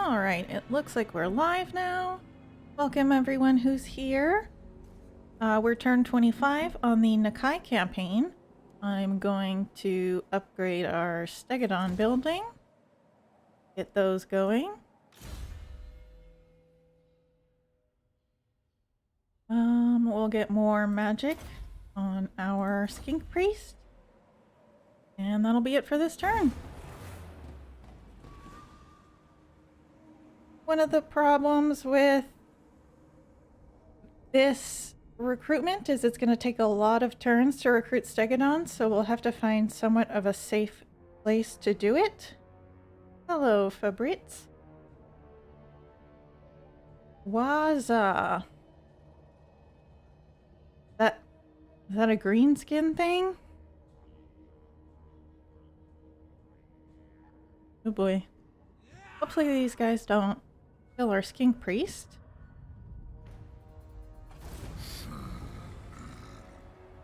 Alright, it looks like we're live now. Welcome everyone who's here. We're turn 25 on the Nakai campaign. I'm going to upgrade our Stegodon building. Get those going. We'll get more magic on our Skink Priest. And that'll be it for this turn. One of the problems with this recruitment is it's going to take a lot of turns to recruit Stegodons, so we'll have to find somewhat of a safe place to do it. Hello, Fabritz. Waza. Is that a green skin thing? Oh boy. Hopefully these guys don't kill our Skink Priest.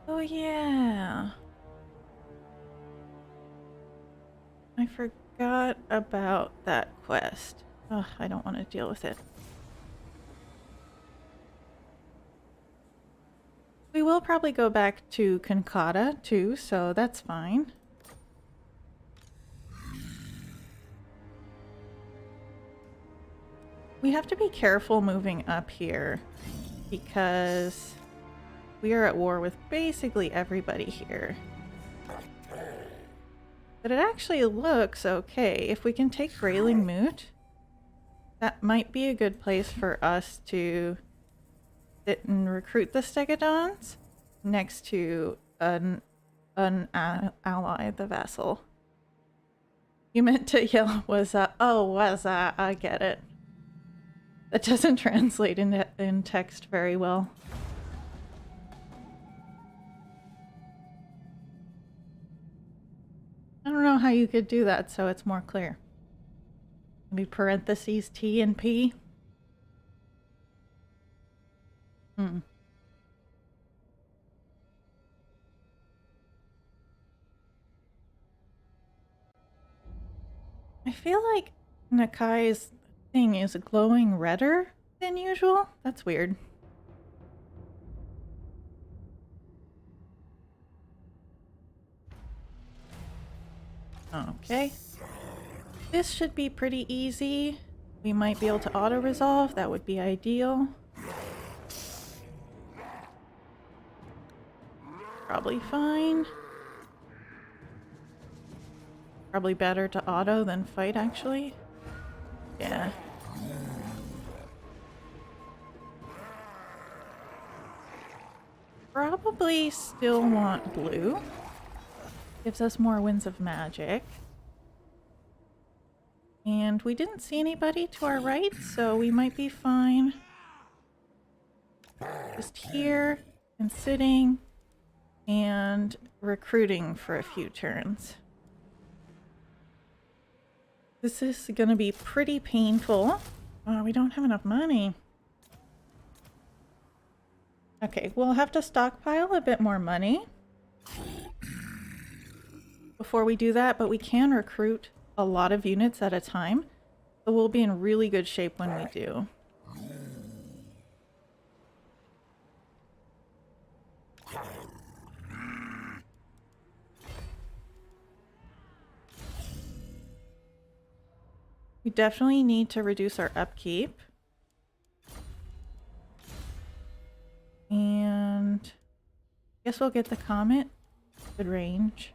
Oh yeah. I forgot about that quest. Ugh, I don't want to deal with it. We will probably go back to Konkata too, so that's fine. We have to be careful moving up here because we are at war with basically everybody here. But it actually looks okay. If we can take Grayling Moot, that might be a good place for us to sit and recruit the Stegodons next to an ally, the vassal. You meant to yell, was oh, was I get it. That doesn't translate in text very well. I don't know how you could do that so it's more clear. Maybe parentheses T and P. I feel like Nakai's thing is glowing redder than usual. That's weird. Okay. This should be pretty easy. We might be able to auto-resolve. That would be ideal. Probably fine. Probably better to auto than fight, actually. Yeah. Probably still want blue. Gives us more winds of magic. And we didn't see anybody to our right, so we might be fine. Just here and sitting and recruiting for a few turns. This is going to be pretty painful. Oh, we don't have enough money. Okay, we'll have to stockpile a bit more money before we do that, but we can recruit a lot of units at a time, so we'll be in really good shape when we do. We definitely need to reduce our upkeep. And I guess we'll get the comet. Good range.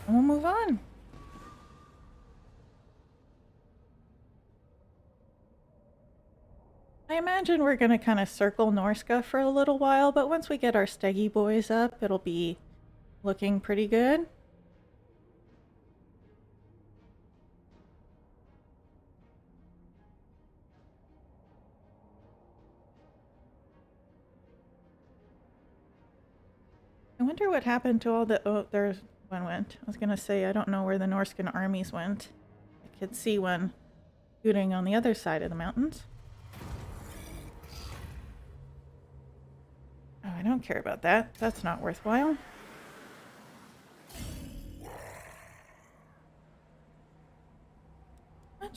And we'll move on. I imagine we're going to kind of circle Norska for a little while, but once we get our Steggy boys up, it'll be looking pretty good. I wonder what happened to all the... Oh, there's one went. I was going to say, I don't know where the Norscan armies went. I could see one shooting on the other side of the mountains. Oh, I don't care about that. That's not worthwhile.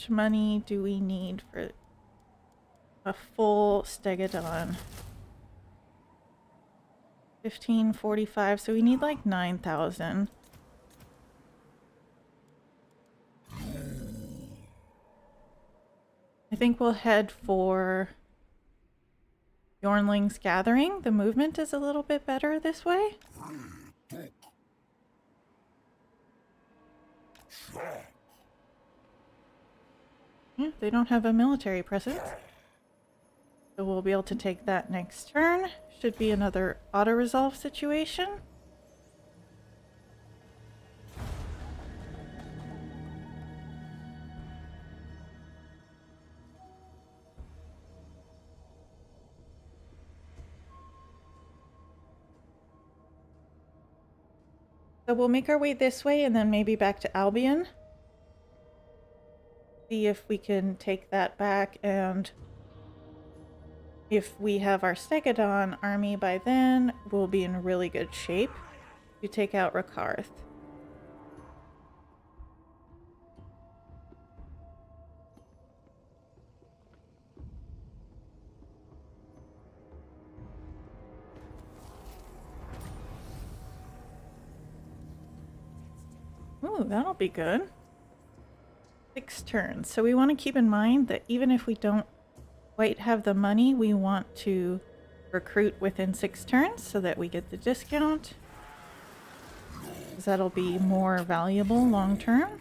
much money do we need for a full stegodon? 1545, so we need like 9,000. I think we'll head for Yornling's Gathering. The movement is a little bit better this way. Yeah, they don't have a military presence. So we'll be able to take that next turn. Should be another auto-resolve situation. So we'll make our way this way and then maybe back to Albion. See if we can take that back, and if we have our Stegodon army by then, we'll be in really good shape to take out Rakarth. Ooh, that'll be good. 6 turns. So we want to keep in mind that even if we don't quite have the money, we want to recruit within 6 turns so that we get the discount. Because that'll be more valuable long term.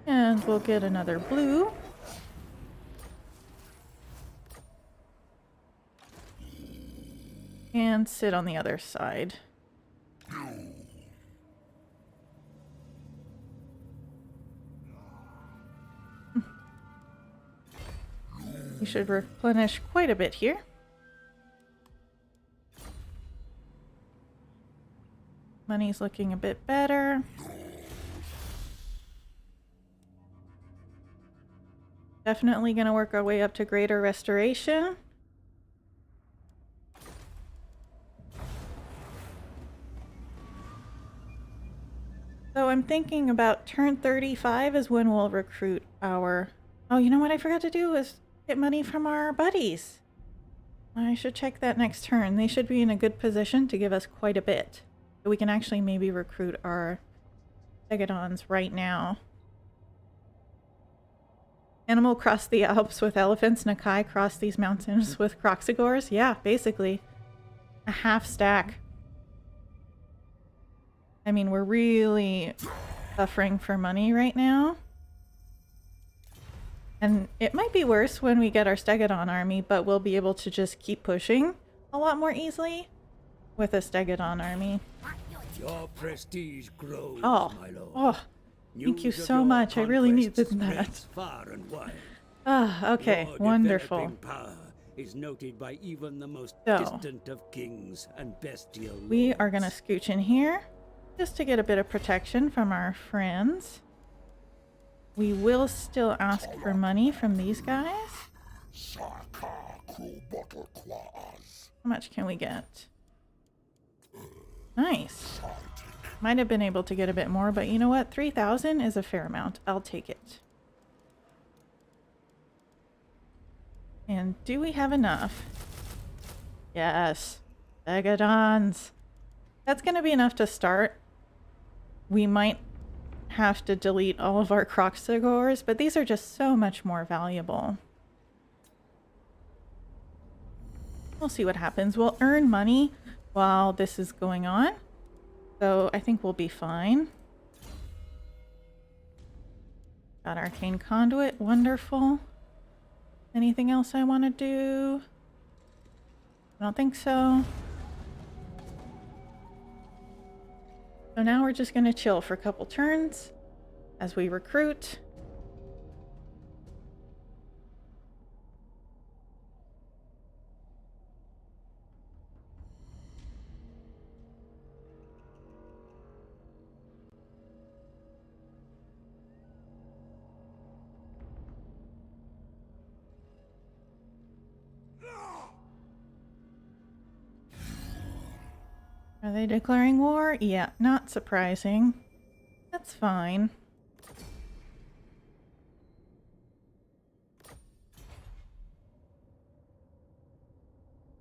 And we'll get another blue. And sit on the other side. We should replenish quite a bit here. Money's looking a bit better. Definitely going to work our way up to greater restoration. So I'm thinking about turn 35 is when we'll recruit our... Oh, you know what I forgot to do is get money from our buddies. I should check that next turn. They should be in a good position to give us quite a bit. So we can actually maybe recruit our Stegodons right now. Animal cross the Alps with elephants. Nakai cross these mountains with Croxigors. Yeah, basically. A half stack. I mean, we're really suffering for money right now. And it might be worse when we get our Stegodon army, but we'll be able to just keep pushing a lot more easily with a Stegodon army. Your prestige grows, Oh, my lord. oh, thank you so much. I really needed that. Far and wide. Ah, okay, Your wonderful. developing power is noted by even the most So, distant of kings and bestial we lords. are going to scooch in here just to get a bit of protection from our friends. We will still ask for money from these guys. How much can we get? Nice. Might have been able to get a bit more, but you know what? 3,000 is a fair amount. I'll take it. And do we have enough? Yes. Stegodons. That's going to be enough to start. We might have to delete all of our Croxigors, but these are just so much more valuable. We'll see what happens. We'll earn money while this is going on, so I think we'll be fine. Got Arcane Conduit, wonderful. Anything else I want to do? I don't think so. So now we're just going to chill for a couple turns as we recruit. Are they declaring war? Yeah, not surprising. That's fine.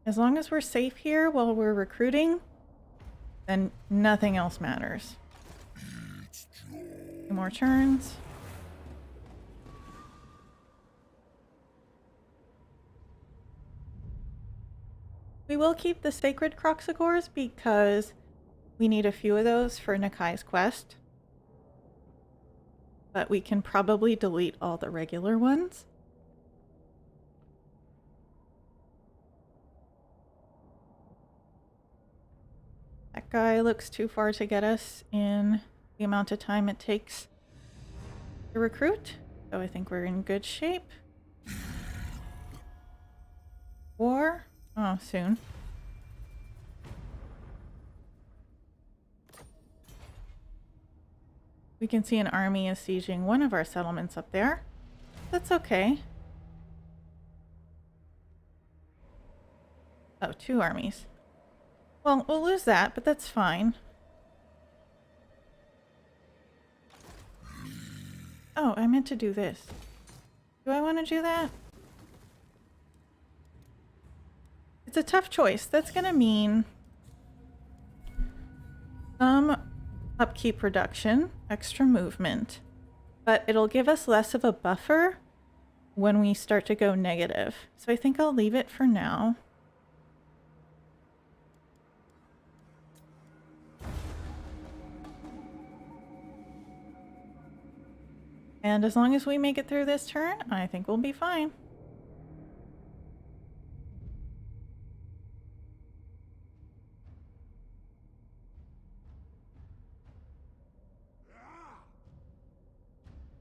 As long as we're safe here while we're recruiting, then nothing else matters. 2 more turns. We will keep the sacred Croxigores because we need a few of those for Nakai's quest. But we can probably delete all the regular ones. That guy looks too far to get us in the amount of time it takes to recruit. So I think we're in good shape. War? Oh, soon. We can see an army is sieging one of our settlements up there. That's okay. Oh, 2 armies. Well, we'll lose that, but that's fine. Oh, I meant to do this. Do I want to do that? It's a tough choice. That's going to mean some upkeep reduction, extra movement, but it'll give us less of a buffer when we start to go negative. So I think I'll leave it for now. And as long as we make it through this turn, I think we'll be fine.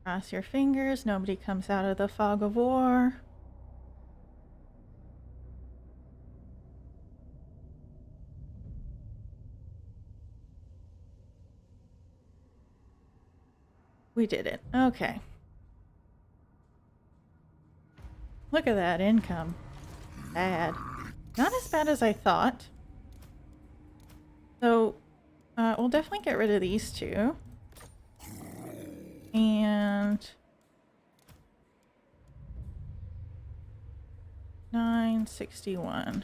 Cross your fingers, nobody comes out of the fog of war. We did it. Okay. Look at that income. Bad. Not as bad as I thought. So, we'll definitely get rid of these 2. And 961.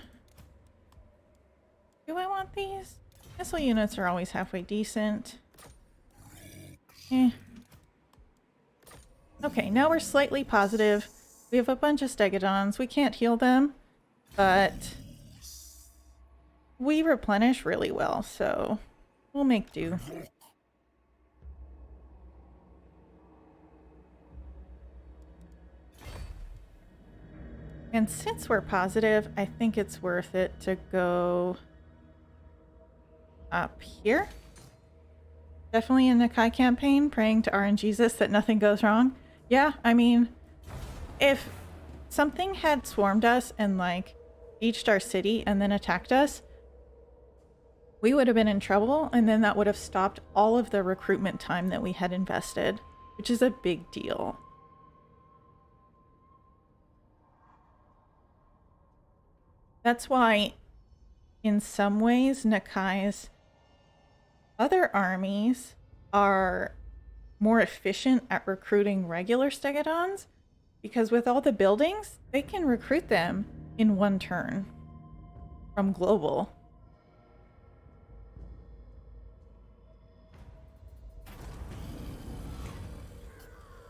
Do I want these? Missile units are always halfway decent. Eh. Okay, now we're slightly positive. We have a bunch of stegodons. We can't heal them, but we replenish really well, so we'll make do. And since we're positive, I think it's worth it to go up here. Definitely in the Nakai campaign, praying to RNGesus that nothing goes wrong. Yeah, I mean, if something had swarmed us and, like, beached our city and then attacked us, we would have been in trouble, and then that would have stopped all of the recruitment time that we had invested, which is a big deal. That's why, in some ways, Nakai's other armies are more efficient at recruiting regular stegodons, because with all the buildings, they can recruit them in 1 turn from global.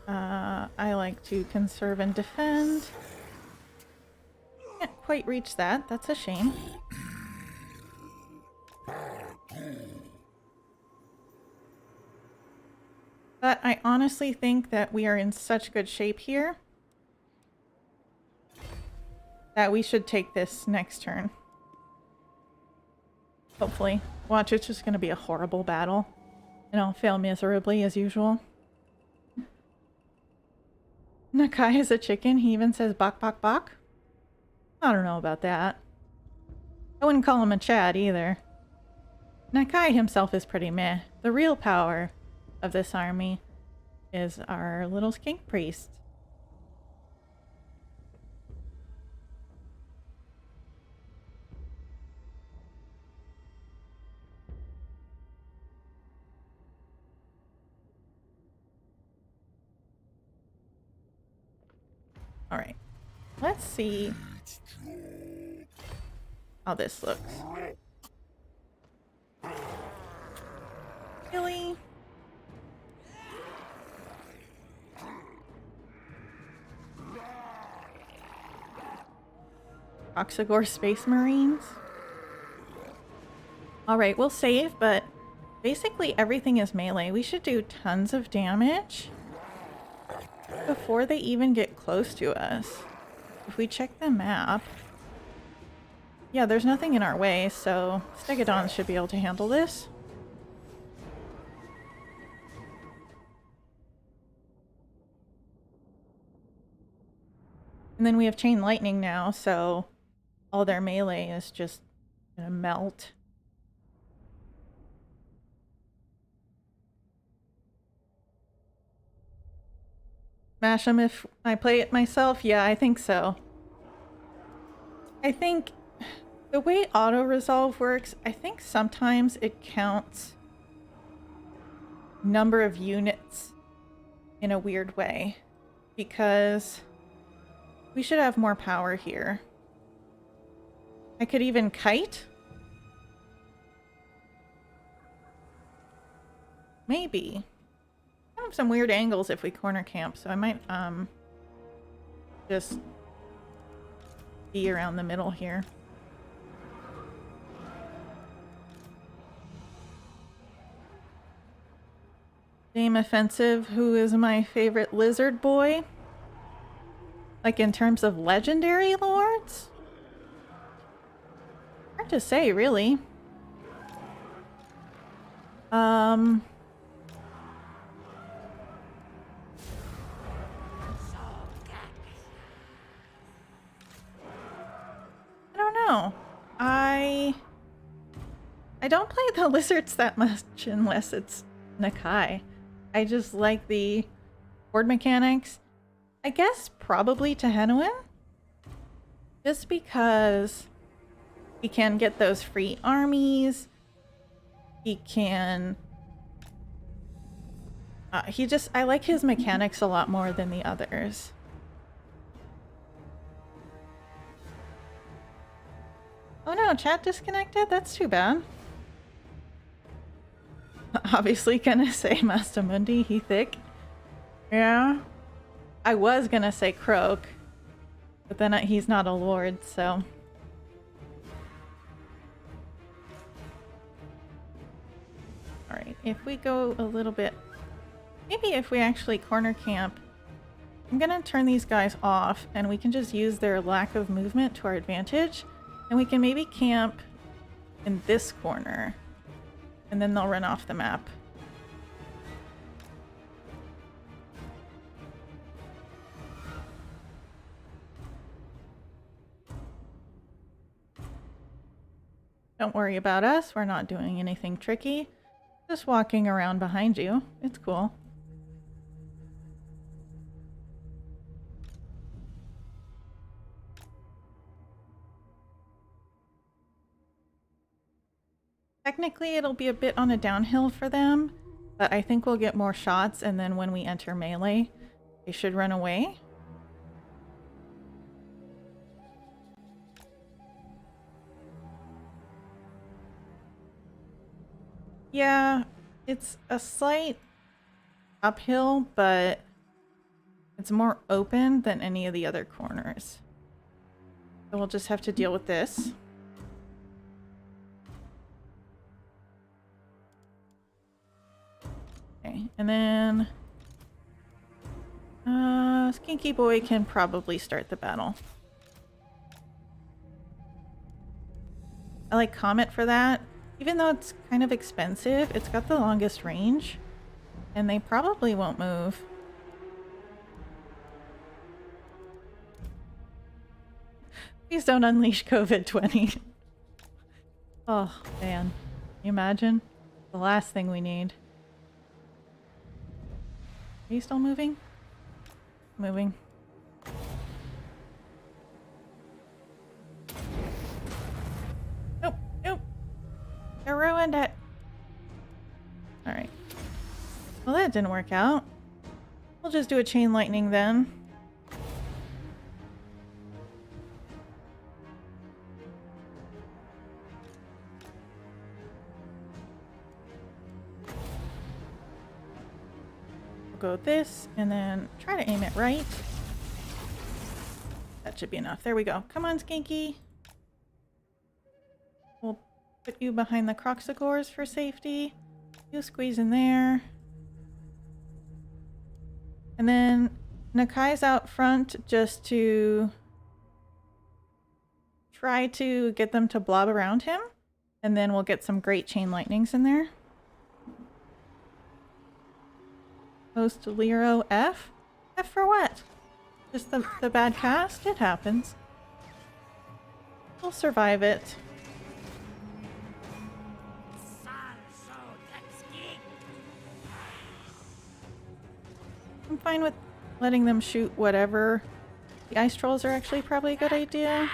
I like to conserve and defend. Can't quite reach that. That's a shame. But I honestly think that we are in such good shape here that we should take this next turn. Hopefully. Watch, it's just going to be a horrible battle. And I'll fail miserably as usual. Nakai is a chicken. He even says bok bok bok. I don't know about that. I wouldn't call him a Chad either. Nakai himself is pretty meh. The real power of this army is our little skink priest. Alright. Let's see how this looks. Really? Oxygore Space Marines? Alright, we'll save, but basically everything is melee. We should do tons of damage before they even get close to us. If we check the map... Yeah, there's nothing in our way, so Stegodons should be able to handle this. And then we have Chain Lightning now, so all their melee is just gonna melt. Smash them if I play it myself? Yeah, I think so. I think the way auto-resolve works, I think sometimes it counts number of units in a weird way. Because we should have more power here. I could even kite? Maybe. I have some weird angles if we corner camp, so I might just be around the middle here. Name offensive, who is my favorite lizard boy? Like in terms of legendary lords? Hard to say, really. I don't know. I don't play the lizards that much unless it's Nakai. I just like the board mechanics. I guess probably Tehenuin. Just because he can get those free armies. He can... I like his mechanics a lot more than the others. Oh no, chat disconnected? That's too bad. Obviously gonna say Mastamundi, he thick. Yeah. I was gonna say Croak, but then he's not a lord, so... Alright, if we go a little bit... Maybe if we actually corner camp, I'm gonna turn these guys off, and we can just use their lack of movement to our advantage, and we can maybe camp in this corner, and then they'll run off the map. Don't worry about us, we're not doing anything tricky. Just walking around behind you. It's cool. Technically, it'll be a bit on a downhill for them, but I think we'll get more shots, and then when we enter melee, they should run away. Yeah, it's a slight uphill, but it's more open than any of the other corners. So we'll just have to deal with this. Okay, and then Skinky Boy can probably start the battle. I like Comet for that. Even though it's kind of expensive, it's got the longest range, and they probably won't move. Please don't unleash COVID-20. Oh, man. Can you imagine? The last thing we need. Are you still moving? Moving. Nope, nope. I ruined it. Alright. Well, that didn't work out. We'll just do a chain lightning then. go this, and then try to aim it right. That should be enough. There we go. Come on, Skinky. We'll put you behind the Croxagores for safety. You squeeze in there. And then Nakai's out front just to try to get them to blob around him. And then we'll get some great chain lightnings in there. Host Lero F? F for what? Just the bad cast? It happens. We'll survive it. I'm fine with letting them shoot whatever. The ice trolls are actually probably a good idea.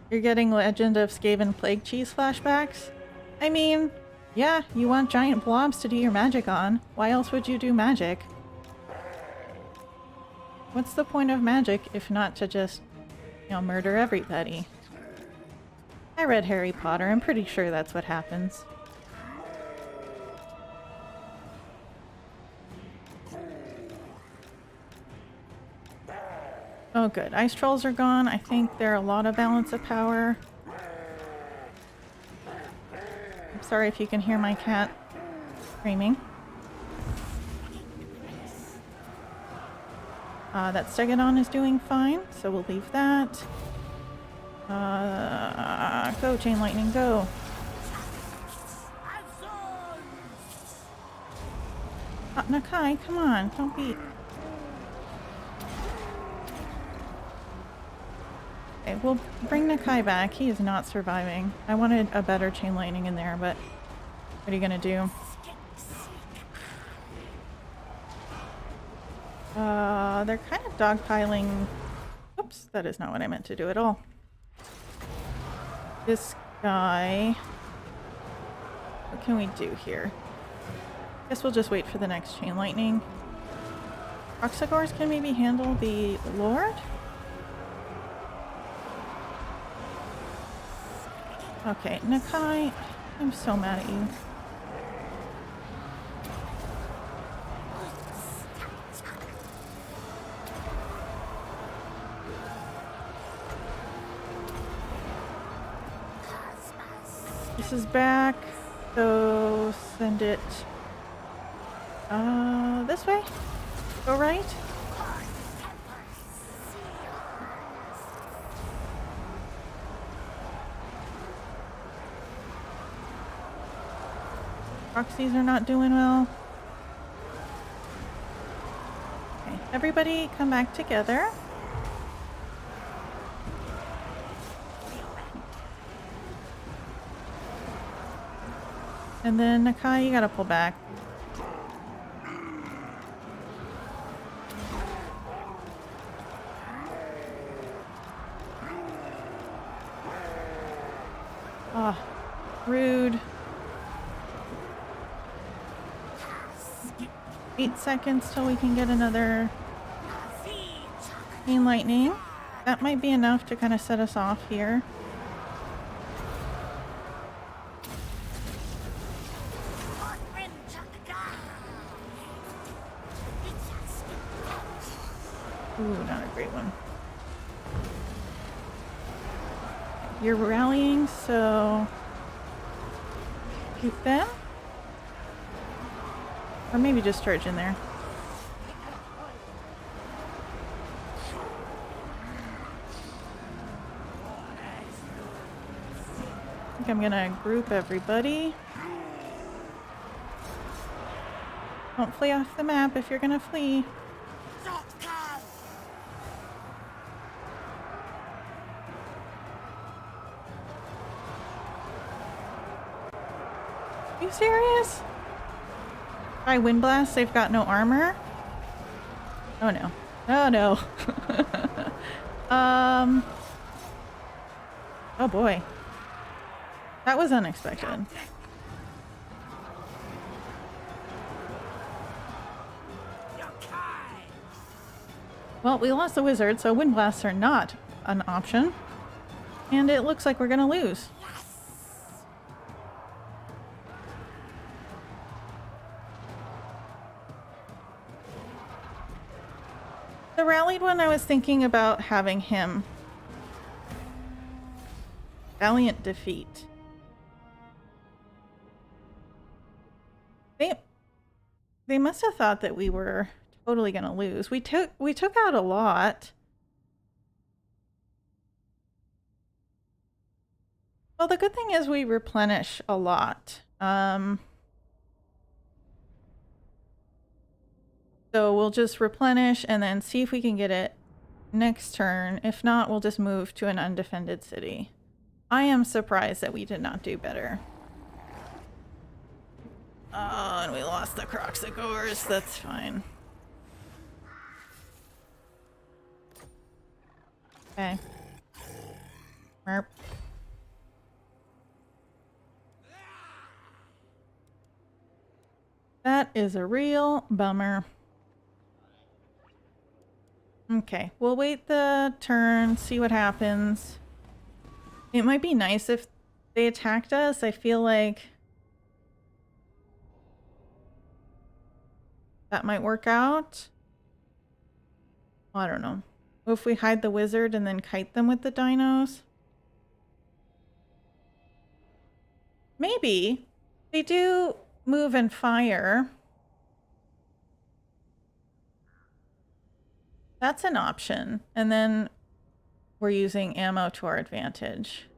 You're getting Legend of Skaven Plague Cheese flashbacks? I mean, yeah, you want giant blobs to do your magic on. Why else would you do magic? What's the point of magic if not to just, you know, murder everybody? I read Harry Potter. I'm pretty sure that's what happens. Oh good, ice trolls are gone. I think they're a lot of balance of power. I'm sorry if you can hear my cat screaming. That Stegodon is doing fine, so we'll leave that. Go Chain Lightning, go! Nakai, come on, don't be... Okay, we'll bring Nakai back. He is not surviving. I wanted a better Chain Lightning in there, but what are you gonna do? They're kind of dogpiling... Oops, that is not what I meant to do at all. This guy... What can we do here? Guess we'll just wait for the next Chain Lightning. Croxagores can maybe handle the Lord? Okay, Nakai, I'm so mad at you. This is back, so send it this way? Go right? Proxies are not doing well. Okay, everybody come back together. And then Nakai, you gotta pull back. Ah, rude. 8 seconds till we can get another Chain Lightning. That might be enough to kind of set us off here. Ooh, not a great one. You're rallying, so shoot them. Or maybe just charge in there. I think I'm gonna group everybody. Don't flee off the map if you're gonna flee. Are you serious? By Wind Blast, they've got no armor? Oh no. Oh no. Oh boy. That was unexpected. Well, we lost the wizard, so Wind Blasts are not an option. And it looks like we're gonna lose. The rallied one, I was thinking about having him. Valiant defeat. They must have thought that we were totally gonna lose. We took out a lot. Well, the good thing is we replenish a lot. So we'll just replenish and then see if we can get it next turn. If not, we'll just move to an undefended city. I am surprised that we did not do better. Oh, and we lost the Croxagores. That's fine. Okay. Merp. That is a real bummer. Okay, we'll wait the turn, see what happens. It might be nice if they attacked us. I feel like that might work out. Well, I don't know. If we hide the wizard and then kite them with the dinos? Maybe. They do move and fire. That's an option. And then we're using ammo to our advantage.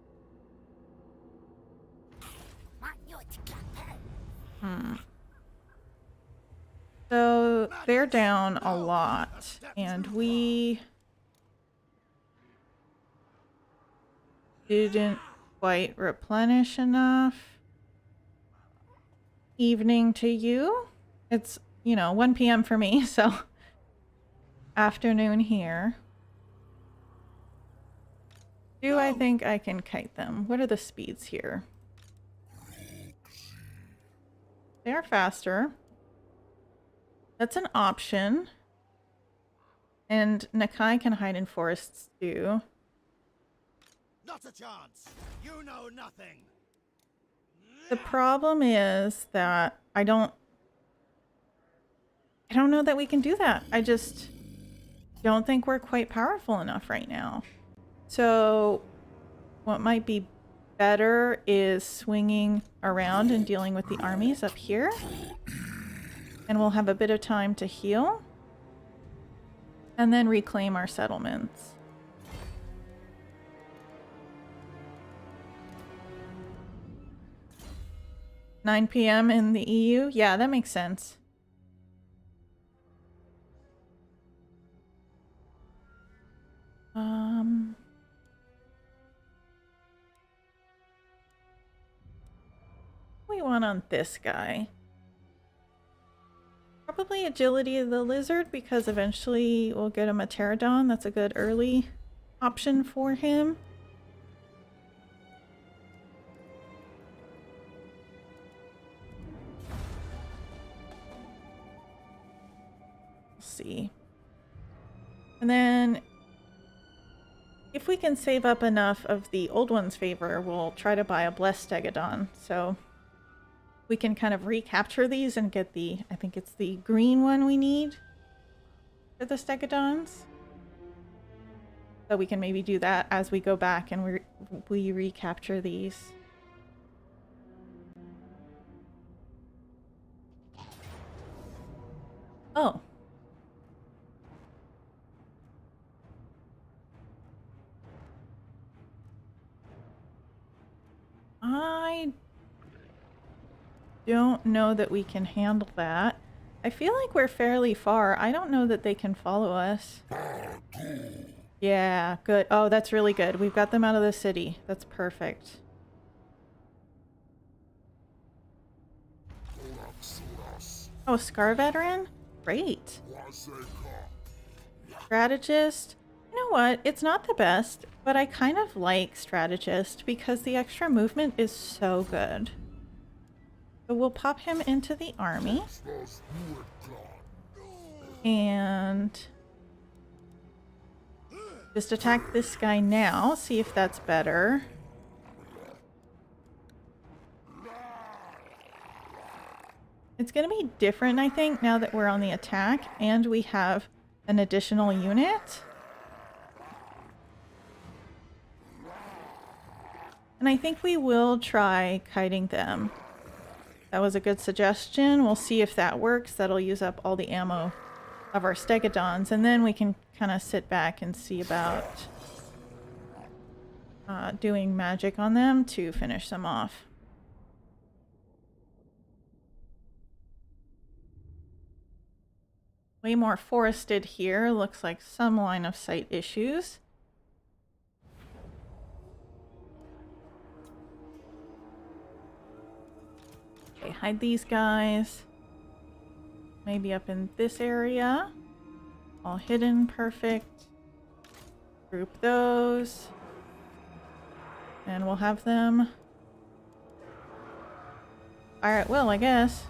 So they're down a lot, and we didn't quite replenish enough. Evening to you. It's, you know, 1 p.m. for me, so afternoon here. Do I think I can kite them? What are the speeds here? They are faster. That's an option. And Nakai can hide in forests too. Not a chance. You know nothing. The problem is that I don't know that we can do that. I just don't think we're quite powerful enough right now. So what might be better is swinging around and dealing with the armies up here. And we'll have a bit of time to heal. And then reclaim our settlements. "9 p.m. in the EU? Yeah, that makes sense. What do we want on this guy? Probably agility of the lizard, because eventually we'll get him a pterodon. That's a good early option for him. We'll see. And then if we can save up enough of the old one's favor, we'll try to buy a blessed stegodon. So we can kind of recapture these and get the, I think it's the green one we need for the stegodons. So we can maybe do that as we go back and we recapture these. Oh. I don't know that we can handle that. I feel like we're fairly far. I don't know that they can follow us. Yeah, good. Oh, that's really good. We've got them out of the city. That's perfect. Oh, Scar Veteran? Great. Strategist? You know what? It's not the best, but I kind of like Strategist because the extra movement is so good. So we'll pop him into the army. Just attack this guy now, see if that's better. It's going to be different, I think, now that we're on the attack and we have an additional unit. And I think we will try kiting them. That was a good suggestion. We'll see if that works. That'll use up all the ammo of our stegodons, and then we can kind of sit back and see about doing magic on them to finish them off. Way more forested here. Looks like some line of sight issues. Okay, hide these guys. Maybe up in this area. All hidden, perfect. Group those. And we'll have them fire at will, I guess.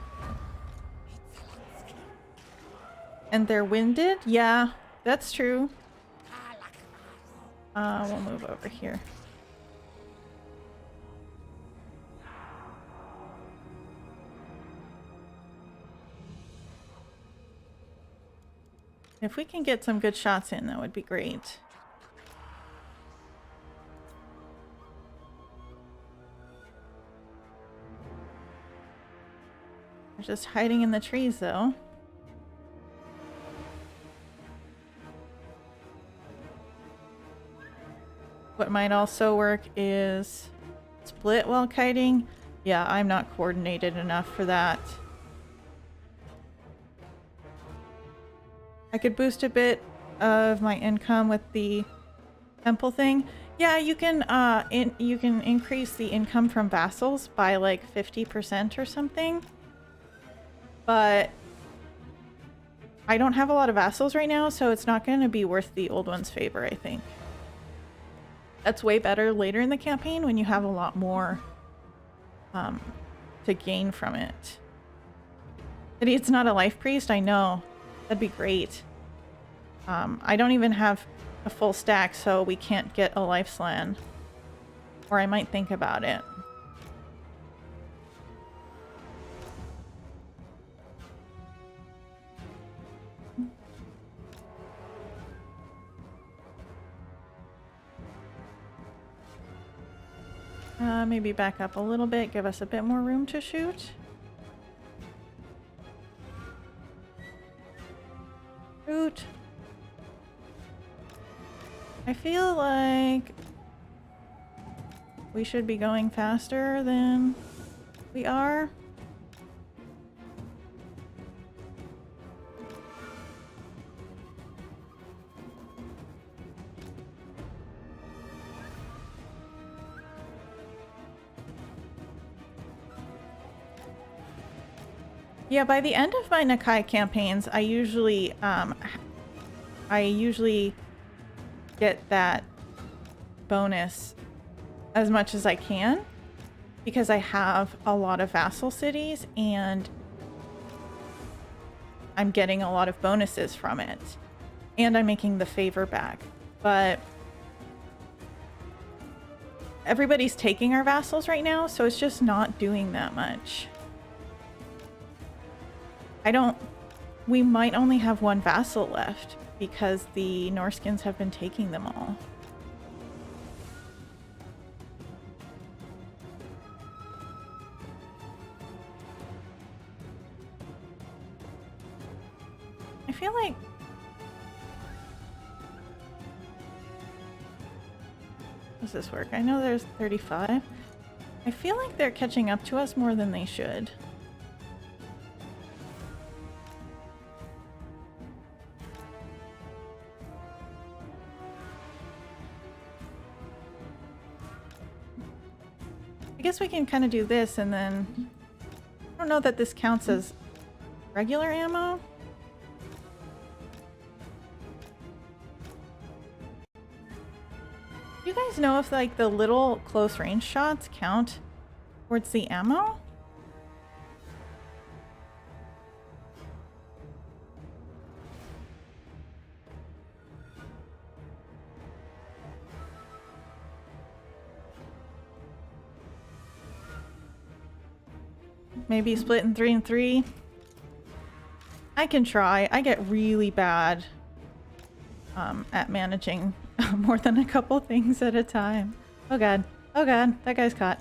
And they're winded? Yeah, that's true. We'll move over here. If we can get some good shots in, that would be great. They're just hiding in the trees, though. What might also work is split while kiting. Yeah, I'm not coordinated enough for that. I could boost a bit of my income with the temple thing. Yeah, you can increase the income from vassals by like 50% or something. But I don't have a lot of vassals right now, so it's not going to be worth the old one's favor, I think. That's way better later in the campaign when you have a lot more to gain from it. It's not a life priest, I know. That'd be great. I don't even have a full stack, so we can't get a life slan. Or I might think about it. Maybe back up a little bit, give us a bit more room to shoot. Shoot. I feel like we should be going faster than we are. Yeah, by the end of my Nakai campaigns, I usually get that bonus as much as I can because I have a lot of vassal cities and I'm getting a lot of bonuses from it. And I'm making the favor back. But everybody's taking our vassals right now, so it's just not doing that much. We might only have one vassal left because the Norskins have been taking them all. I feel like does this work? I know there's 35. I feel like they're catching up to us more than they should. I guess we can kind of do this and then I don't know that this counts as regular ammo. Do you guys know if like the little close range shots count towards the ammo? Maybe split in 3 and 3. I can try. I get really bad at managing more than a couple things at a time. Oh god. Oh god. That guy's caught.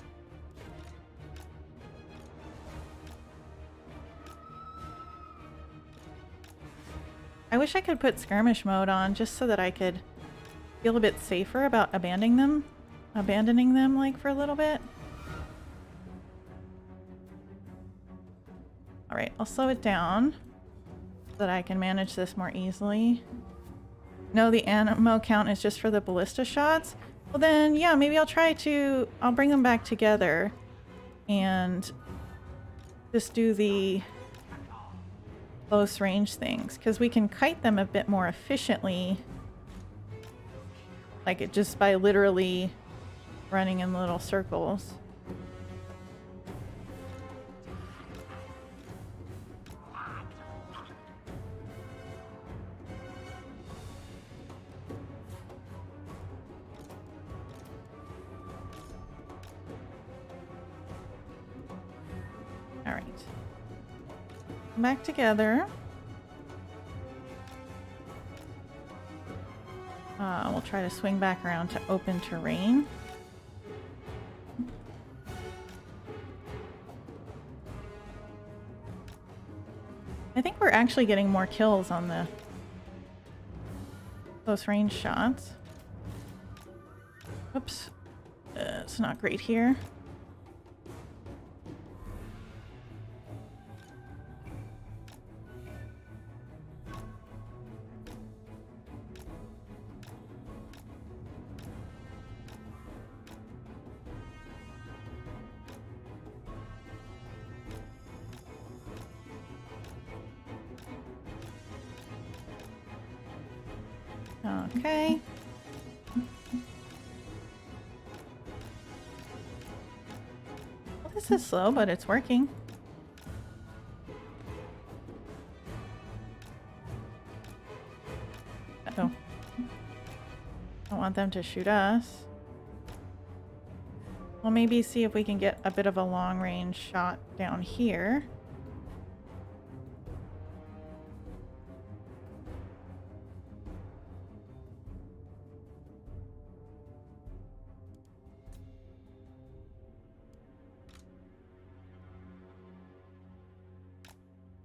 I wish I could put skirmish mode on just so that I could feel a bit safer about abandoning them like for a little bit. Alright, I'll slow it down so that I can manage this more easily. No, the ammo count is just for the ballista shots? Well then, yeah, maybe I'll bring them back together and just do the close range things, because we can kite them a bit more efficiently, like it just by literally running in little circles. All right. Back together. We'll try to swing back around to open terrain. I think we're actually getting more kills on the close range shots. Oops. It's not great here. Okay. Well, this is slow, but it's working. Uh-oh. I want them to shoot us. We'll maybe see if we can get a bit of a long-range shot down here.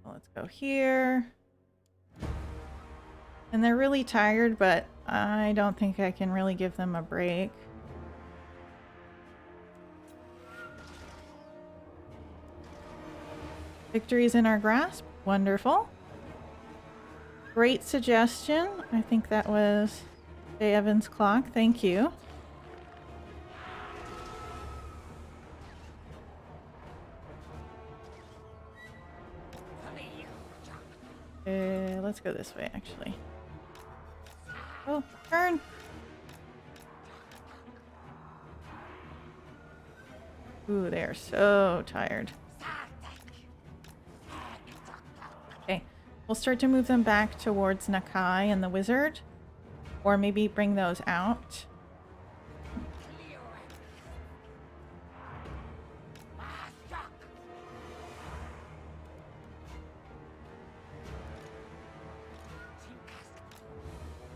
Let's go here. And they're really tired, but I don't think I can really give them a break. Victory's in our grasp. Wonderful. Great suggestion. I think that was Jay Evans' clock. Thank you. Let's go this way, actually. Oh, turn! Ooh, they are so tired. Okay, we'll start to move them back towards Nakai and the wizard. Or maybe bring those out.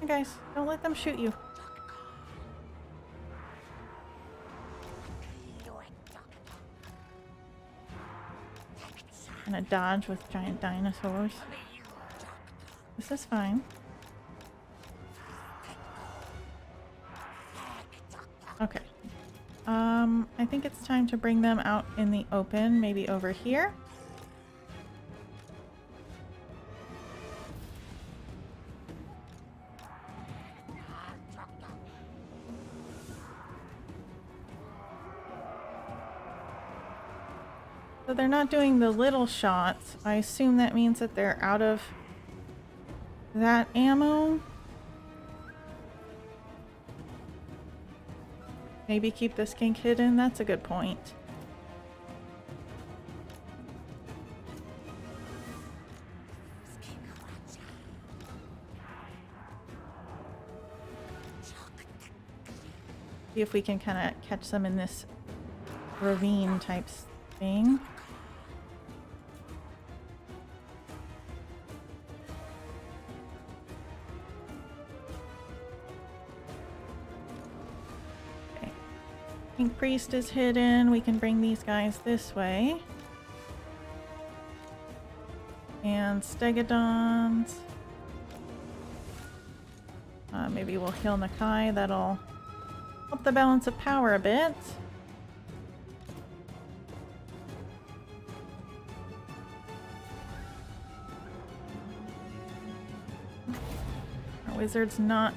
Hey guys, don't let them shoot you. Gonna dodge with giant dinosaurs. This is fine. Okay. I think it's time to bring them out in the open, maybe over here. So they're not doing the little shots. I assume that means that they're out of that ammo. Maybe keep the skink hidden. That's a good point. See if we can kind of catch them in this ravine type thing. Pink Priest is hidden. We can bring these guys this way. And Stegodons. Maybe we'll heal Nakai. That'll help the balance of power a bit. Our wizard's not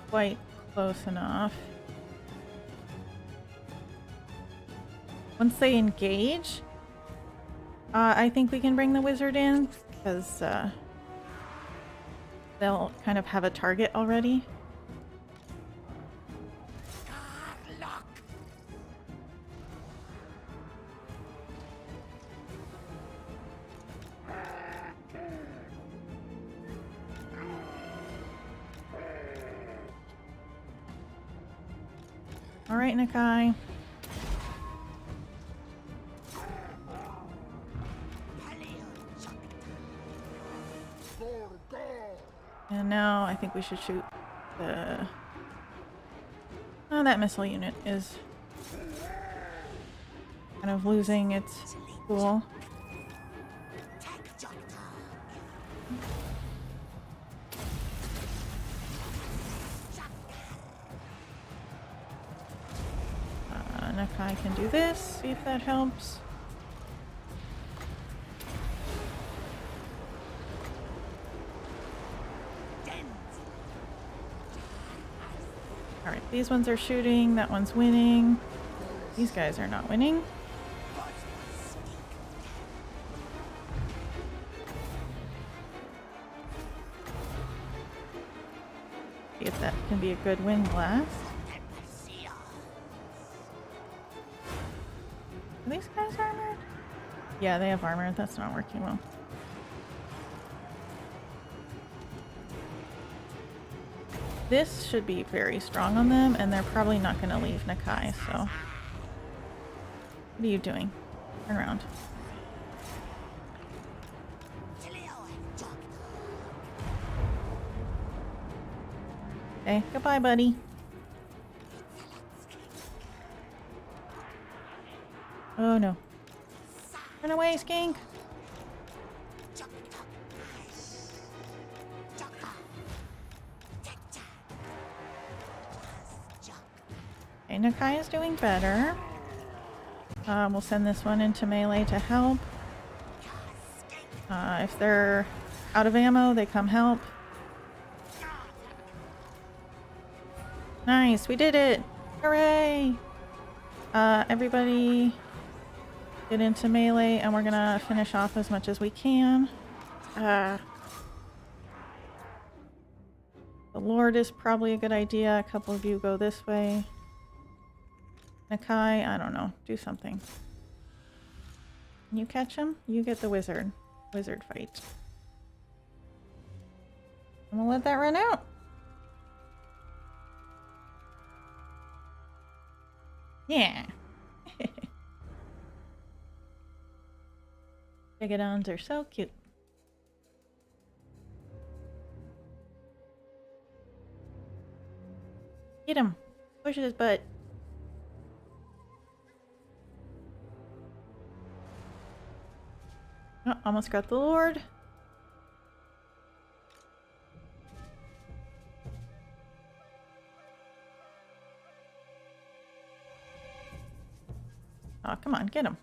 quite close enough. Once they engage, I think we can bring the wizard in, because they'll kind of have a target already. All right, Nakai. And now I think we should shoot the... Oh, that missile unit is kind of losing its cool. Nakai can do this, see if that helps. Alright, these ones are shooting, that one's winning. These guys are not winning. See if that can be a good wind blast. Are these guys armored? Yeah, they have armor. That's not working well. This should be very strong on them, and they're probably not going to leave Nakai, so... What are you doing? Turn around. Okay, goodbye, buddy. Oh no. Run away, skink! Okay, Nakai is doing better. We'll send this one into melee to help. If they're out of ammo, they come help. Nice, we did it! Hooray! Everybody get into melee, and we're gonna finish off as much as we can. The Lord is probably a good idea. A couple of you go this way. Nakai, I don't know. Do something. Can you catch him? You get the wizard. Wizard fight. And we'll let that run out. Yeah. Stegodons are so cute. Get him. Push his butt. Oh, almost got the Lord. Oh, come on, get him.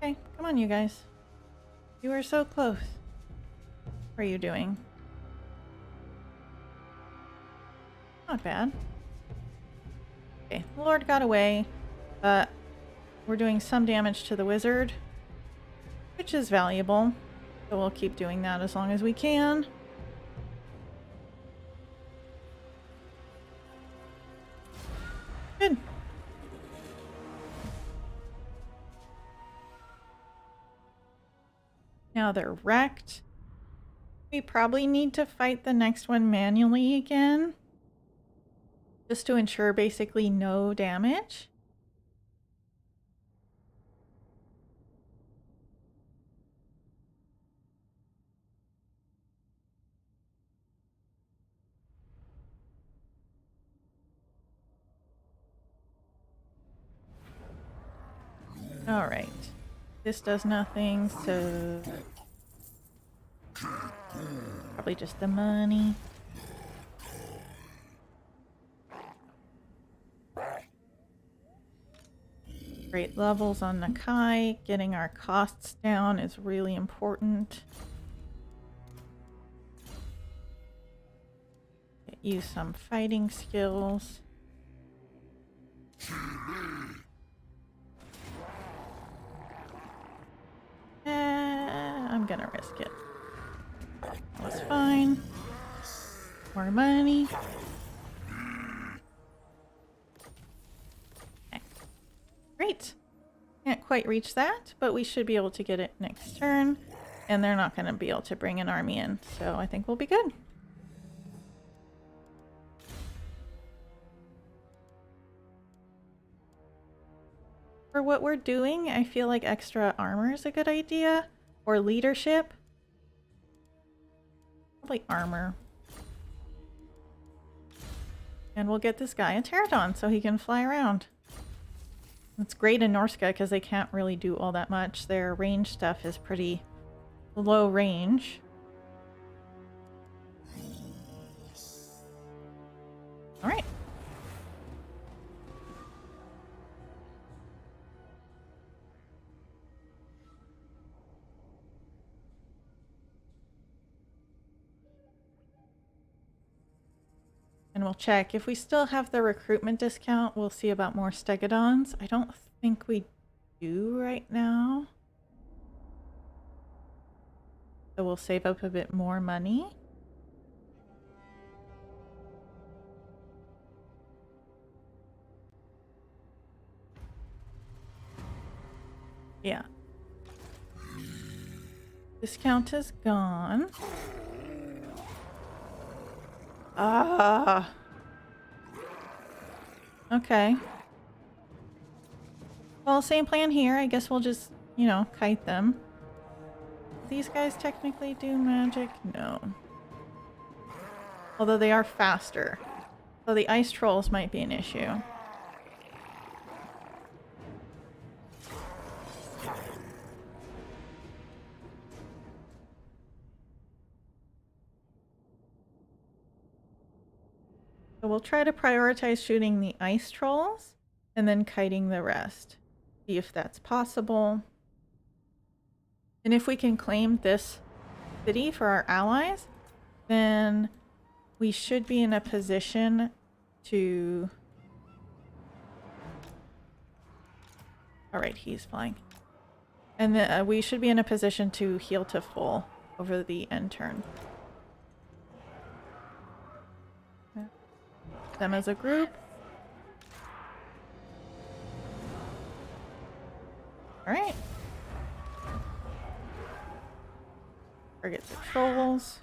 Okay, come on, you guys. You are so close. What are you doing? Not bad. Okay, the Lord got away, but we're doing some damage to the wizard, which is valuable. So we'll keep doing that as long as we can. Good. Now they're wrecked. We probably need to fight the next one manually again, just to ensure basically no damage. Alright. This does nothing, so... Probably just the money. Great levels on Nakai. Getting our costs down is really important. Get you some fighting skills. I'm gonna risk it. That was fine. More money. Okay. Great. Can't quite reach that, but we should be able to get it next turn. And they're not gonna be able to bring an army in, so I think we'll be good. For what we're doing, I feel like extra armor is a good idea. Or leadership. Probably armor. And we'll get this guy a pterodon so he can fly around. It's great in Norska because they can't really do all that much. Their range stuff is pretty low range. Alright. And we'll check. If we still have the recruitment discount, we'll see about more stegodons. I don't think we do right now. So we'll save up a bit more money. Yeah. Discount is gone. Ah. Okay. Well, same plan here. I guess we'll just, you know, kite them. These guys technically do magic? No. Although they are faster. So the ice trolls might be an issue. So we'll try to prioritize shooting the ice trolls and then kiting the rest. See if that's possible. And if we can claim this city for our allies, then we should be in a position to... Alright, he's flying. And then we should be in a position to heal to full over the end turn. Them as a group. Alright. Target the trolls.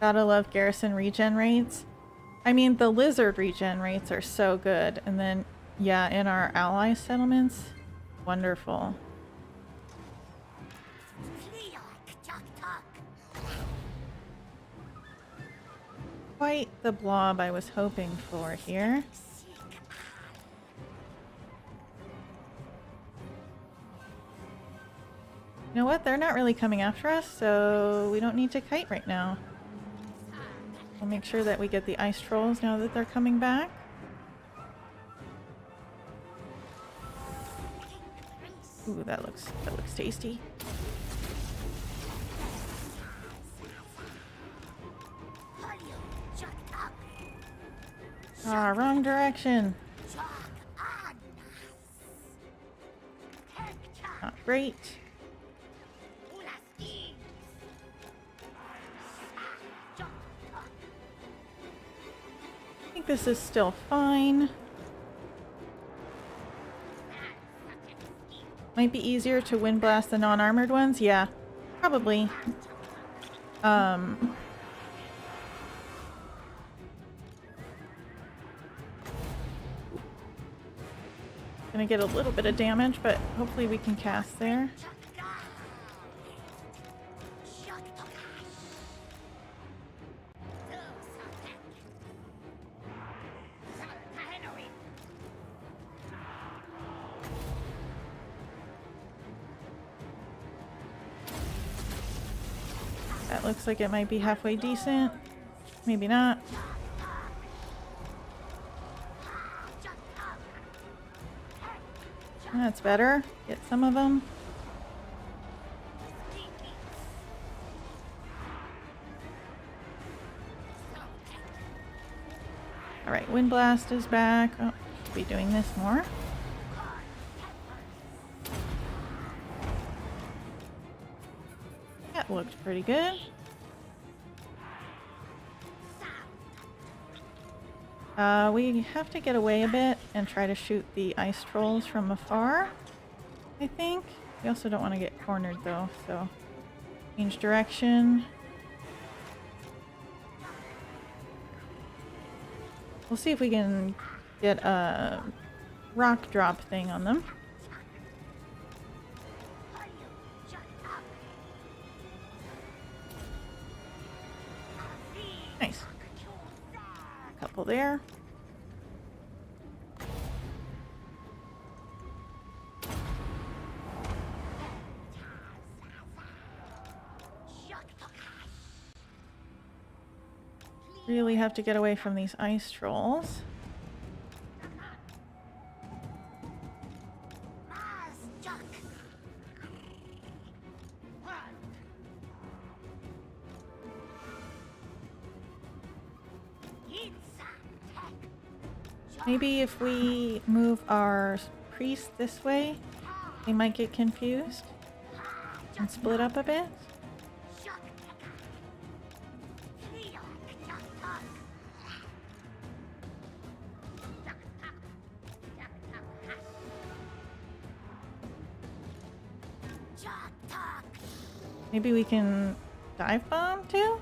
Gotta love garrison regen rates. I mean, the lizard regen rates are so good. And then, yeah, in our ally settlements, wonderful. Quite the blob I was hoping for here. You know what? They're not really coming after us, so we don't need to kite right now. We'll make sure that we get the ice trolls now that they're coming back. Ooh, that looks tasty. Ah, wrong direction. Not great. I think this is still fine. Might be easier to wind blast the non-armored ones. Yeah, probably. Gonna get a little bit of damage, but hopefully we can cast there. That looks like it might be halfway decent. Maybe not. That's better. Get some of them. Alright, Wind Blast is back. Oh, should be doing this more. That looked pretty good. We have to get away a bit and try to shoot the ice trolls from afar, I think. We also don't want to get cornered though, so change direction. We'll see if we can get a rock drop thing on them. Nice. Couple there. Really have to get away from these ice trolls. Maybe if we move our priest this way, they might get confused and split up a bit. Maybe we can dive bomb too?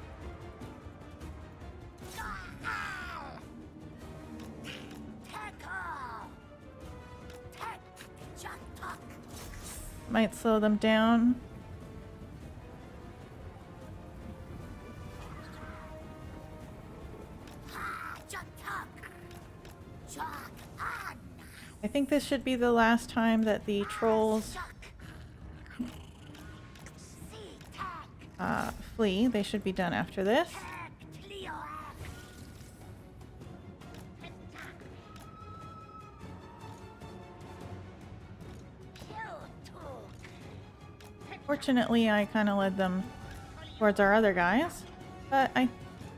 Might slow them down. I think this should be the last time that the trolls flee. They should be done after this. Fortunately, I kind of led them towards our other guys, but I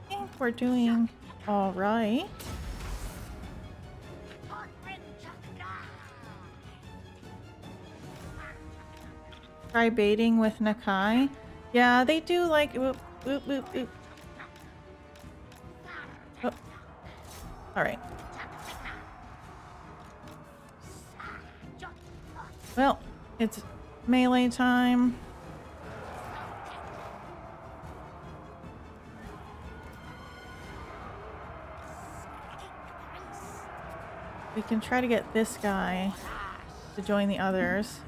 think we're doing all right. Try baiting with Nakai. Yeah, they do like whoop, whoop, whoop, whoop. Oh. All right. Well, it's melee time. We can try to get this guy to join the others.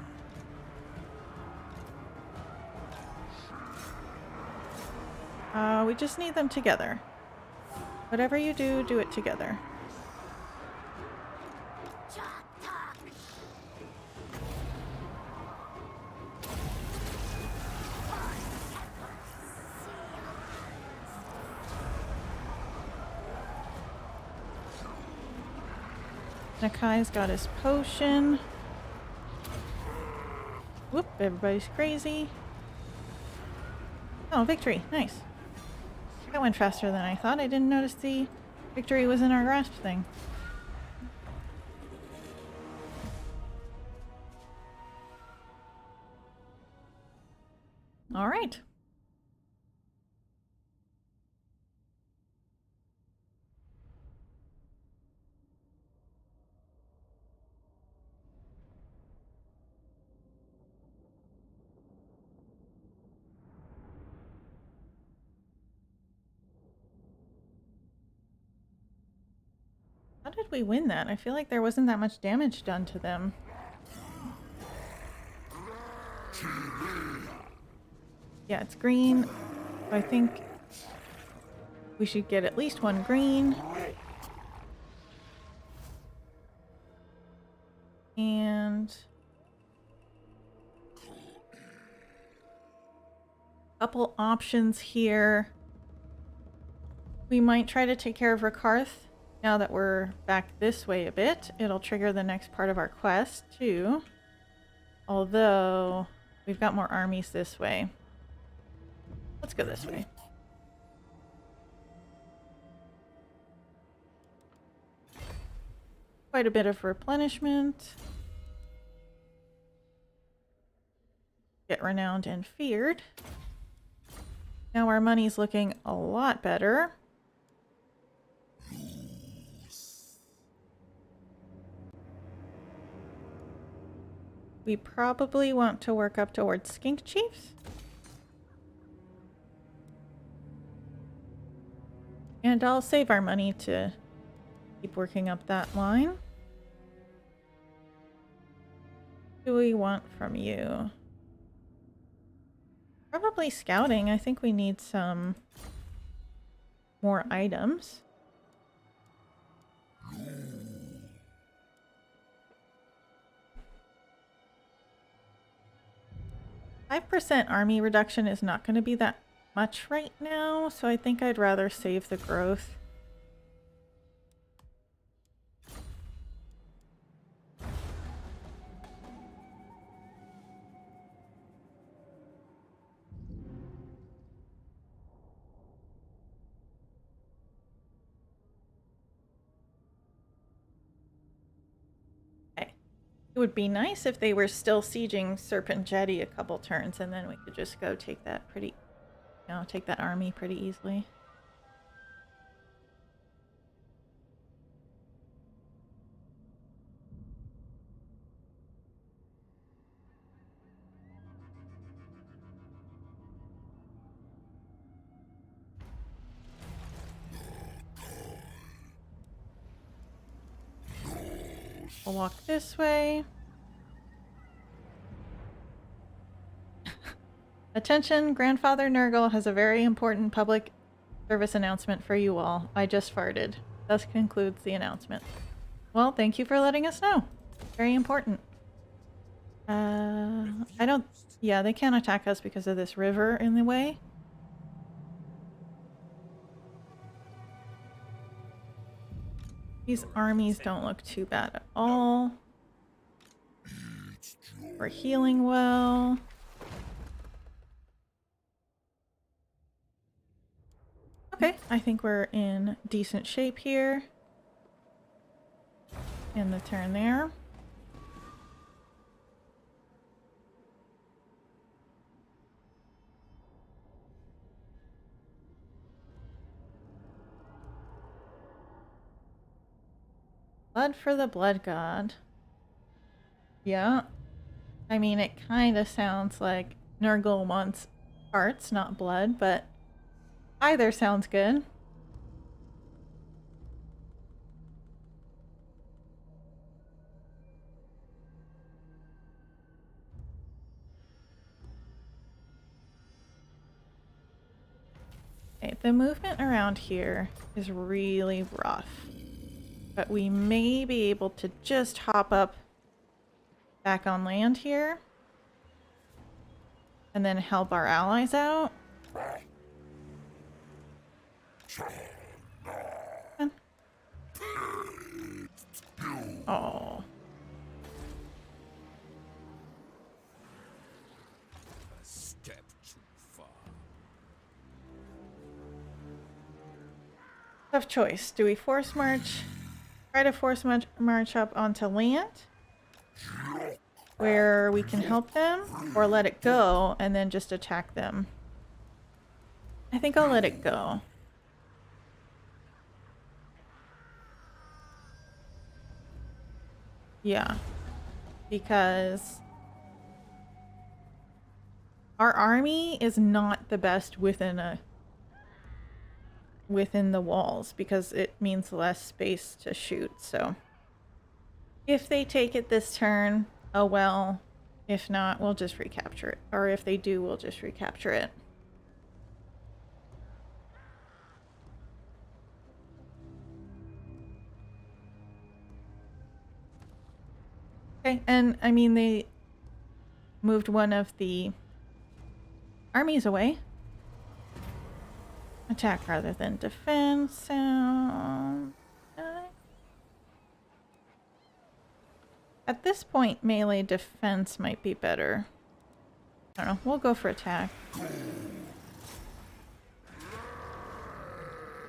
We just need them together. Whatever you do, do it together. Nakai's got his potion. Whoop, everybody's crazy. Oh, victory. Nice. That went faster than I thought. I didn't notice the victory was in our grasp thing. All right. How did we win that? I feel like there wasn't that much damage done to them. Yeah, it's green. So I think we should get at least one green. And a couple options here. We might try to take care of Rakarth now that we're back this way a bit. It'll trigger the next part of our quest too. Although we've got more armies this way. Let's go this way. Quite a bit of replenishment. Get renowned and feared. Now our money's looking a lot better. We probably want to work up towards Skink Chiefs. And I'll save our money to keep working up that line. What do we want from you? Probably scouting. I think we need some more items. %5 army reduction is not going to be that much right now, so I think I'd rather save the growth. It would be nice if they were still sieging Serpent Jetty a couple turns, and then we could just go take that take that army pretty easily. We'll walk this way. Attention, Grandfather Nurgle has a very important public service announcement for you all. I just farted. Thus concludes the announcement. Well, thank you for letting us know. Very important. Yeah, they can't attack us because of this river in the way. These armies don't look too bad at all. We're healing well. Okay, I think we're in decent shape here. In the turn there. Blood for the Blood God. Yeah. I mean, it kind of sounds like Nurgle wants hearts, not blood, but either sounds good. Okay, the movement around here is really rough. But we may be able to just hop up back on land here. And then help our allies out. Oh. A step too far. Tough choice. Do we force march? Try to force march up onto land where we can help them, or let it go and then just attack them. I think I'll let it go. Yeah, because our army is not the best within the walls because it means less space to shoot. So if they take it this turn, oh well. If not, we'll just recapture it. Or if they do, we'll just recapture it. Okay, and I mean, they moved one of the armies away. Attack rather than defense. Sound. At this point, melee defense might be better. I don't know. We'll go for attack.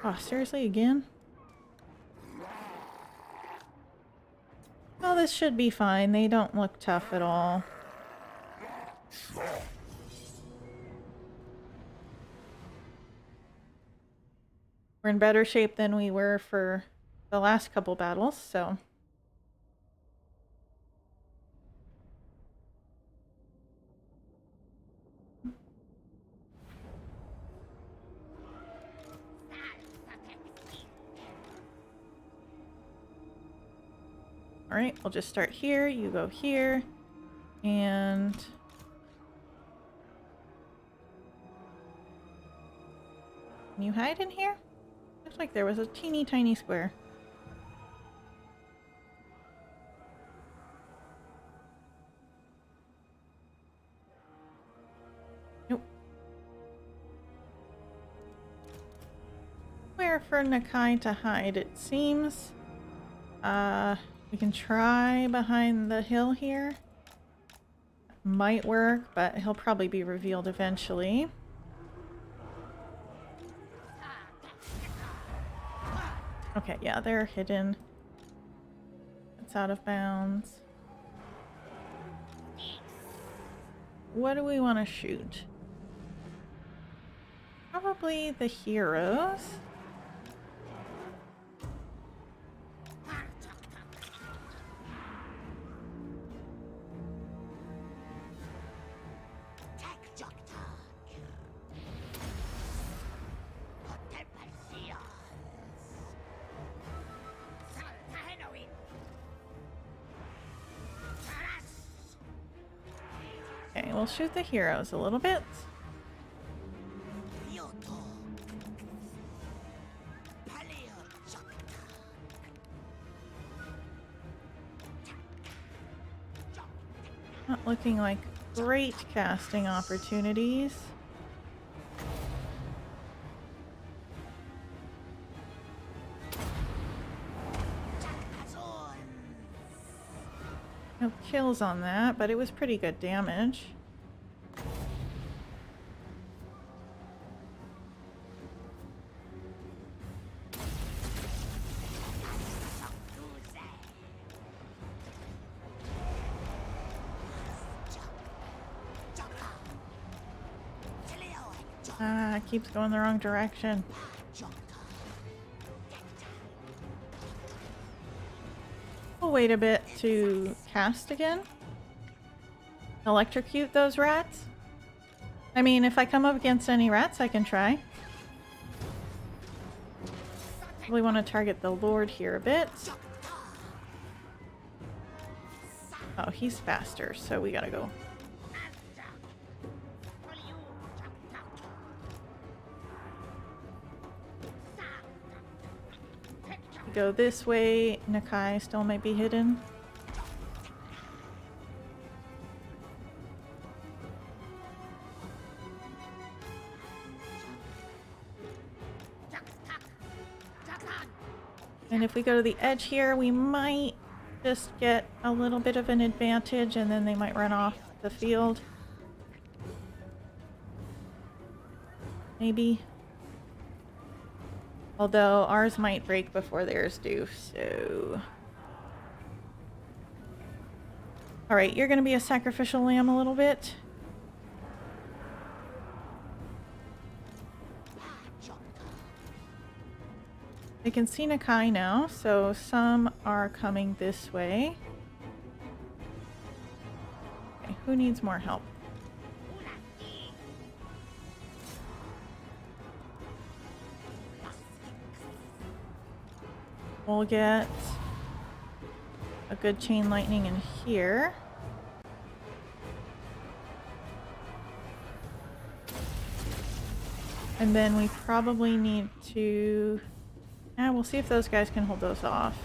Oh, seriously? Again? Oh, this should be fine. They don't look tough at all. We're in better shape than we were for the last couple battles, so... Alright, we'll just start here, you go here, and... Can you hide in here? Looks like there was a teeny tiny square. Nope. Where for Nakai to hide, it seems. We can try behind the hill here. Might work, but he'll probably be revealed eventually. Okay, yeah, they're hidden. It's out of bounds. What do we want to shoot? Probably the heroes. Okay, we'll shoot the heroes a little bit. Not looking like great casting opportunities. No kills on that, but it was pretty good damage. Ah, it keeps going the wrong direction. We'll wait a bit to cast again. Electrocute those rats. I mean, if I come up against any rats, I can try. We want to target the Lord here a bit. Oh, he's faster, so we gotta go. Go this way. Nakai still might be hidden. And if we go to the edge here, we might just get a little bit of an advantage, and then they might run off the field. Maybe. Although ours might break before theirs do, so... Alright, you're gonna be a sacrificial lamb a little bit. I can see Nakai now, so some are coming this way. Okay, who needs more help? We'll get a good chain lightning in here. And then we probably need to... we'll see if those guys can hold those off.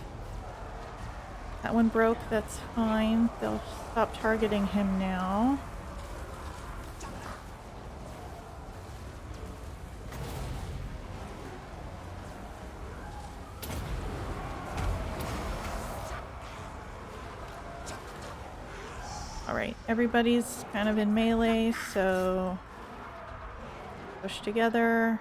That one broke, that's fine. They'll stop targeting him now. Alright, everybody's kind of in melee, so push together.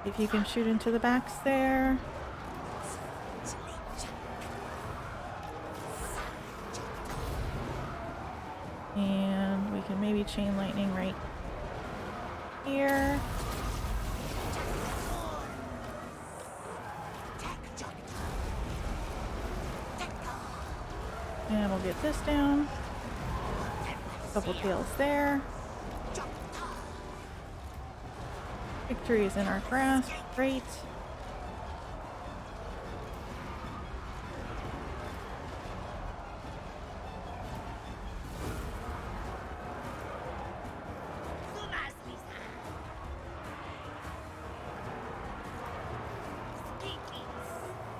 If you can shoot into the backs there. And we can maybe chain lightning right here. And we'll get this down. Couple tails there. Victory is in our grasp. Great.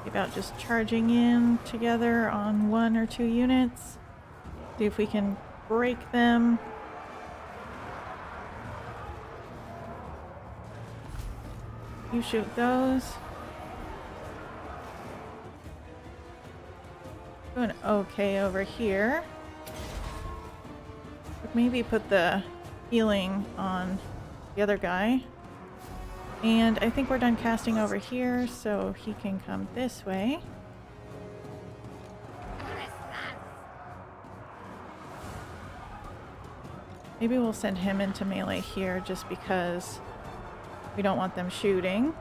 About just charging in together on 1 or 2 units. See if we can break them. You shoot those. Doing okay over here. Maybe put the healing on the other guy. And I think we're done casting over here, so he can come this way. Maybe we'll send him into melee here just because we don't want them shooting.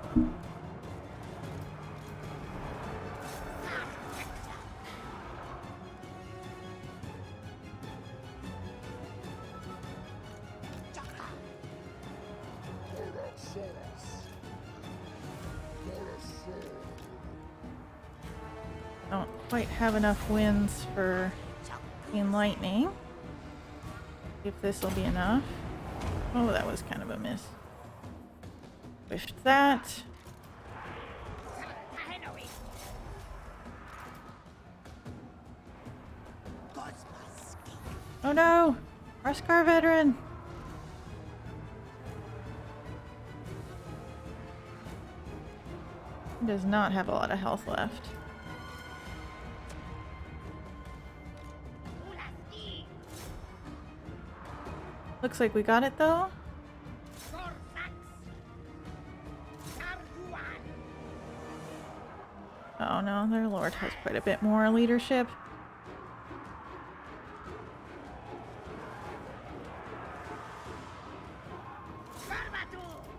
Don't quite have enough winds for chain lightning. See if this will be enough. Oh, that was kind of a miss. Wished that. Oh no! Our Scar veteran! He does not have a lot of health left. Looks like we got it though. Oh no, their lord has quite a bit more leadership.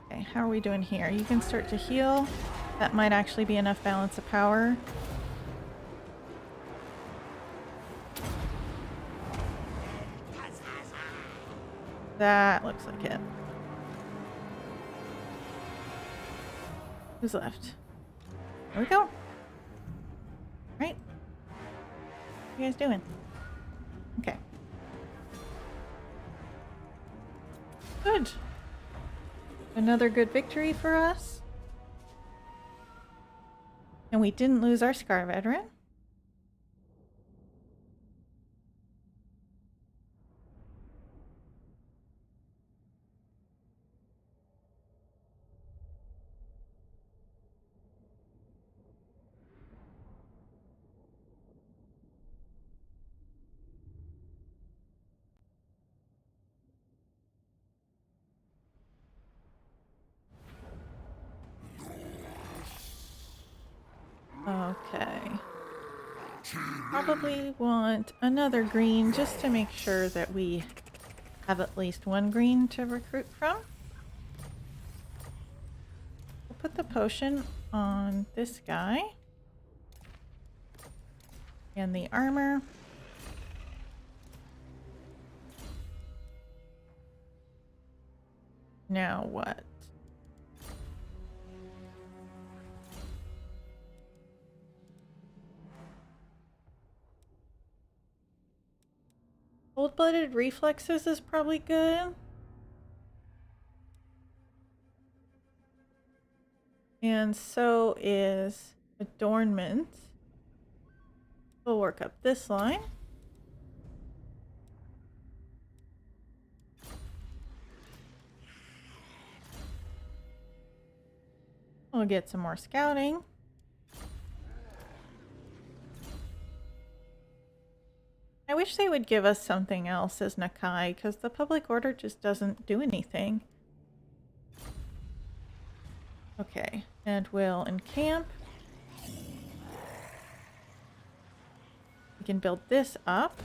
Okay, how are we doing here? You can start to heal. That might actually be enough balance of power. That looks like it. Who's left? There we go. Right? What are you guys doing? Okay. Good. Another good victory for us. And we didn't lose our Scar veteran. Okay. Probably want another green just to make sure that we have at least one green to recruit from. We'll put the potion on this guy. And the armor. Now what? Cold-blooded reflexes is probably good. And so is adornment. We'll work up this line. We'll get some more scouting. I wish they would give us something else as Nakai, because the public order just doesn't do anything. Okay, and we'll encamp. We can build this up.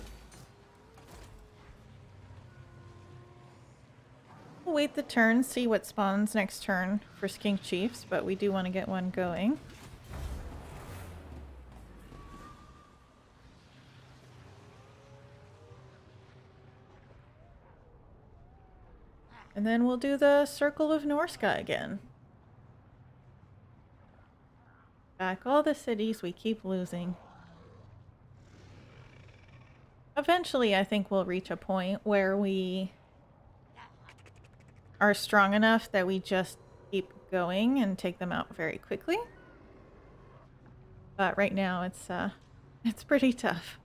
We'll wait the turn, see what spawns next turn for Skink Chiefs, but we do want to get one going. And then we'll do the Circle of Norska again. Back all the cities we keep losing. Eventually, I think we'll reach a point where we are strong enough that we just keep going and take them out very quickly. But right now, it's pretty tough.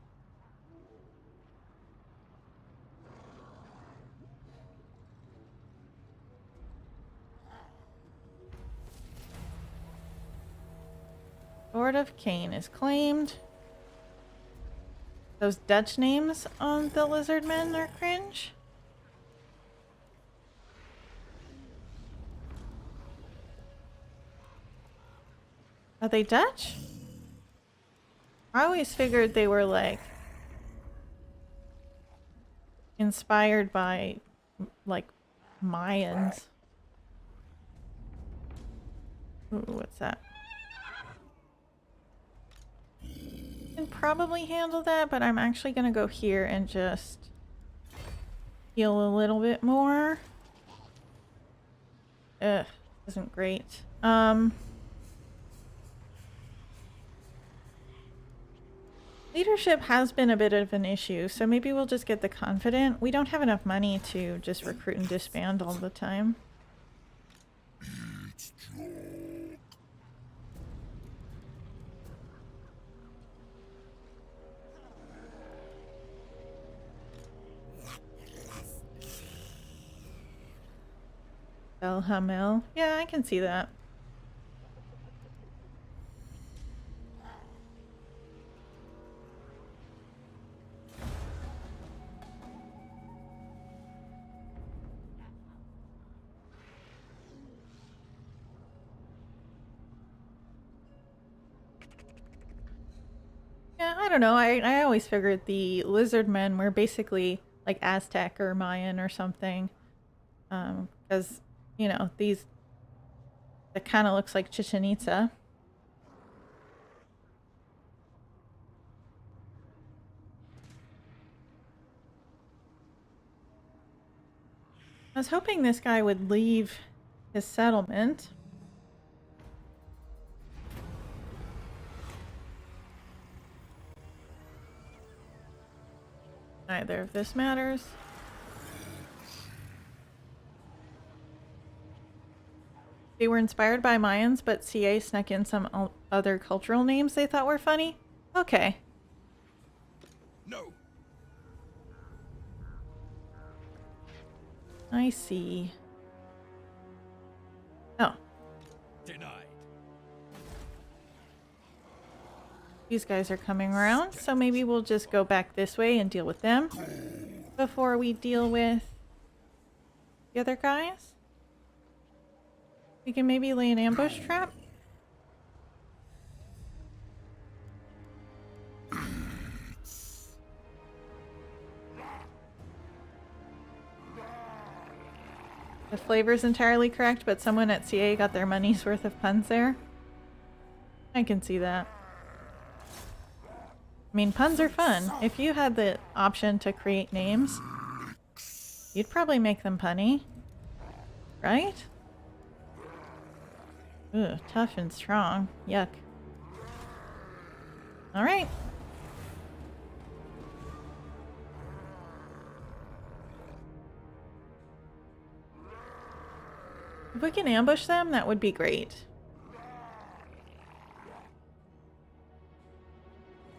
Lord of Cain is claimed. Those Dutch names on the lizard men are cringe. Are they Dutch? I always figured they were like inspired by like Mayans. Ooh, what's that? Can probably handle that, but I'm actually gonna go here and just heal a little bit more. Ugh, isn't great. Leadership has been a bit of an issue, so maybe we'll just get the confident. We don't have enough money to just recruit and disband all the time. Elhamel. Yeah, I can see that. Yeah, I don't know. I always figured the lizard men were basically like Aztec or Mayan or something. Because, you know, these, it kind of looks like Chichen Itza. I was hoping this guy would leave his settlement. Neither of this matters. They were inspired by Mayans, but CA snuck in some other cultural names they thought were funny? Okay. No. I see. Oh. Denied. These guys are coming around, so maybe we'll just go back this way and deal with them before we deal with the other guys. We can maybe lay an ambush trap. The flavor's entirely correct, but someone at CA got their money's worth of puns there. I can see that. I mean, puns are fun. If you had the option to create names, you'd probably make them punny. Right? Ugh, tough and strong. Yuck. Alright. If we can ambush them, that would be great.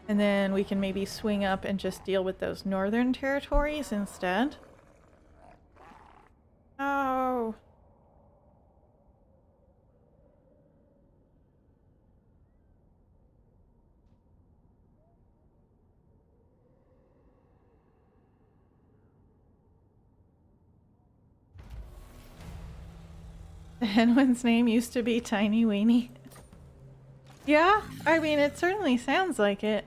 And then we can maybe swing up and just deal with those northern territories instead. Oh. The Henwin's name used to be Tiny Weenie. Yeah, I mean, it certainly sounds like it.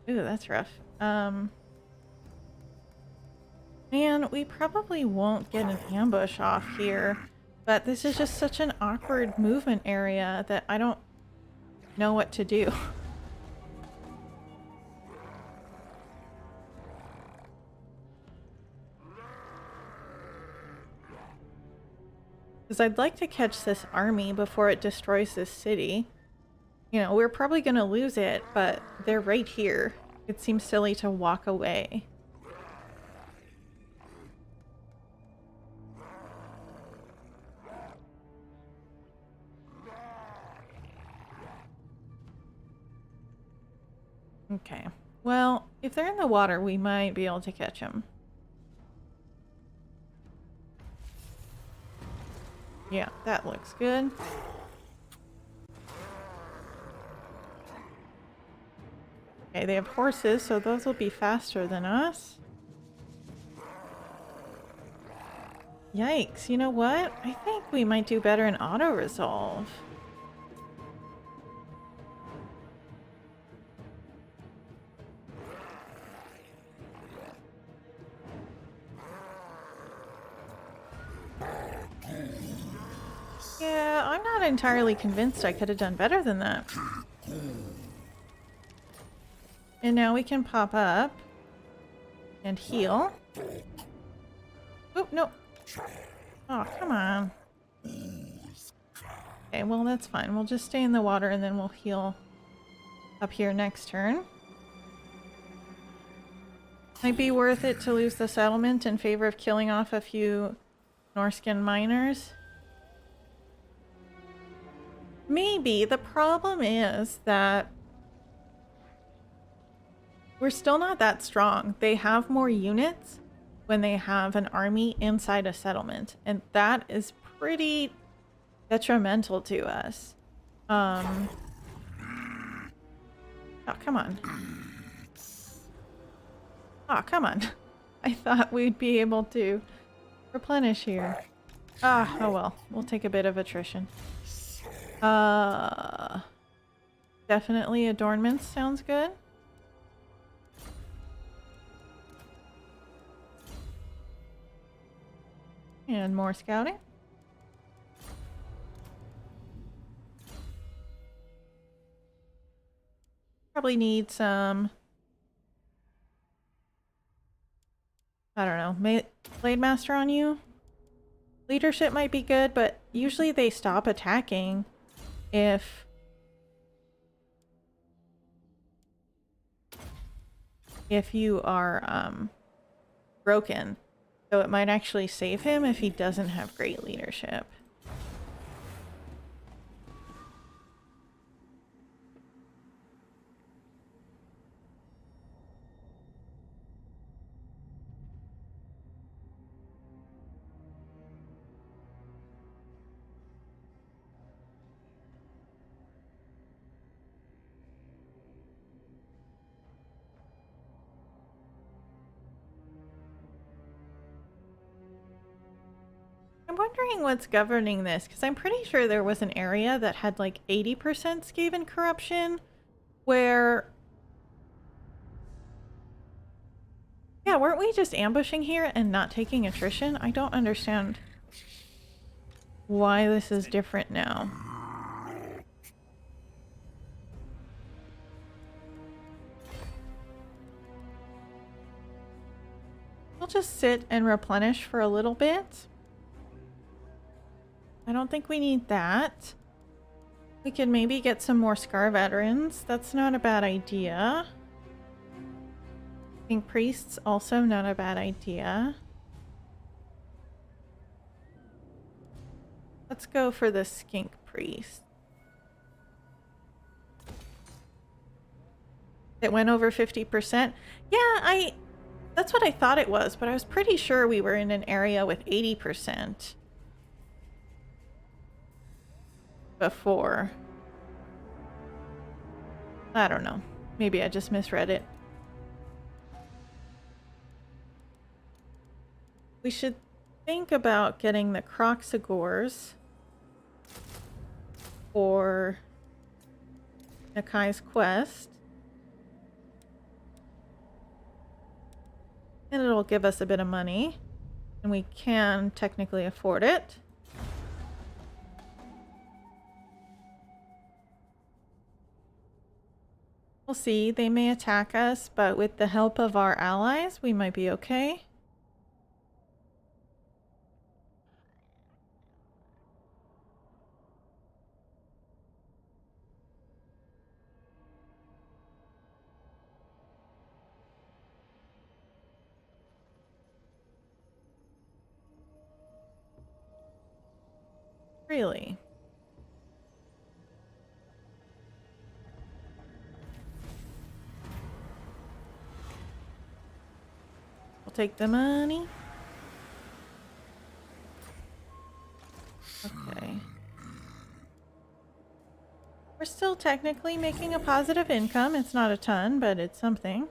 Ooh, that's rough. Man, we probably won't get an ambush off here, but this is just such an awkward movement area that I don't know what to do. Because I'd like to catch this army before it destroys this city. You know, we're probably going to lose it, but they're right here. It seems silly to walk away. Okay. Well, if they're in the water, we might be able to catch them. Yeah, that looks good. Okay, they have horses, so those will be faster than us. Yikes, you know what? I think we might do better in auto-resolve. Yeah, I'm not entirely convinced I could have done better than that. And now we can pop up and heal. Oh, no. Oh, come on. Okay, well, that's fine. We'll just stay in the water and then we'll heal up here next turn. Might be worth it to lose the settlement in favor of killing off a few Norskin miners. Maybe. The problem is that we're still not that strong. They have more units when they have an army inside a settlement, and that is pretty detrimental to us. Oh, come on. Oh, come on. I thought we'd be able to replenish here. Ah, oh well. We'll take a bit of attrition. Definitely adornments sounds good. And more scouting. Probably need some, I don't know, Blade Master on you? Leadership might be good, but usually they stop attacking if you are broken. So it might actually save him if he doesn't have great leadership. I'm wondering what's governing this, because I'm pretty sure there was an area that had like 80% Skaven corruption, where... Yeah, weren't we just ambushing here and not taking attrition? I don't understand why this is different now. We'll just sit and replenish for a little bit. I don't think we need that. We could maybe get some more Scar veterans. That's not a bad idea. I think priests also not a bad idea. Let's go for the skink priest. It went over 50%. Yeah, that's what I thought it was, but I was pretty sure we were in an area with 80%. Before. I don't know. Maybe I just misread it. We should think about getting the Croxagores for Nakai's quest. And it'll give us a bit of money. And we can technically afford it. We'll see. They may attack us, but with the help of our allies, we might be okay. Really? We'll take the money. Okay. We're still technically making a positive income. It's not a ton, but it's something.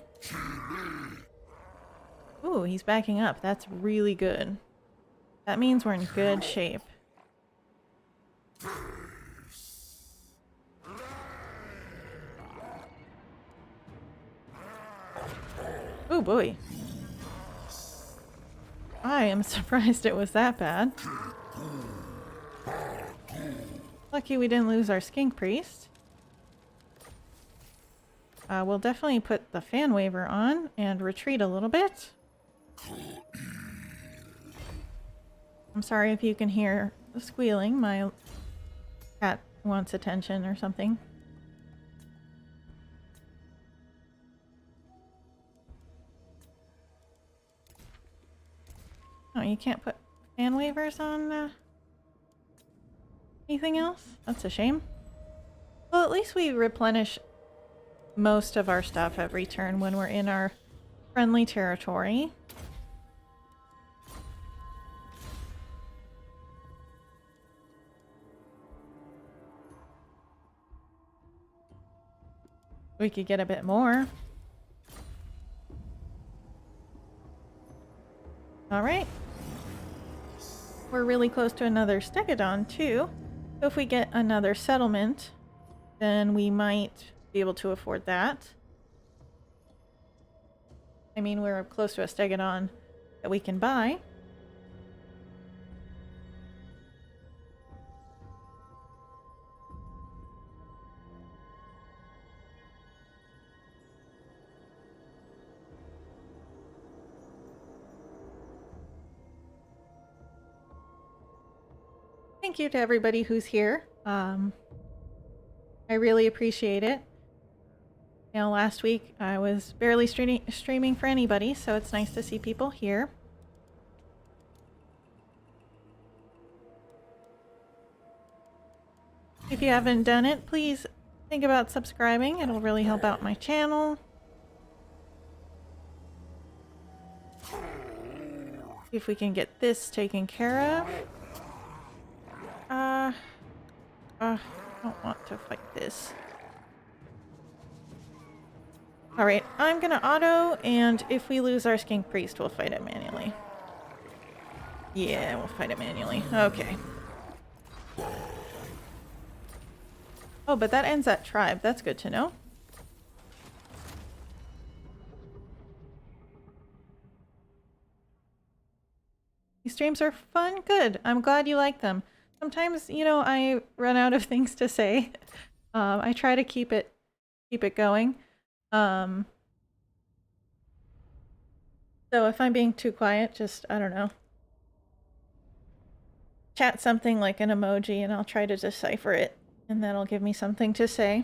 Ooh, he's backing up. That's really good. That means we're in good shape. Oh boy. I am surprised it was that bad. Lucky we didn't lose our skink priest. We'll definitely put the fan waver on and retreat a little bit. I'm sorry if you can hear the squealing. My cat wants attention or something. Oh, you can't put fan waivers on anything else? That's a shame. Well, at least we replenish most of our stuff every turn when we're in our friendly territory. We could get a bit more. Alright. We're really close to another Stegodon too. So if we get another settlement, then we might be able to afford that. I mean, we're close to a Stegodon that we can buy. Thank you to everybody who's here. I really appreciate it. You know, last week I was barely streaming for anybody, so it's nice to see people here. If you haven't done it, please think about subscribing. It'll really help out my channel. See if we can get this taken care of. I don't want to fight this. Alright, I'm gonna auto, and if we lose our skink priest, we'll fight it manually. Yeah, we'll fight it manually. Okay. Oh, but that ends that tribe. That's good to know. These streams are fun. Good. I'm glad you like them. Sometimes, you know, I run out of things to say. I try to keep it going. So if I'm being too quiet, just, I don't know, chat something like an emoji and I'll try to decipher it, and that'll give me something to say.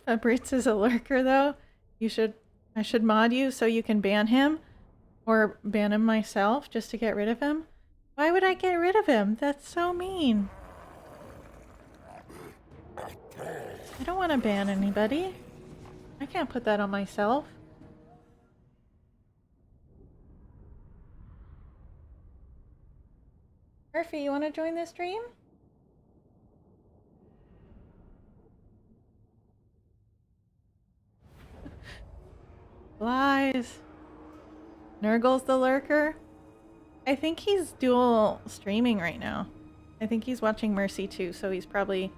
Fabritz is a lurker though. I should mod you so you can ban him, or ban him myself just to get rid of him. Why would I get rid of him? That's so mean. I don't want to ban anybody. I can't put that on myself. Murphy, you want to join this stream? Flies. Nurgle's the lurker. I think he's dual streaming right now. I think he's watching Mercy too, so he's probably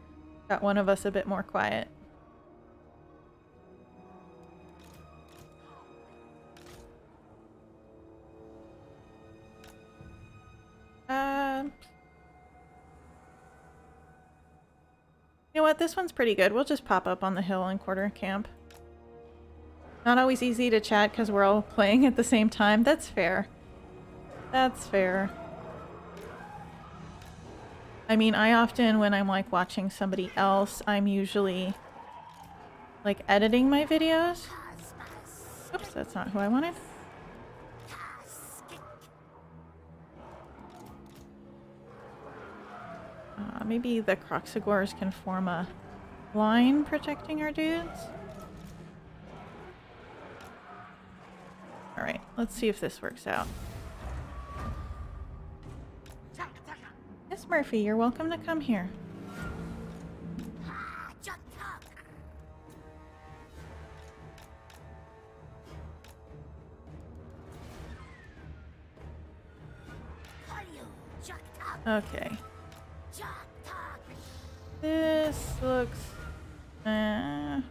got one of us a bit more quiet. You know what? This one's pretty good. We'll just pop up on the hill and quarter camp. Not always easy to chat because we're all playing at the same time. That's fair. That's fair. I mean, I often, when I'm like watching somebody else, I'm usually like editing my videos. Oops, that's not who I wanted. Maybe the Croxagores can form a line protecting our dudes. Alright, let's see if this works out. Miss Murphy, you're welcome to come here. Okay. This looks... I'll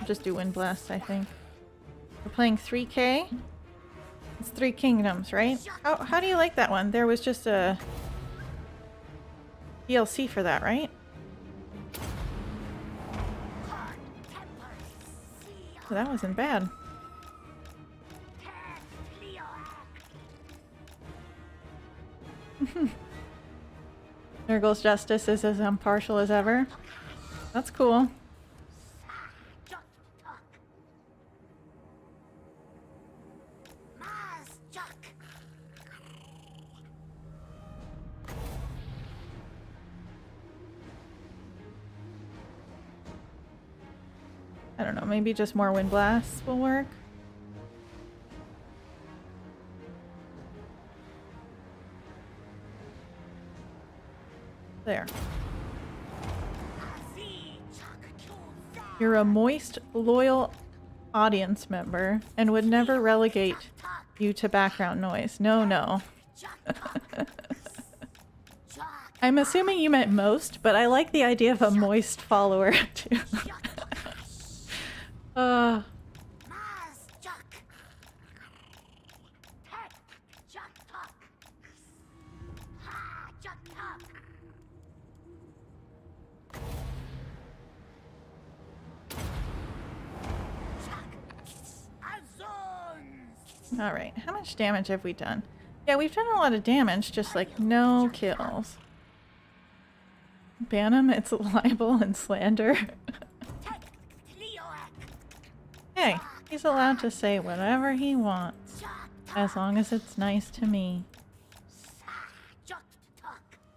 just do Wind Blast, I think. We're playing 3K? It's 3 Kingdoms, right? How do you like that one? There was just a DLC for that, right? Oh, that wasn't bad. Nurgle's justice is as impartial as ever. That's cool. I don't know, maybe just more wind blasts will work. There. You're a moist, loyal audience member and would never relegate you to background noise. No, no. I'm assuming you meant most, but I like the idea of a moist follower too. Alright, how much damage have we done? Yeah, we've done a lot of damage, just like no kills. Ban him, it's libel and slander. Hey, he's allowed to say whatever he wants, as long as it's nice to me.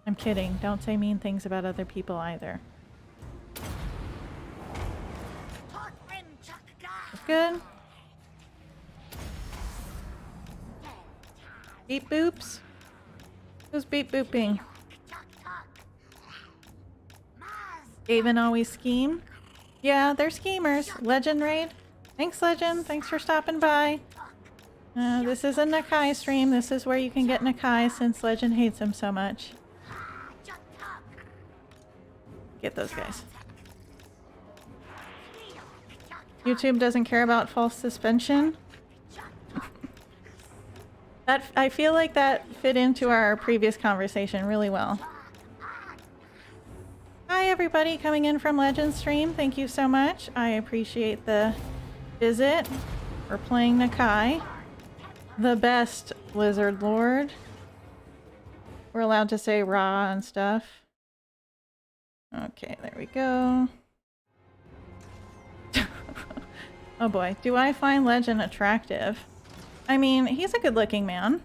I'm kidding, don't say mean things about other people either. That's good. Beep boops? Who's beep booping? Gaven always scheme? Yeah, they're schemers. Legend raid? Thanks, Legend. Thanks for stopping by. This is a Nakai stream. This is where you can get Nakai since Legend hates him so much. Get those guys. YouTube doesn't care about false suspension. That I feel like that fit into our previous conversation really well. Hi everybody coming in from Legend stream. Thank you so much. I appreciate the visit. We're playing Nakai, the best Lizard Lord. We're allowed to say raw and stuff. Okay, there we go. Oh boy, do I find Legend attractive? I mean, he's a good-looking man.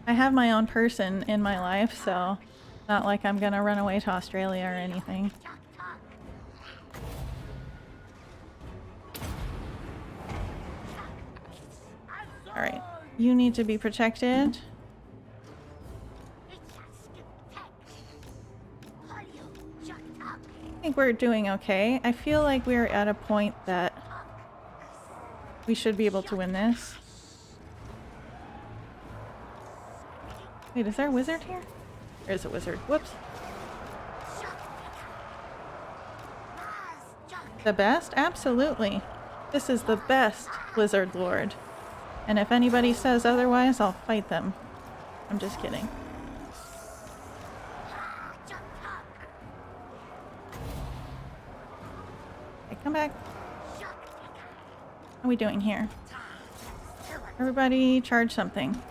I have my own person in my life, so not like I'm gonna run away to Australia or anything. Alright, you need to be protected. I think we're doing okay. I feel like we're at a point that We should be able to win this. Wait, is there a wizard here? There's a wizard. Whoops. The best? Absolutely. This is the best Blizzard Lord. And if anybody says otherwise, I'll fight them. I'm just kidding. Okay, come back. What are we doing here? Everybody charge something.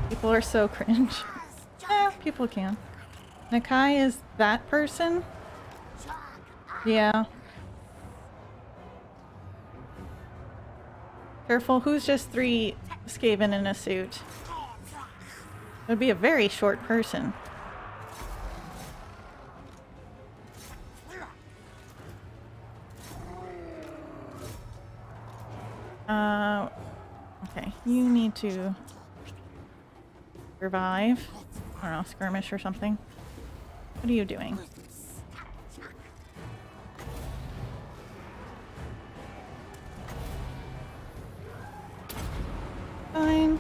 People are so cringe. People can. Nakai is that person? Yeah. Careful, who's just 3 Skaven in a suit? It would be a very short person. Okay, you need to survive. I don't know, skirmish or something. What are you doing? Fine.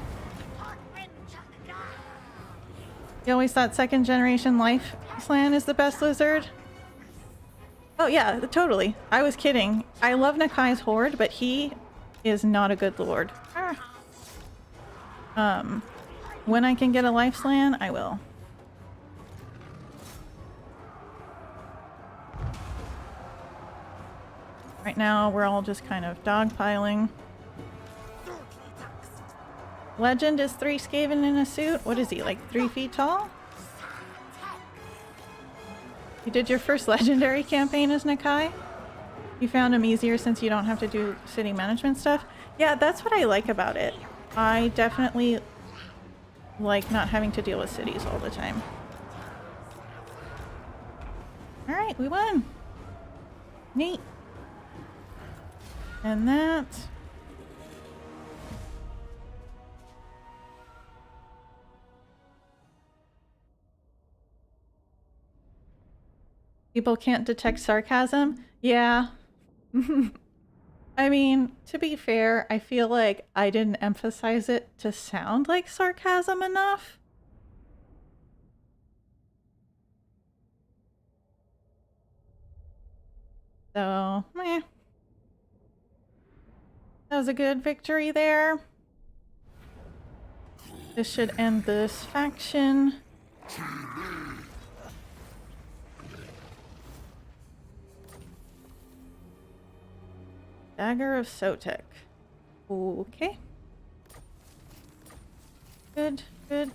You always thought second generation life slan is the best lizard? Oh yeah, totally. I was kidding. I love Nakai's horde, but he is not a good lord. When I can get a life slan, I will. Right now, we're all just kind of dogpiling. Legend is 3 Skaven in a suit. What is he, like 3 feet tall? You did your first legendary campaign as Nakai? You found him easier since you don't have to do city management stuff? Yeah, that's what I like about it. I definitely like not having to deal with cities all the time. Alright, we won! Neat. And that... People can't detect sarcasm? Yeah. I mean, to be fair, I feel like I didn't emphasize it to sound like sarcasm enough. So, meh. That was a good victory there. This should end this faction. Dagger of Sotek. Okay. Good, good.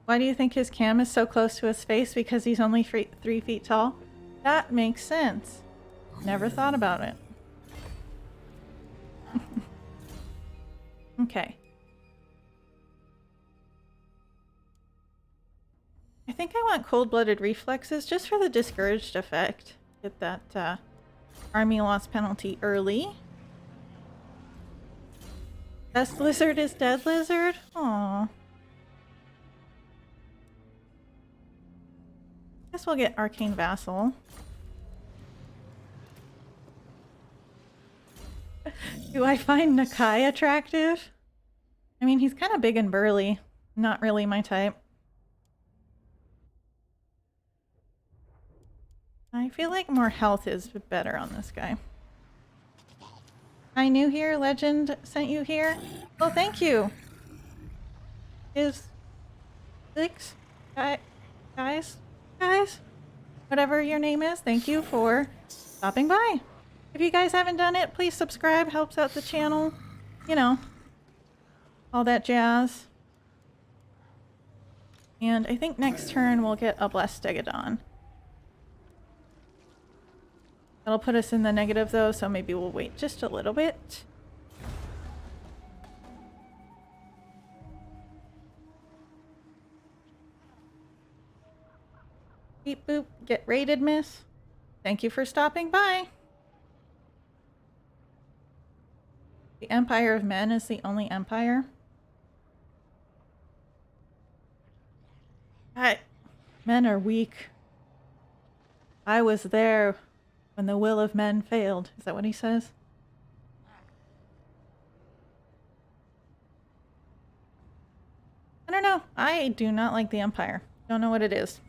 Why do you think his cam is so close to his face? Because he's only 3 feet tall? That makes sense. Never thought about it. Okay. I think I want cold-blooded reflexes just for the discouraged effect. Get that army loss penalty early. Best lizard is dead lizard? Aww. Guess we'll get Arcane Vassal. Do I find Nakai attractive? I mean, he's kind of big and burly. Not really my type. I feel like more health is better on this guy. Hi, new here. Legend sent you here. Oh, thank you. Is 6 guys, whatever your name is, thank you for stopping by. If you guys haven't done it, please subscribe. Helps out the channel. You know, all that jazz. And I think next turn we'll get a Blessed Stegodon. That'll put us in the negative though, so maybe we'll wait just a little bit. Beep boop, get raided, miss. Thank you for stopping by. The Empire of Men is the only empire. Men are weak. I was there when the will of men failed. Is that what he says? I don't know. I do not like the Empire. Don't know what it is.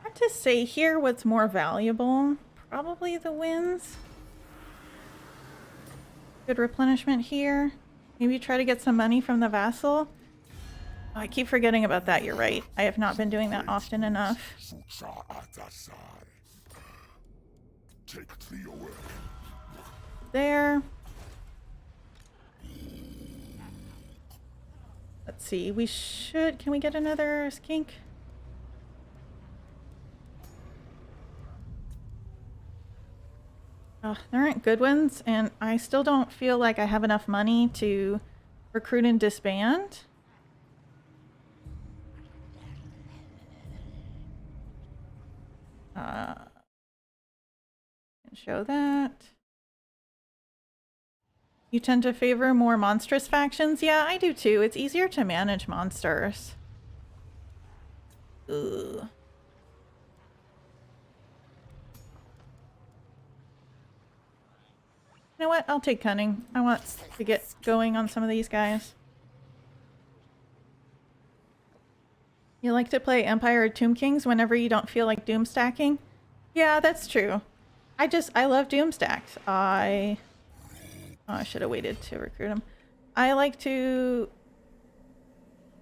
Hard to say here what's more valuable. Probably the wins. Good replenishment here. Maybe try to get some money from the vassal. Oh, I keep forgetting about that. You're right. I have not been doing that often enough. There. Let's see. We should... Can we get another skink? Oh, there aren't good ones, and I still don't feel like I have enough money to recruit and disband. Show that. You tend to favor more monstrous factions? Yeah, I do too. It's easier to manage monsters. Ugh. You know what? I'll take cunning. I want to get going on some of these guys. You like to play Empire or Tomb Kings whenever you don't feel like doom stacking? Yeah, that's true. I love doom stacks. Oh, I should have waited to recruit him. I like to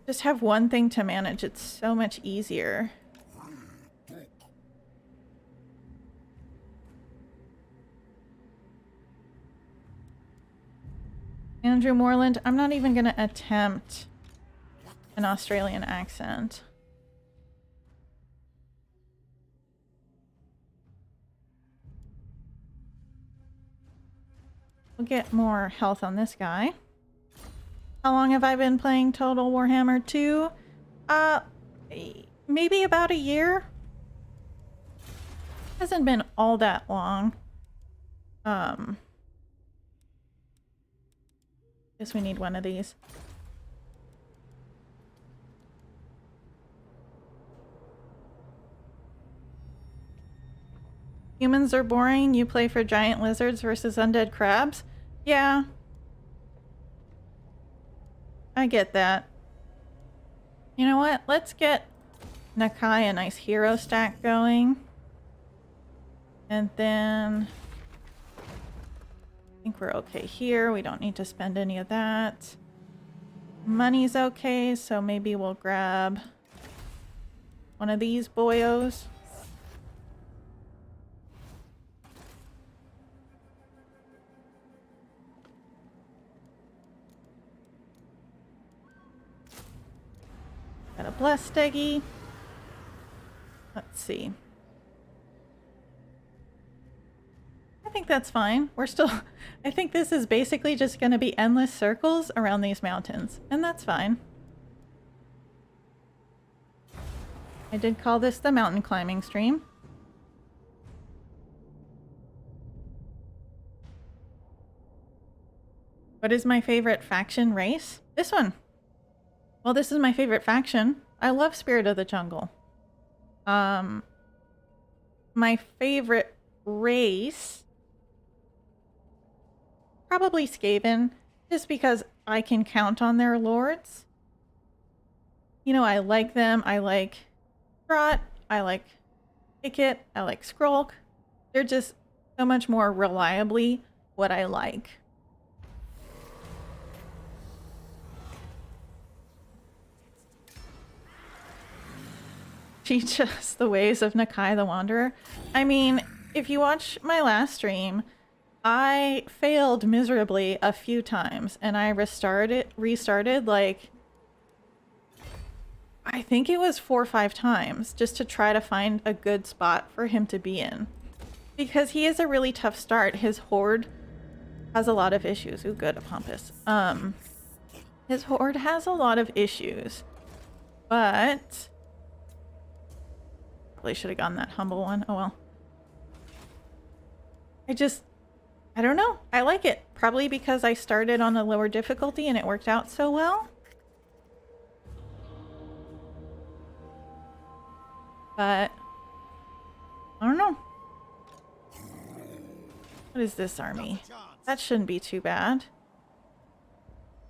just have one thing to manage. It's so much easier. Andrew Moreland, I'm not even gonna attempt an Australian accent. We'll get more health on this guy. How long have I been playing Total Warhammer 2? Maybe about a year. Hasn't been all that long. Guess we need one of these. Humans are boring. You play for giant lizards versus undead crabs? Yeah. I get that. You know what? Let's get Nakai a nice hero stack going. And then... I think we're okay here. We don't need to spend any of that. Money's okay, so maybe we'll grab one of these boyos. Got a blessed steggy. Let's see. I think that's fine. We're still... I think this is basically just going to be endless circles around these mountains. And that's fine. I did call this the mountain climbing stream. What is my favorite faction race? This one. Well, this is my favorite faction. I love Spirit of the Jungle. My favorite race... Probably Skaven, just because I can count on their lords. You know, I like them. I like Trot. I like Picket. I like Skrulk. They're just so much more reliably what I like. Teach us the ways of Nakai the Wanderer. I mean, if you watch my last stream, I failed miserably a few times, and I restarted like, I think it was 4 or 5 times, just to try to find a good spot for him to be in. Because he is a really tough start. His horde has a lot of issues. Ooh, good, a Pompous. His horde has a lot of issues, but... Probably should have gotten that humble one. Oh well. I don't know. I like it. Probably because I started on a lower difficulty and it worked out so well. But I don't know. What is this army? That shouldn't be too bad.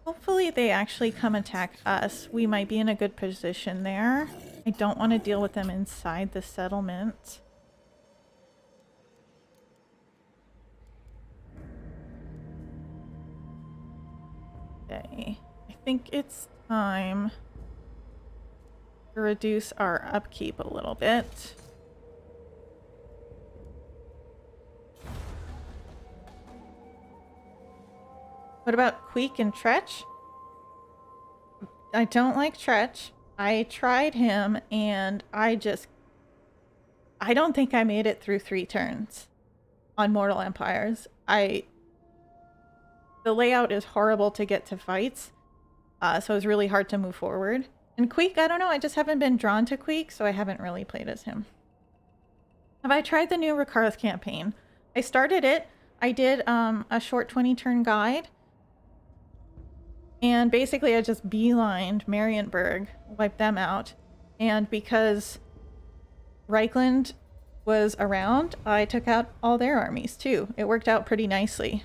Hopefully they actually come attack us. We might be in a good position there. I don't want to deal with them inside the settlement. Okay. I think it's time to reduce our upkeep a little bit. What about Queek and Tretch? I don't like Tretch. I tried him and I don't think I made it through 3 turns on Mortal Empires. The layout is horrible to get to fights, so it's really hard to move forward. And Queek, I don't know, I just haven't been drawn to Queek, so I haven't really played as him. Have I tried the new Rakarth campaign? I started it. I did a short 20-turn guide. And basically I just beelined Marienburg, wiped them out. And because Reichland was around, I took out all their armies too. It worked out pretty nicely.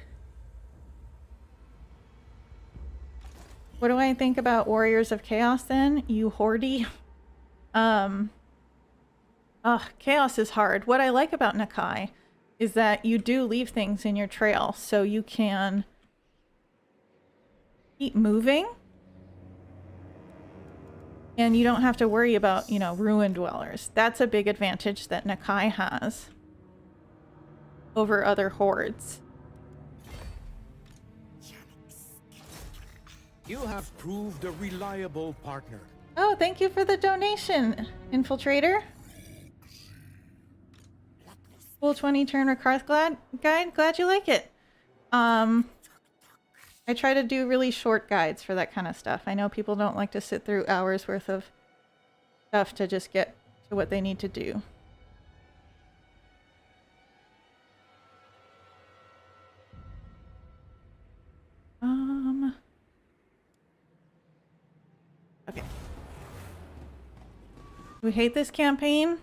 What do I think about Warriors of Chaos then? You hoardy. Chaos is hard. What I like about Nakai is that you do leave things in your trail, so you can keep moving. And you don't have to worry about, you know, ruin dwellers. That's a big advantage that Nakai has over other hordes. You have proved a reliable partner. Oh, thank you for the donation, Infiltrator. Full 20-turn Rakarth guide. Glad you like it. I try to do really short guides for that kind of stuff. I know people don't like to sit through hours worth of stuff to just get to what they need to do. Okay. We hate this campaign.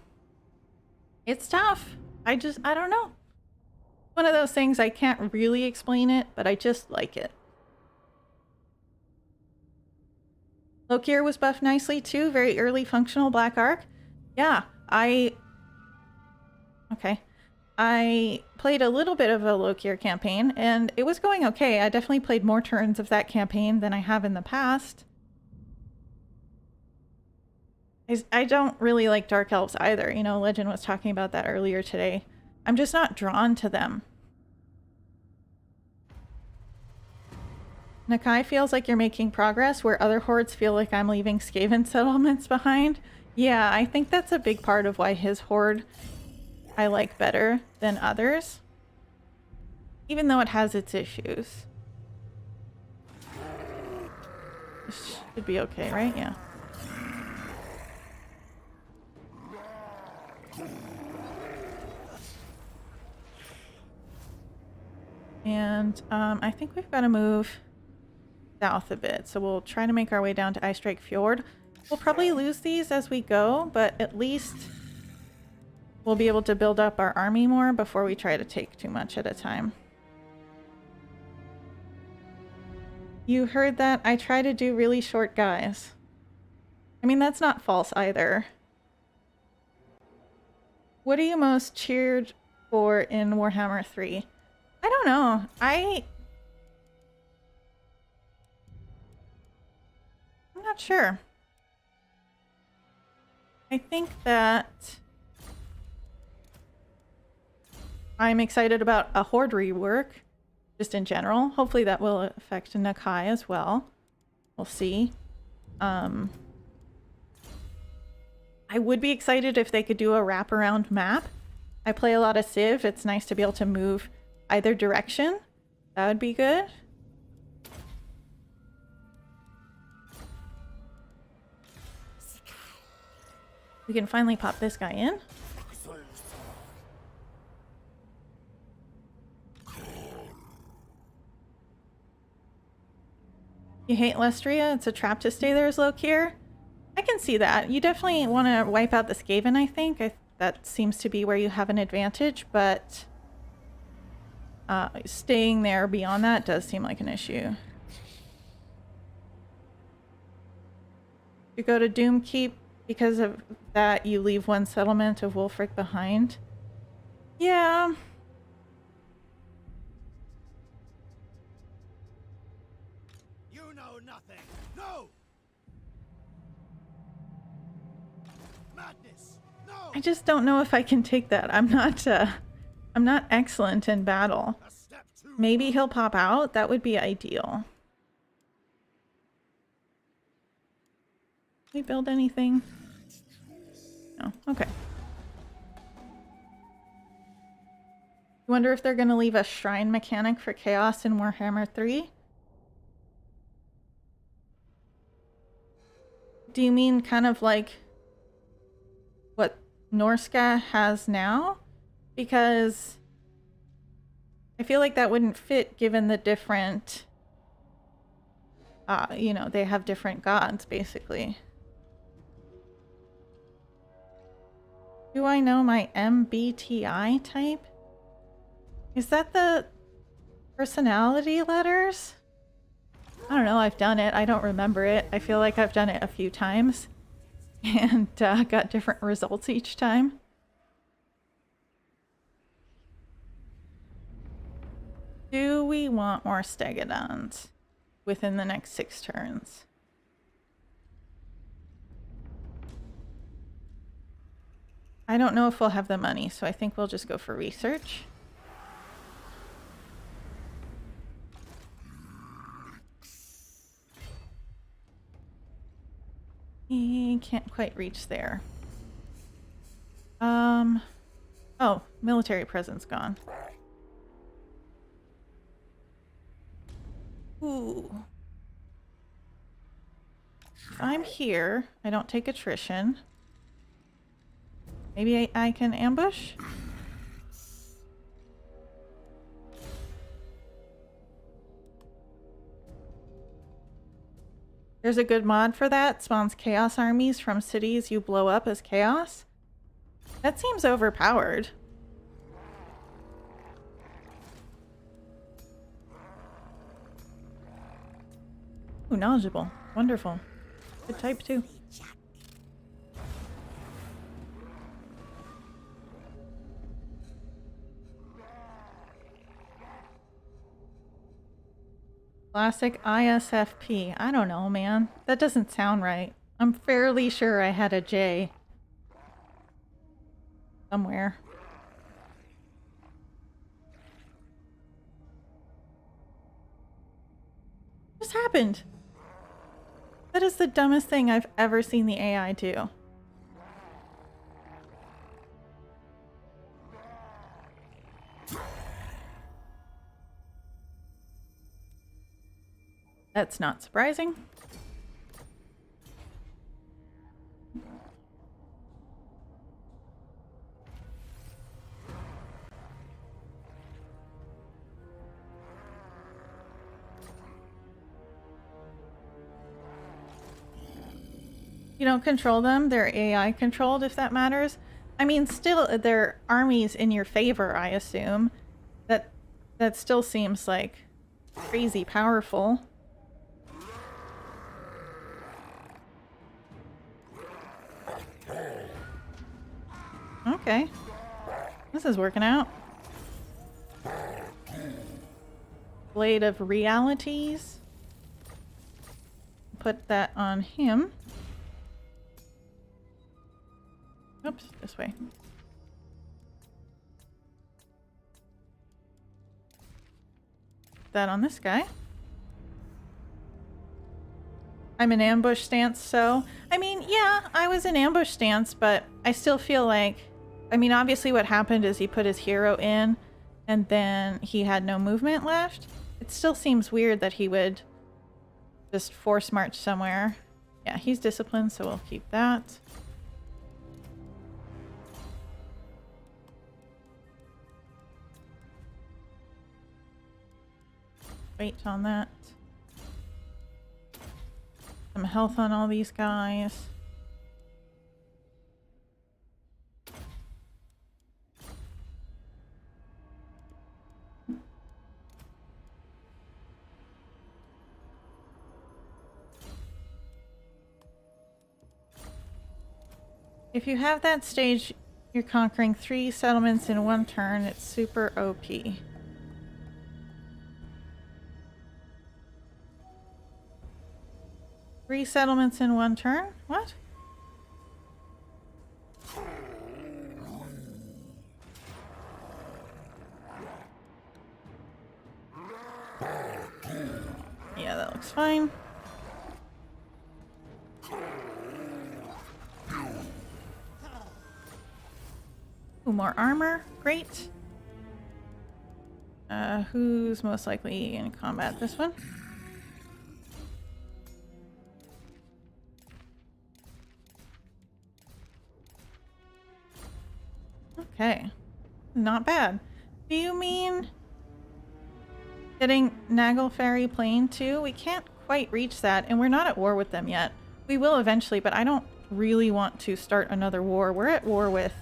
It's tough. I don't know. One of those things I can't really explain it, but I just like it. Lokir was buffed nicely too. Very early functional Black Arc. Yeah, I played a little bit of a Lokir campaign and it was going okay. I definitely played more turns of that campaign than I have in the past. I don't really like Dark Elves either. You know, Legend was talking about that earlier today. I'm just not drawn to them. Nakai feels like you're making progress where other hordes feel like I'm leaving Skaven settlements behind. Yeah, I think that's a big part of why his horde I like better than others. Even though it has its issues. This should be okay, right? Yeah. And I think we've got to move south a bit. So we'll try to make our way down to Ice Strike Fjord. We'll probably lose these as we go, but at least we'll be able to build up our army more before we try to take too much at a time. You heard that? I try to do really short guys. I mean, that's not false either. What are you most cheered for in Warhammer 3? I don't know. I'm not sure. I think that I'm excited about a horde rework, just in general. Hopefully that will affect Nakai as well. We'll see. I would be excited if they could do a wraparound map. I play a lot of Civ. It's nice to be able to move either direction. That would be good. We can finally pop this guy in. You hate Lestria? It's a trap to stay there as Lokir? I can see that. You definitely want to wipe out the Skaven, I think. That seems to be where you have an advantage, but staying there beyond that does seem like an issue. You go to Doomkeep because of that, you leave one settlement of Wulfric behind. Yeah. You know nothing. No. Madness. No. I just don't know if I can take that. I'm not excellent in battle. A step too. Maybe he'll pop out. That would be ideal. Can we build anything? No. Okay. You wonder if they're going to leave a shrine mechanic for Chaos in Warhammer 3? Do you mean kind of like what Norska has now? Because I feel like that wouldn't fit given the different, you know, they have different gods, basically. Do I know my MBTI type? Is that the personality letters? I don't know, I've done it. I don't remember it. I feel like I've done it a few times and got different results each time. Do we want more Stegodons within the next 6 turns? I don't know if we'll have the money, so I think we'll just go for research. He can't quite reach there. Oh, military presence gone. Ooh. If I'm here, I don't take attrition. Maybe I can ambush? There's a good mod for that. Spawns chaos armies from cities you blow up as chaos. That seems overpowered. Ooh, knowledgeable. Wonderful. Good type too. Classic ISFP. I don't know, man. That doesn't sound right. I'm fairly sure I had a J somewhere. What just happened? That is the dumbest thing I've ever seen the AI do. That's not surprising. You don't control them, they're AI controlled if that matters. I mean, still, they're armies in your favor, I assume. That still seems like crazy powerful. Okay. This is working out. Blade of Realities. Put that on him. Oops, this way. Put that on this guy. I'm in ambush stance, so... I mean, yeah, I was in ambush stance, but I still feel like... I mean, obviously what happened is he put his hero in, and then he had no movement left. It still seems weird that he would just force march somewhere. Yeah, he's disciplined, so we'll keep that. Wait on that. health on all these guys. If you have that stage, you're conquering 3 settlements in 1 turn. It's super OP. Three settlements in 1 turn? What? Yeah, that looks fine. Ooh, more armor. Great. Who's most likely in combat? This one? Okay. Not bad. Do you mean getting Nagel Ferry Plain too? We can't quite reach that, and we're not at war with them yet. We will eventually, but I don't really want to start another war. We're at war with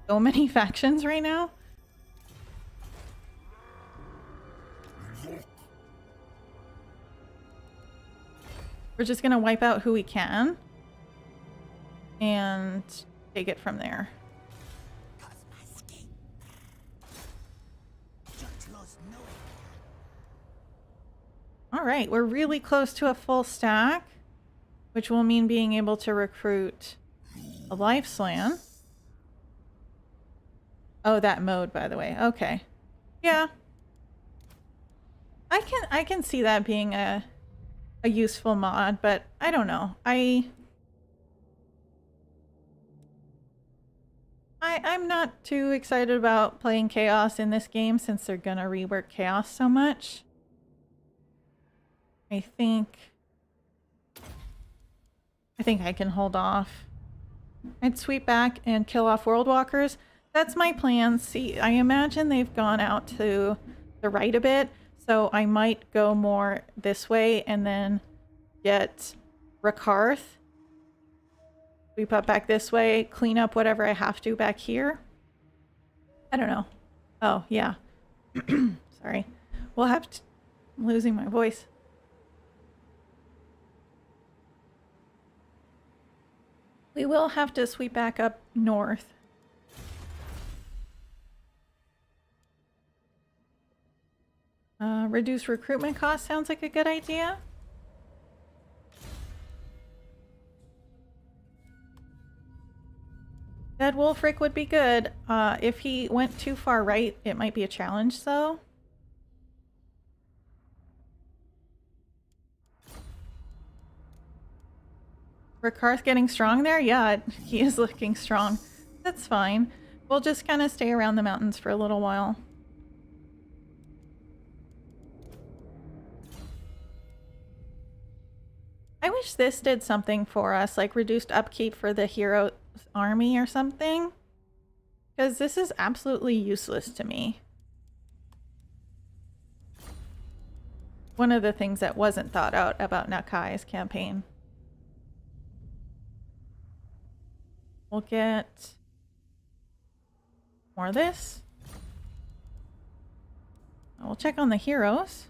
so many factions right now. We're just gonna wipe out who we can and take it from there. All right, we're really close to a full stack, which will mean being able to recruit a life slan. Oh, that mode, by the way. Okay. Yeah. I can see that being a useful mod, but I don't know. I'm not too excited about playing Chaos in this game since they're gonna rework Chaos so much. I think I can hold off. I'd sweep back and kill off World Walkers. That's my plan. See, I imagine they've gone out to the right a bit, so I might go more this way and then get Rakarth. Sweep up back this way, clean up whatever I have to back here. I don't know. Oh, yeah. Sorry. We'll have to... I'm losing my voice. We will have to sweep back up north. Reduce recruitment costs sounds like a good idea. Dead Wolfric would be good. If he went too far right, it might be a challenge, though. Rakarth getting strong there? Yeah, he is looking strong. That's fine. We'll just kind of stay around the mountains for a little while. I wish this did something for us, like reduced upkeep for the hero army or something. Because this is absolutely useless to me. One of the things that wasn't thought out about Nakai's campaign. We'll get more of this. We'll check on the heroes.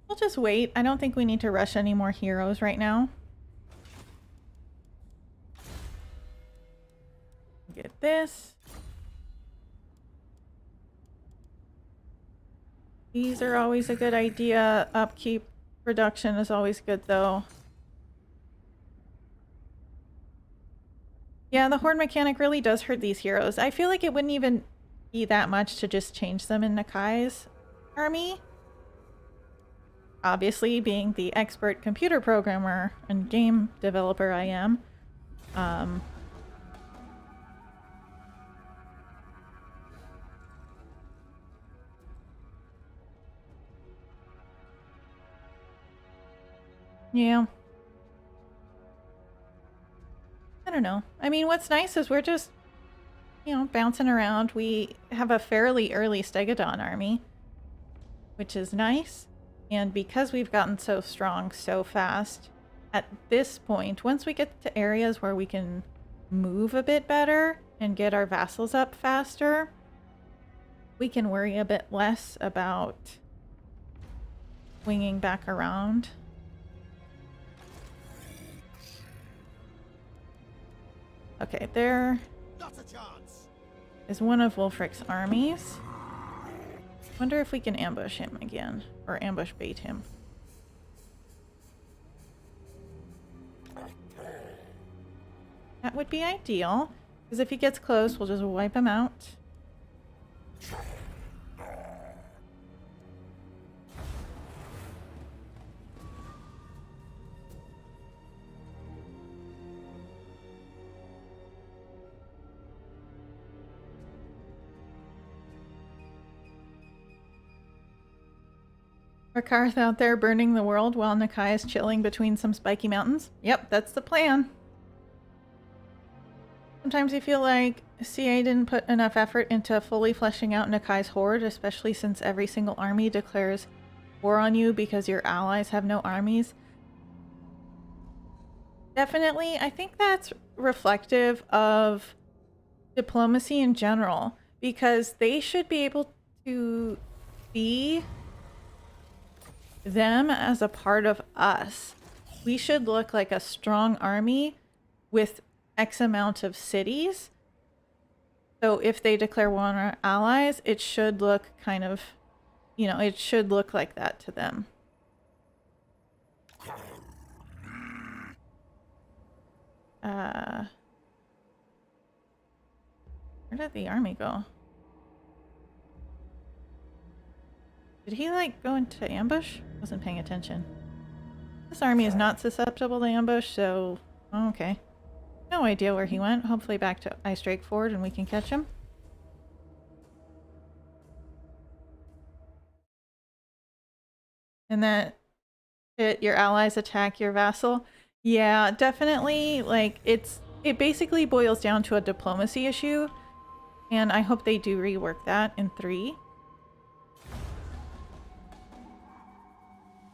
We'll just wait. I don't think we need to rush any more heroes right now. Get this. These are always a good idea. Upkeep reduction is always good, though. Yeah, the horde mechanic really does hurt these heroes. I feel like it wouldn't even be that much to just change them in Nakai's army. Obviously, being the expert computer programmer and game developer I am, yeah. I don't know. I mean, what's nice is we're just, you know, bouncing around. We have a fairly early Stegodon army, which is nice. And because we've gotten so strong so fast, at this point, once we get to areas where we can move a bit better and get our vassals up faster, we can worry a bit less about swinging back around. Okay, there Not a chance. is one of Wulfric's armies. Wonder if we can ambush him again, or ambush bait him. That would be ideal, because if he gets close, we'll just wipe him out. Rakarth out there burning the world while Nakai is chilling between some spiky mountains? Yep, that's the plan. Sometimes you feel like CA didn't put enough effort into fully fleshing out Nakai's horde, especially since every single army declares war on you because your allies have no armies. Definitely, I think that's reflective of diplomacy in general, because they should be able to see them as a part of us. We should look like a strong army with X amount of cities. So if they declare war on our allies, it should look kind of, you know, it should look like that to them. Where did the army go? Did he, like, go into ambush? Wasn't paying attention. This army is not susceptible to ambush, so... okay. No idea where he went. Hopefully back to Ice Drake Ford and we can catch him. And that your allies attack your vassal. Yeah, definitely. Like, it basically boils down to a diplomacy issue. And I hope they do rework that in 3.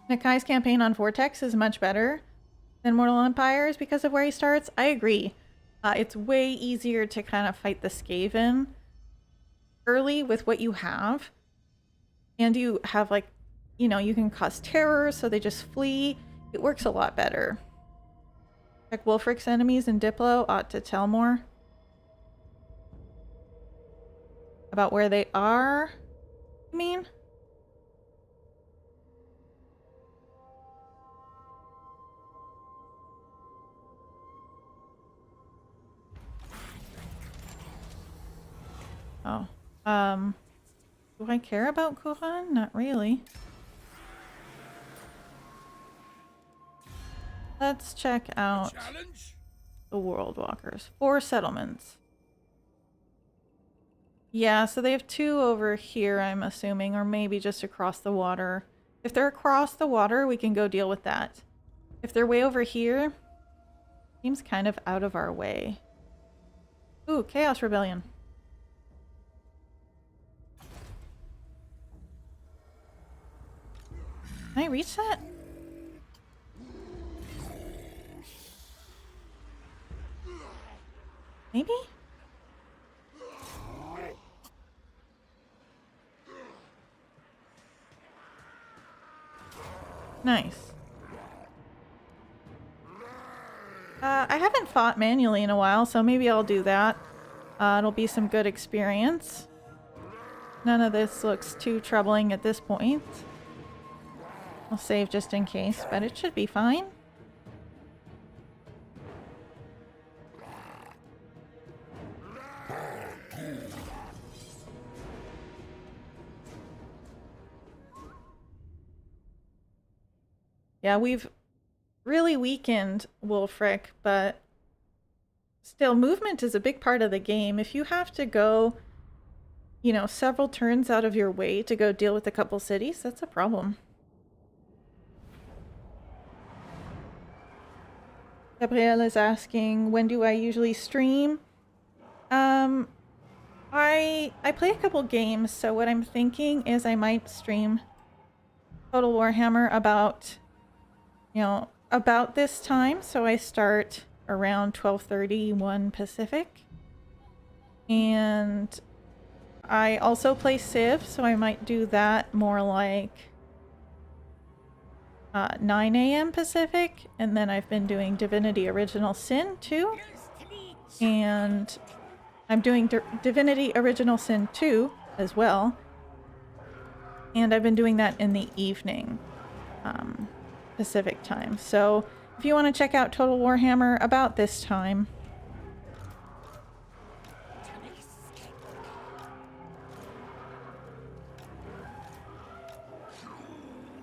Nakai's campaign on Vortex is much better than Mortal Empires because of where he starts. I agree. It's way easier to kind of fight the Skaven early with what you have. And you have, like, you know, you can cause terror so they just flee. It works a lot better. Check Wulfric's enemies in Diplo ought to tell more about where they are, you mean? Oh, do I care about Kuhan? Not really. Let's check out the World Walkers. 4 settlements. Yeah, so they have 2 over here, I'm assuming, or maybe just across the water. If they're across the water, we can go deal with that. If they're way over here, seems kind of out of our way. Ooh, Chaos Rebellion. Can I reach that? Maybe? Nice. I haven't fought manually in a while, so maybe I'll do that. It'll be some good experience. None of this looks too troubling at this point. I'll save just in case, but it should be fine. Yeah, we've really weakened Wulfric, but still, movement is a big part of the game. If you have to go, you know, several turns out of your way to go deal with a couple cities, that's a problem. Gabrielle is asking, when do I usually stream? I play a couple games, so what I'm thinking is I might stream Total Warhammer about, you know, about this time. So I start around 12:30, 1 Pacific. And I also play Civ, so I might do that more like 9 a.m. Pacific. And then I've been doing Divinity Original Sin too. And I'm doing Divinity Original Sin 2 as well. And I've been doing that in the evening, Pacific time. So if you want to check out Total Warhammer about this time.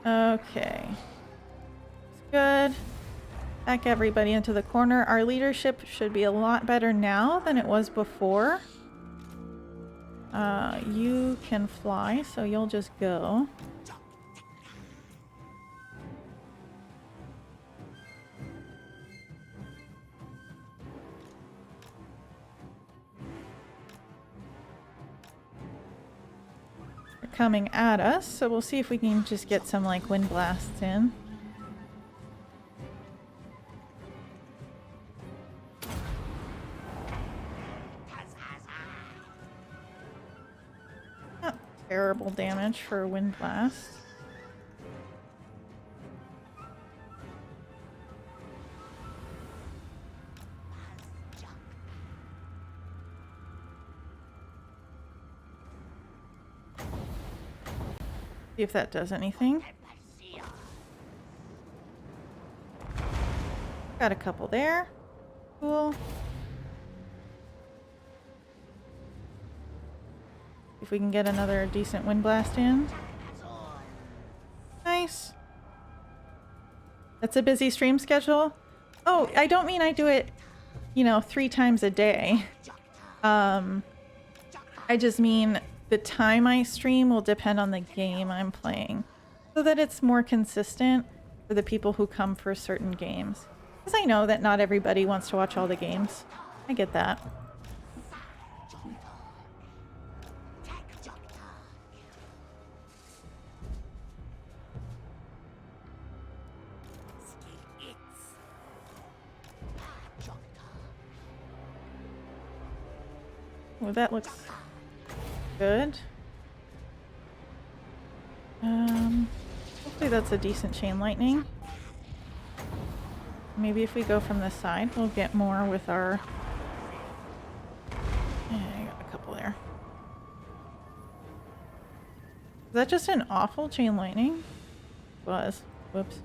Okay. Good. Back everybody into the corner. Our leadership should be a lot better now than it was before. You can fly, so you'll just go. They're coming at us, so we'll see if we can just get some like wind blasts in. Terrible damage for a wind blast. See if that does anything. Got a couple there. Cool. If we can get another decent wind blast in. Nice. That's a busy stream schedule. Oh, I don't mean I do it, you know, 3 times a day. I just mean the time I stream will depend on the game I'm playing, so that it's more consistent for the people who come for certain games. Because I know that not everybody wants to watch all the games. I get that. Well, that looks good. Hopefully that's a decent chain lightning. Maybe if we go from this side, we'll get more with our... Yeah, I got a couple there. Is that just an awful chain lightning? It was. Whoops.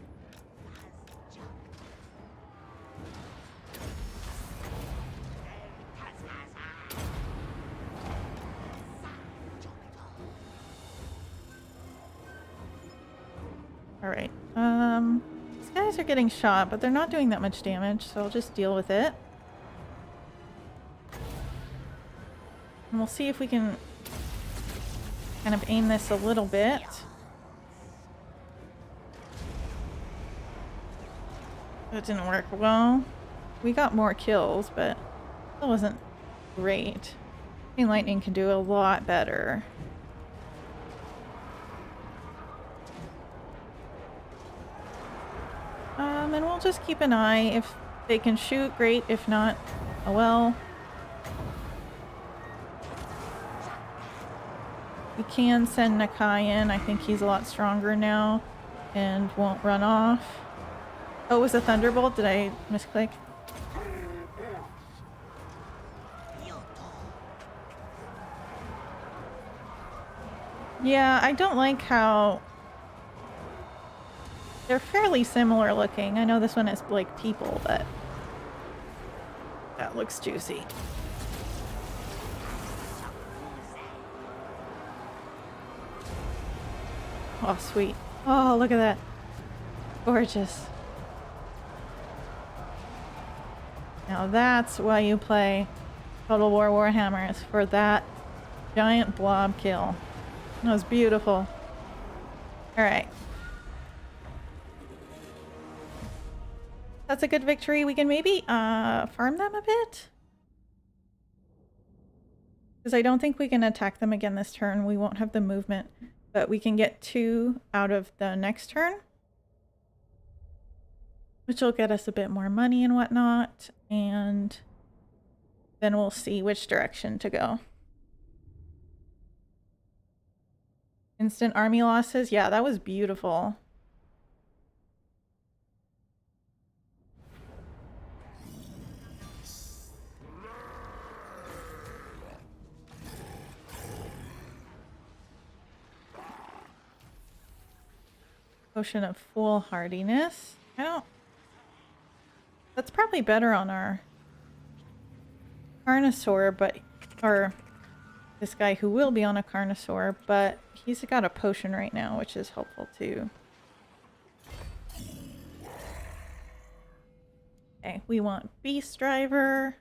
Alright, these guys are getting shot, but they're not doing that much damage, so I'll just deal with it. And we'll see if we can kind of aim this a little bit. That didn't work well. We got more kills, but it wasn't great. Chain lightning can do a lot better. And we'll just keep an eye. If they can shoot, great. If not, oh well. We can send Nakai in. I think he's a lot stronger now and won't run off. Oh, it was a thunderbolt? Did I misclick? Yeah, I don't like how... They're fairly similar looking. I know this one is like people, but that looks juicy. Oh, sweet. Oh, look at that. Gorgeous. Now that's why you play Total War Warhammer, is for that giant blob kill. That was beautiful. Alright. That's a good victory. We can maybe farm them a bit. Because I don't think we can attack them again this turn. We won't have the movement. But we can get 2 out of the next turn. Which will get us a bit more money and whatnot. And then we'll see which direction to go. Instant army losses. Yeah, that was beautiful. Potion of foolhardiness. I don't... That's probably better on our Carnosaur, but... Or this guy who will be on a Carnosaur, but he's got a potion right now, which is helpful too. Okay, we want Beast Driver.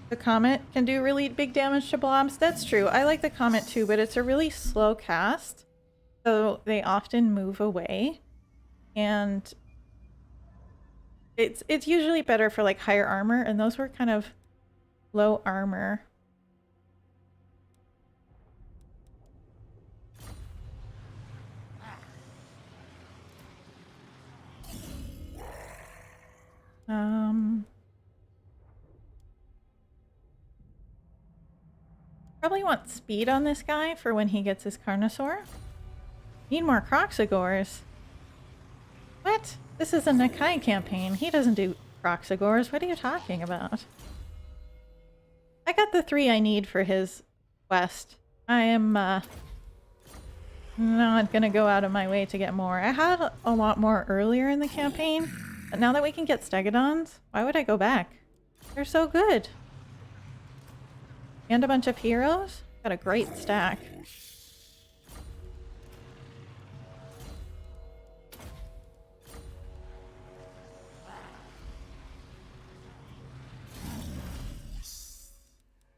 The Comet can do really big damage to blobs. That's true. I like the Comet too, but it's a really slow cast. So they often move away. And it's usually better for like higher armor, and those were kind of low armor. Probably want speed on this guy for when he gets his Carnosaur. Need more Croxagores. What? This is a Nakai campaign. He doesn't do Croxagores. What are you talking about? I got the 3 I need for his quest. I am not gonna go out of my way to get more. I had a lot more earlier in the campaign, but now that we can get Stegodons, why would I go back? They're so good. And a bunch of heroes. Got a great stack.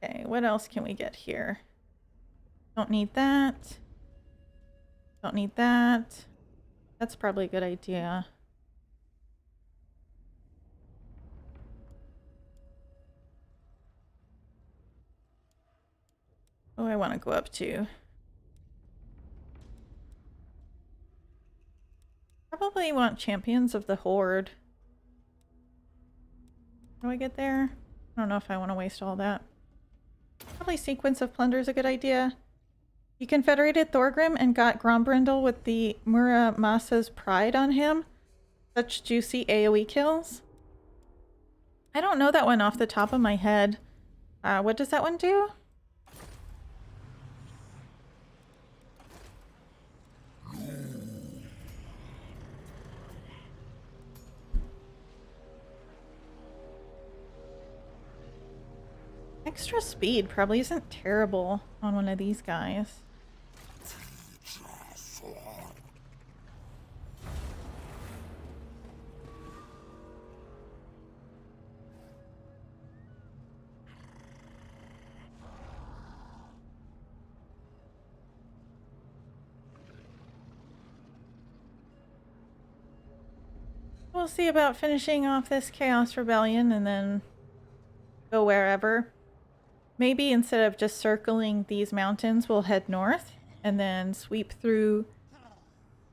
Okay, what else can we get here? Don't need that. Don't need that. That's probably a good idea. Oh, I want to go up to. Probably want Champions of the Horde. How do I get there? I don't know if I want to waste all that. Probably Sequence of Plunder is a good idea. You confederated Thorgrim and got Grombrindle with the Muramasa's Pride on him. Such juicy AoE kills. I don't know that one off the top of my head. What does that one do? Extra speed probably isn't terrible on one of these guys. We'll see about finishing off this Chaos Rebellion and then go wherever. Maybe instead of just circling these mountains, we'll head north and then sweep through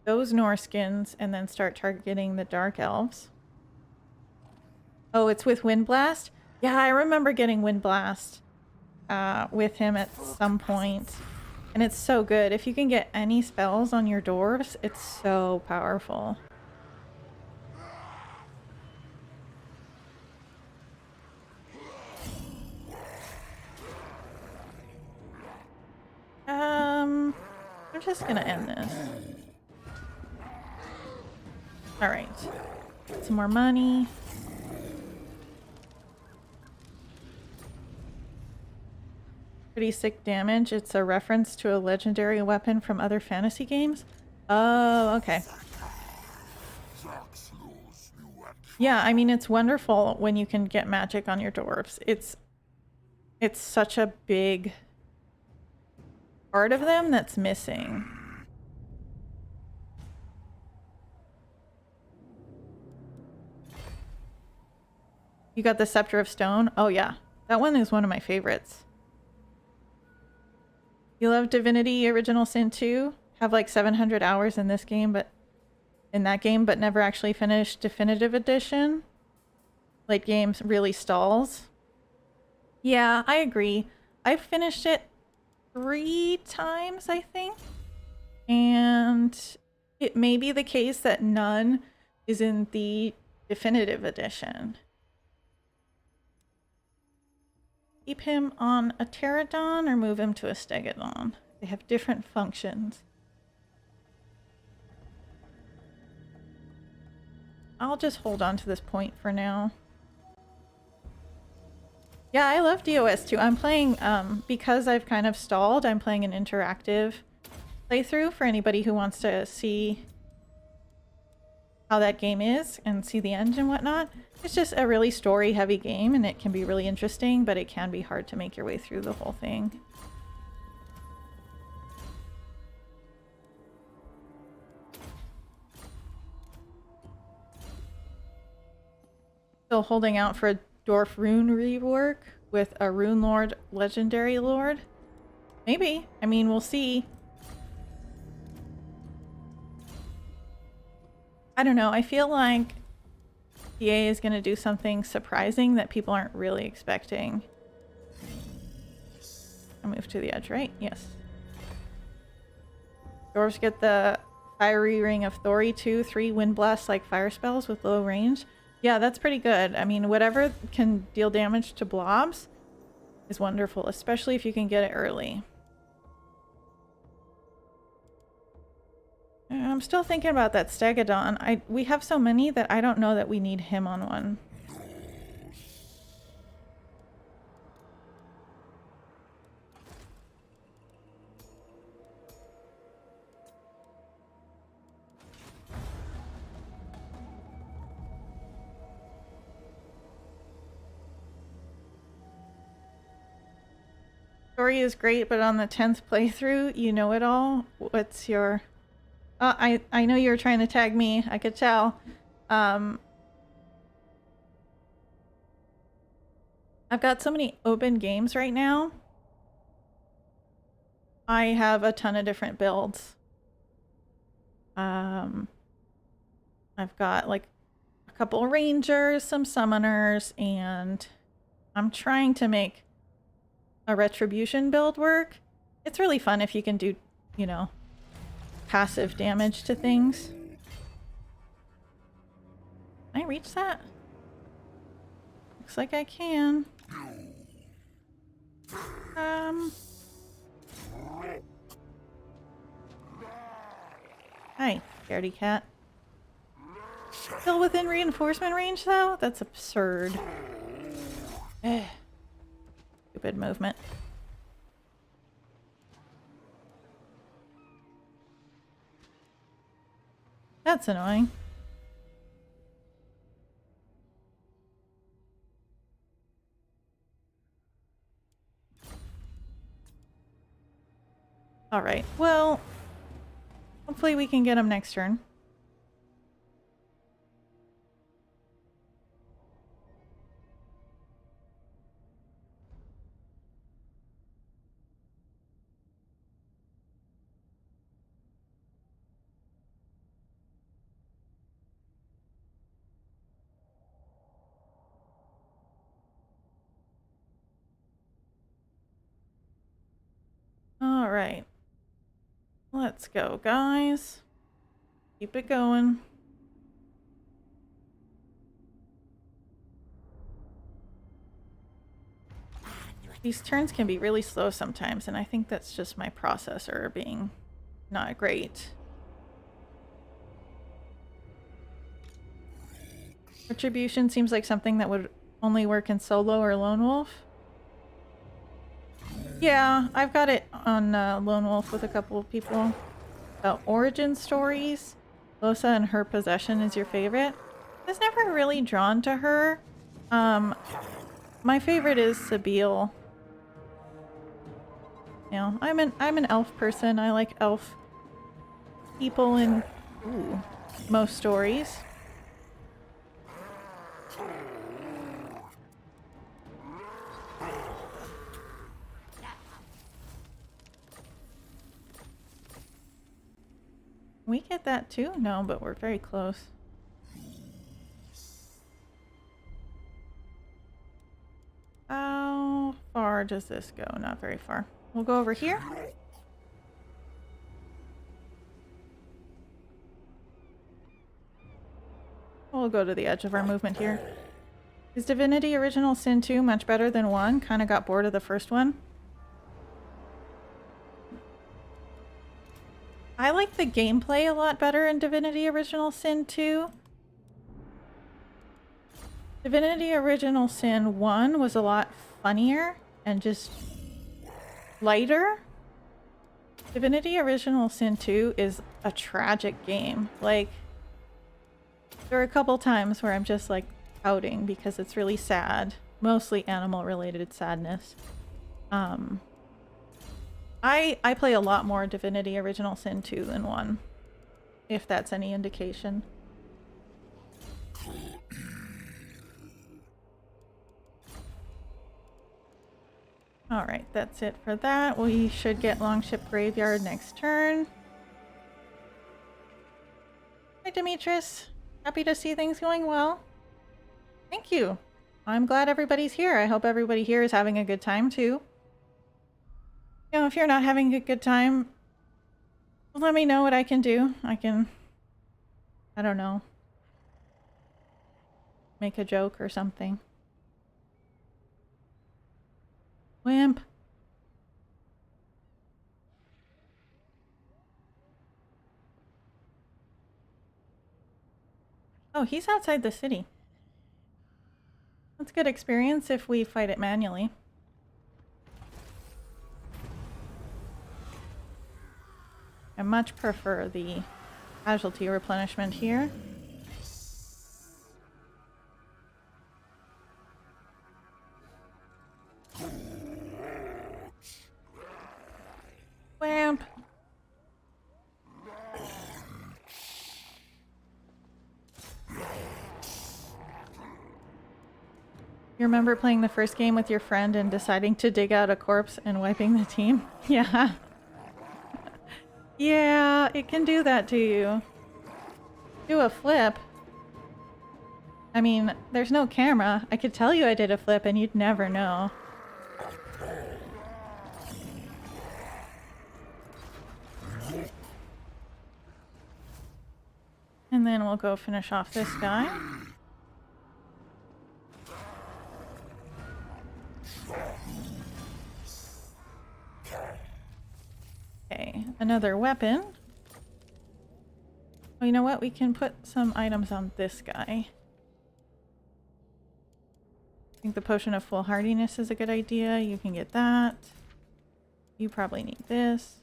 those Norskins and then start targeting the Dark Elves. Oh, it's with Windblast? Yeah, I remember getting Windblast with him at some point. And it's so good. If you can get any spells on your dwarves, it's so powerful. I'm just gonna end this. Alright. Some more money. Pretty sick damage. It's a reference to a legendary weapon from other fantasy games. Oh, okay. Yeah, I mean, it's wonderful when you can get magic on your dwarves. It's such a big part of them that's missing. You got the Scepter of Stone? Oh yeah. That one is one of my favorites. You love Divinity Original Sin 2? Have like 700 hours in this game, but in that game, but never actually finished Definitive Edition. Late games really stalls. Yeah, I agree. I've finished it 3 times, I think. And it may be the case that none is in the Definitive Edition. Keep him on a pterodon or move him to a stegodon. They have different functions. I'll just hold on to this point for now. Yeah, I love DOS too. I'm playing, because I've kind of stalled, I'm playing an interactive playthrough for anybody who wants to see how that game is and see the end and whatnot. It's just a really story-heavy game, and it can be really interesting, but it can be hard to make your way through the whole thing. Still holding out for a Dwarf Rune rework with a Rune Lord Legendary Lord? Maybe. I mean, we'll see. I don't know. I feel like EA is going to do something surprising that people aren't really expecting. I move to the edge, right? Yes. Dwarves get the Fiery Ring of Thori 2, 3 Wind Blasts like fire spells with low range. Yeah, that's pretty good. I mean, whatever can deal damage to blobs is wonderful, especially if you can get it early. I'm still thinking about that Stegodon. We have so many that I don't know that we need him on one. Story is great, but on the 10th playthrough, you know it all. What's your... I know you were trying to tag me. I could tell. I've got so many open games right now. I have a ton of different builds. I've got like a couple rangers, some summoners, and I'm trying to make a retribution build work. It's really fun if you can do, you know, passive damage to things. Can I reach that? Looks like I can. Hi, scaredy cat. Still within reinforcement range though? That's absurd. Stupid movement. That's annoying. Alright, well, hopefully we can get him next turn. Alright. Let's go, guys. Keep it going. These turns can be really slow sometimes, and I think that's just my processor being not great. Retribution seems like something that would only work in solo or lone wolf. Yeah, I've got it on Lone Wolf with a couple of people. Origin stories. Losa and her possession is your favorite. I was never really drawn to her. My favorite is Sabine. You know, I'm an elf person. I like elf people in most stories. We get that too? No, but we're very close. How far does this go? Not very far. We'll go over here. We'll go to the edge of our movement here. Is Divinity Original Sin 2 much better than 1? Kinda got bored of the first one. I like the gameplay a lot better in Divinity Original Sin 2. Divinity Original Sin 1 was a lot funnier and just lighter. Divinity Original Sin 2 is a tragic game. Like, there are a couple times where I'm just like pouting because it's really sad. Mostly animal related sadness. I play a lot more Divinity Original Sin 2 than 1, if that's any indication. Alright, that's it for that. We should get Longship Graveyard next turn. Hi, Demetrius. Happy to see things going well. Thank you. I'm glad everybody's here. I hope everybody here is having a good time, too. You know, if you're not having a good time, let me know what I can do. I don't know, make a joke or something. Wimp. Oh, he's outside the city. That's a good experience if we fight it manually. I much prefer the casualty replenishment here. Wamp! You remember playing the first game with your friend and deciding to dig out a corpse and wiping the team? Yeah. Yeah, it can do that to you. Do a flip. I mean, there's no camera. I could tell you I did a flip and you'd never know. And then we'll go finish off this guy. Okay, another weapon. Oh, you know what? We can put some items on this guy. I think the Potion of Foolhardiness is a good idea. You can get that. You probably need this.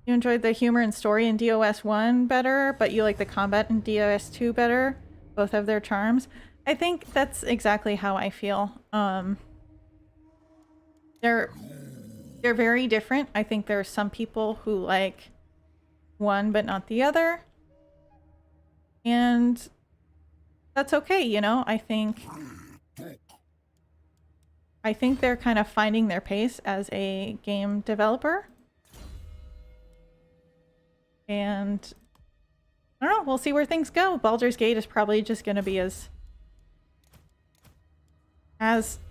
You enjoyed the humor and story in DOS 1 better, but you like the combat in DOS 2 better. Both have their charms. I think that's exactly how I feel. They're very different. I think there are some people who like one but not the other. And that's okay, you know? I think they're kind of finding their pace as a game developer. And I don't know, we'll see where things go. Baldur's Gate is probably just going to be as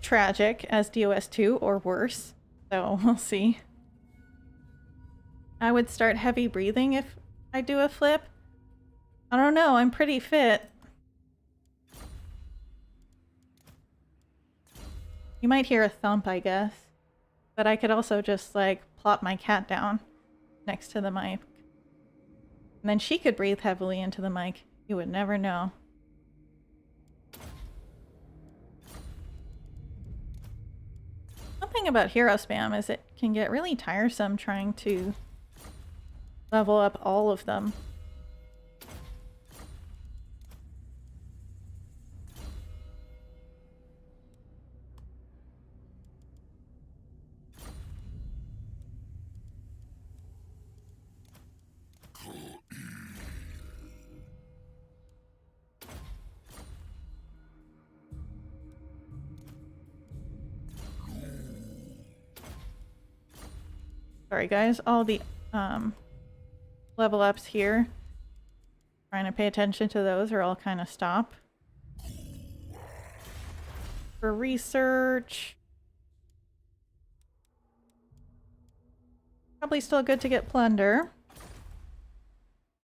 tragic as DOS 2 or worse. So we'll see. I would start heavy breathing if I do a flip. I don't know, I'm pretty fit. You might hear a thump, I guess. But I could also just like plop my cat down next to the mic. And then she could breathe heavily into the mic. You would never know. Something about hero spam is it can get really tiresome trying to level up all of them. Sorry guys, all the level ups here. Trying to pay attention to those or I'll kind of stop. For research. Probably still good to get plunder.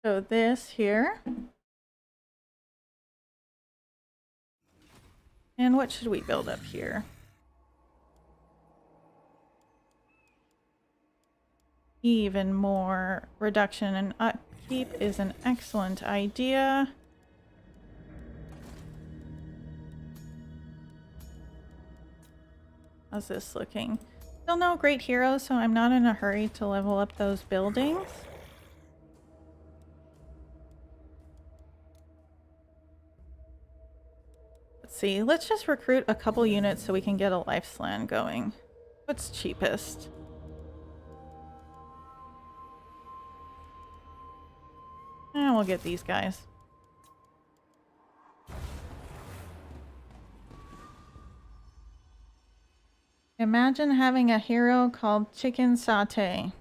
So this here. And what should we build up here? Even more reduction in upkeep is an excellent idea. How's this looking? Still no great heroes, so I'm not in a hurry to level up those buildings. Let's see, let's just recruit a couple units so we can get a life slan going. What's cheapest? And we'll get these guys. Imagine having a hero called Chicken Satay.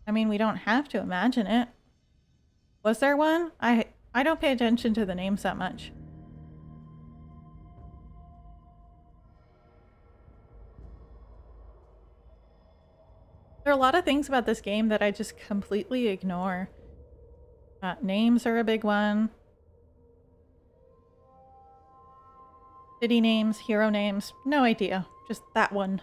I mean, we don't have to imagine it. Was there one? I don't pay attention to the names that much. There are a lot of things about this game that I just completely ignore. Names are a big one. City names, hero names, no idea. Just that one.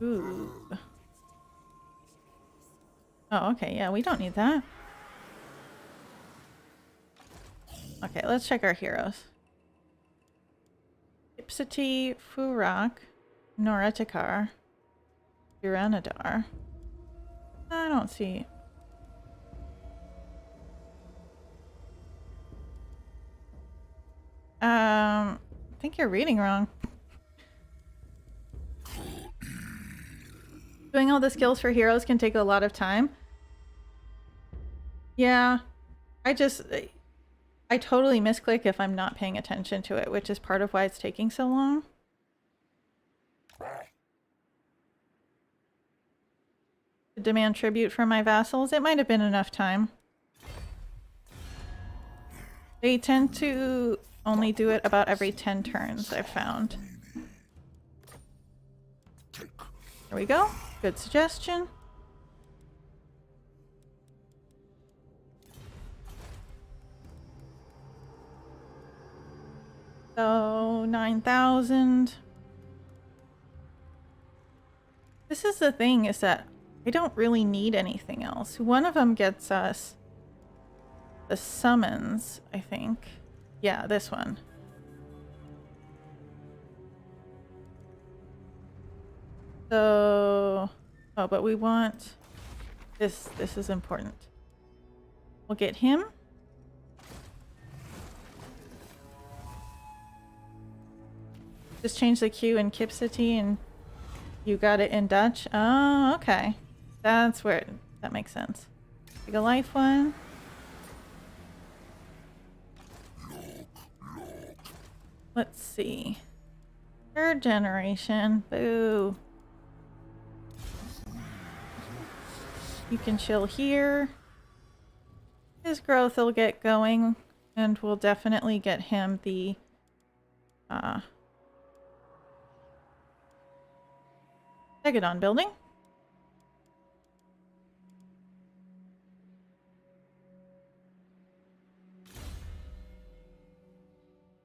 Ooh. Oh, okay, yeah, we don't need that. Okay, let's check our heroes. Ipsity, Furak, Noretikar, Uranidar. I don't see. I think you're reading wrong. Doing all the skills for heroes can take a lot of time. Yeah, I totally misclick if I'm not paying attention to it, which is part of why it's taking so long. To demand tribute from my vassals, it might have been enough time. They tend to only do it about every 10 turns, I've found. There we go. Good suggestion. So, 9,000. This is the thing, is that I don't really need anything else. One of them gets us the summons, I think. Yeah, this one. So, oh, but we want this. This is important. We'll get him. Just change the Q in Kipsity and you got it in Dutch. Oh, okay. That's where that makes sense. Take a life one. Let's see. Third generation. Boo. You can chill here. His growth will get going, and we'll definitely get him the Stegadon building.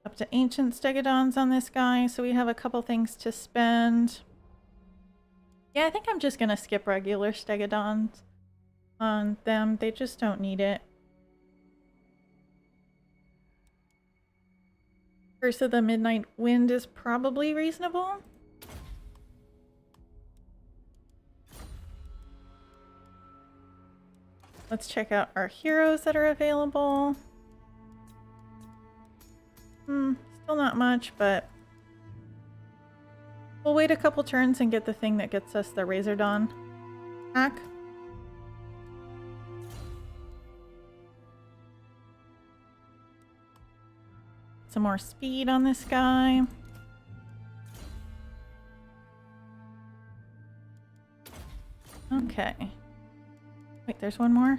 Up to ancient Stegadons on this guy, so we have a couple things to spend. Yeah, I think I'm just gonna skip regular Stegadons on them. They just don't need it. Curse of the Midnight Wind is probably reasonable. Let's check out our heroes that are available. Still not much, but we'll wait a couple turns and get the thing that gets us the Razor Dawn hack. some more speed on this guy. Okay. Wait, there's one more?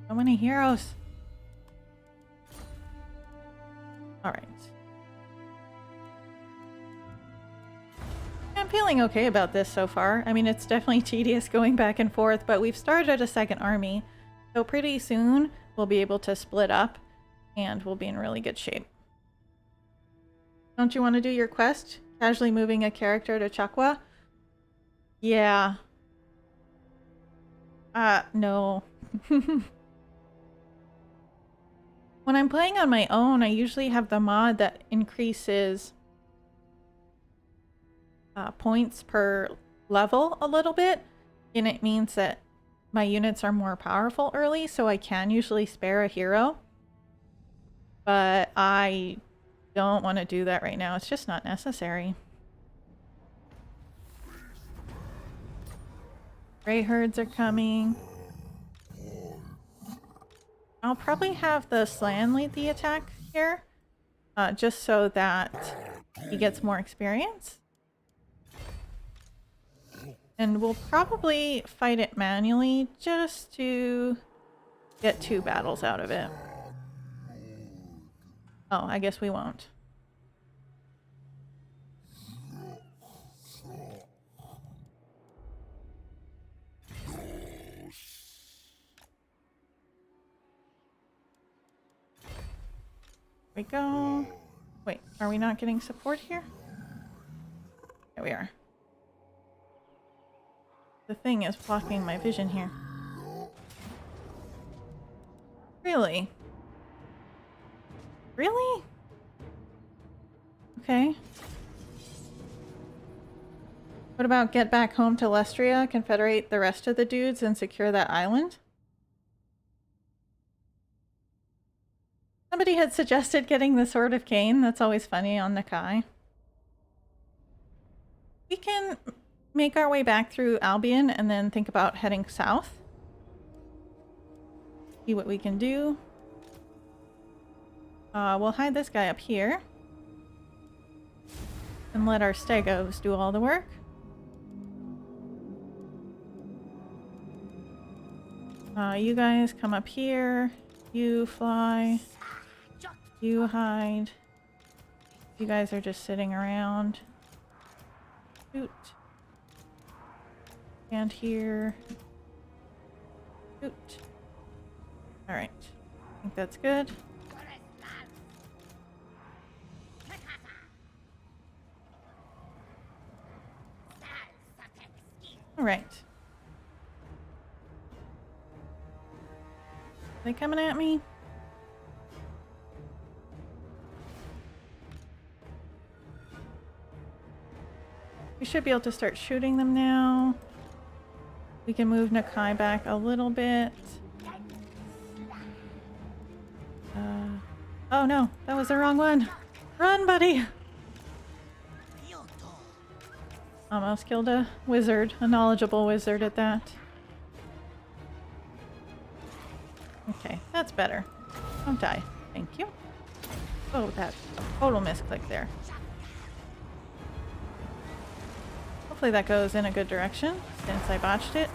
So many heroes. Alright. I'm feeling okay about this so far. I mean, it's definitely tedious going back and forth, but we've started a second army. So pretty soon we'll be able to split up and we'll be in really good shape. Don't you want to do your quest? Casually moving a character to Chakwa? Yeah. No. When I'm playing on my own, I usually have the mod that increases points per level a little bit, and it means that my units are more powerful early, so I can usually spare a hero. But I don't want to do that right now. It's just not necessary. Grey herds are coming. I'll probably have the Slan lead the attack here, just so that he gets more experience. And we'll probably fight it manually just to get 2 battles out of it. Oh, I guess we won't. We go. Wait, are we not getting support here? There we are. The thing is blocking my vision here. Really? Really? Okay. What about get back home to Lestria, confederate the rest of the dudes, and secure that island? Somebody had suggested getting the Sword of Cain. That's always funny on Nakai. We can make our way back through Albion and then think about heading south. See what we can do. We'll hide this guy up here. And let our Stegos do all the work. You guys come up here. You fly. You hide. You guys are just sitting around. Shoot. And here. Shoot. Alright. I think that's good. Alright. Are they coming at me? We should be able to start shooting them now. We can move Nakai back a little bit. Oh no, that was the wrong one. Run, buddy! Almost killed a wizard, a knowledgeable wizard at that. Okay, that's better. Don't die. Thank you. Oh, that total misclick there. Hopefully that goes in a good direction, since I botched it.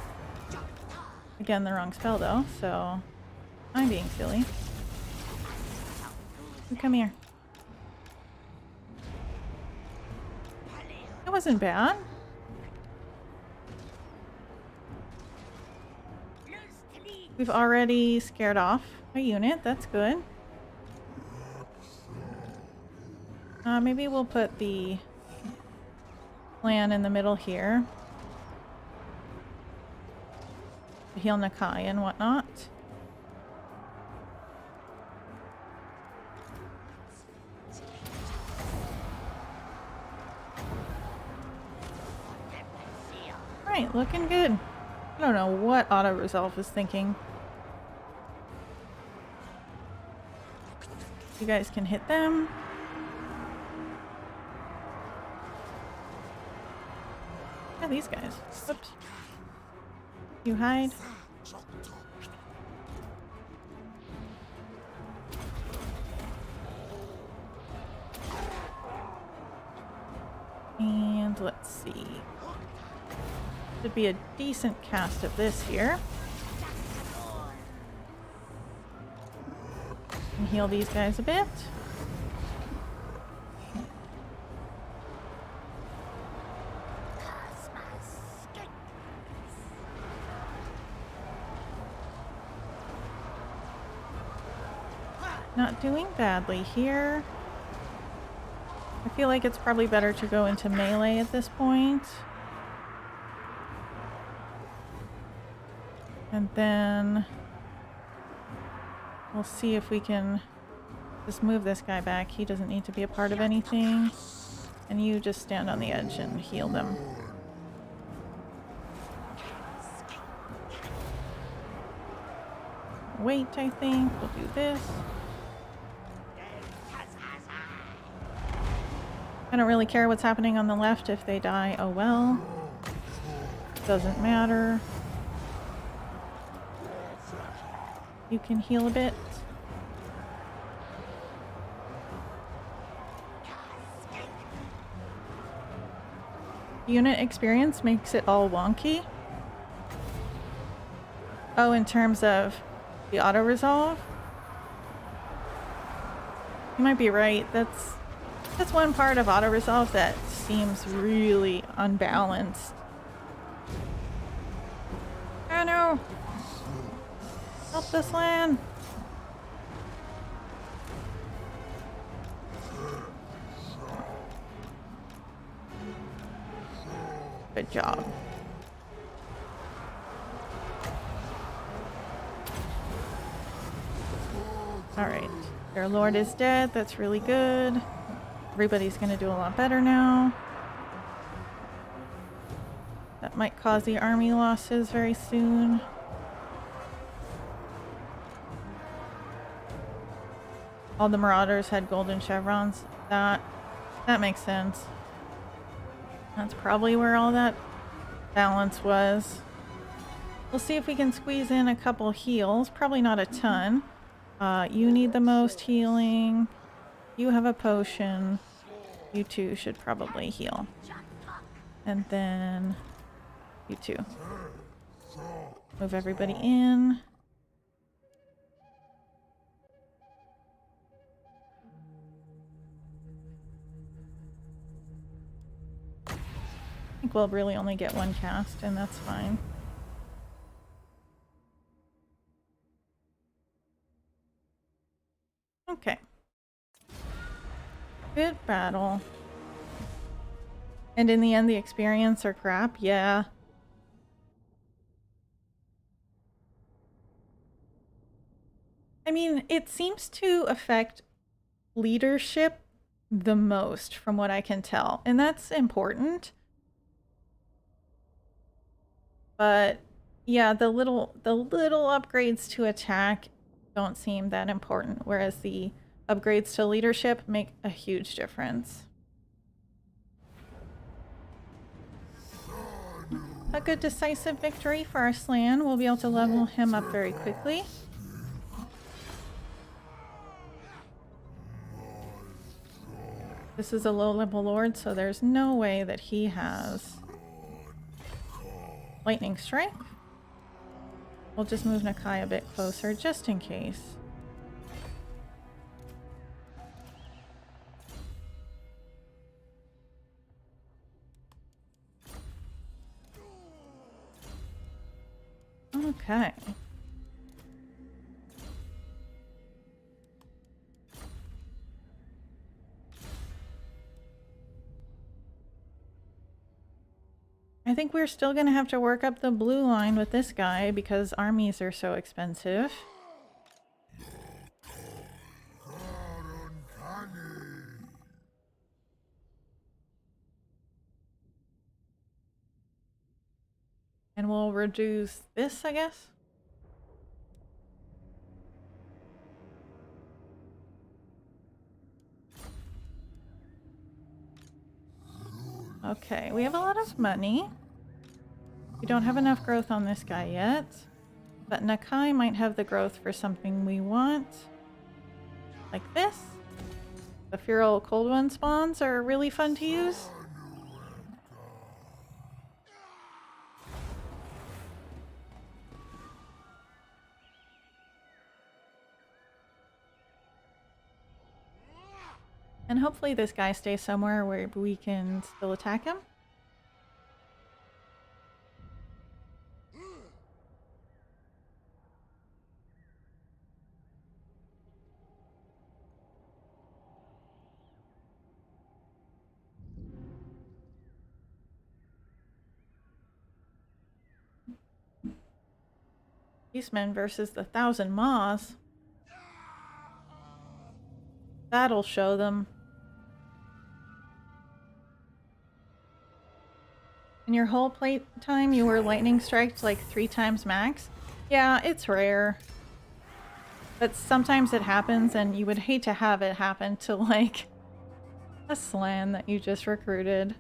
Again, the wrong spell though, so I'm being silly. Come here. That wasn't bad. We've already scared off a unit, that's good. Maybe we'll put the plan in the middle here. To heal Nakai and whatnot. Alright, looking good. I don't know what auto-resolve is thinking. You guys can hit them. Yeah, these guys. Whoops. You hide. And let's see. Should be a decent cast of this here. And heal these guys a bit. Not doing badly here. I feel like it's probably better to go into melee at this point. And then we'll see if we can just move this guy back. He doesn't need to be a part of anything. And you just stand on the edge and heal them. Wait, I think. We'll do this. I don't really care what's happening on the left. If they die, oh well. Doesn't matter. You can heal a bit. Unit experience makes it all wonky. Oh, in terms of the auto-resolve? You might be right. That's one part of auto-resolve that seems really unbalanced. Oh no! Help this land! Good job. Alright. Their lord is dead. That's really good. Everybody's gonna do a lot better now. That might cause the army losses very soon. All the marauders had golden chevrons. That makes sense. That's probably where all that balance was. We'll see if we can squeeze in a couple heals. Probably not a ton. You need the most healing. You have a potion. You two should probably heal. And then you two. Move everybody in. I think we'll really only get one cast, and that's fine. Okay. Good battle. And in the end, the experience are crap? Yeah. I mean, it seems to affect leadership the most, from what I can tell. And that's important. But yeah, the little upgrades to attack don't seem that important, whereas the upgrades to leadership make a huge difference. A good decisive victory for our Slan. We'll be able to level him up very quickly. This is a low-level lord, so there's no way that he has lightning strike. We'll just move Nakai a bit closer, just in case. Okay. I think we're still going to have to work up the blue line with this guy because armies are so expensive. And we'll reduce this, I guess. Okay, we have a lot of money. We don't have enough growth on this guy yet. But Nakai might have the growth for something we want. Like this. The feral cold one spawns are really fun to use. And hopefully this guy stays somewhere where we can still attack him. Beastmen versus the 1,000 Maws. That'll show them. In your whole playtime, you were lightning striked like 3 times max? Yeah, it's rare. But sometimes it happens, and you would hate to have it happen to, like, a Slan that you just recruited.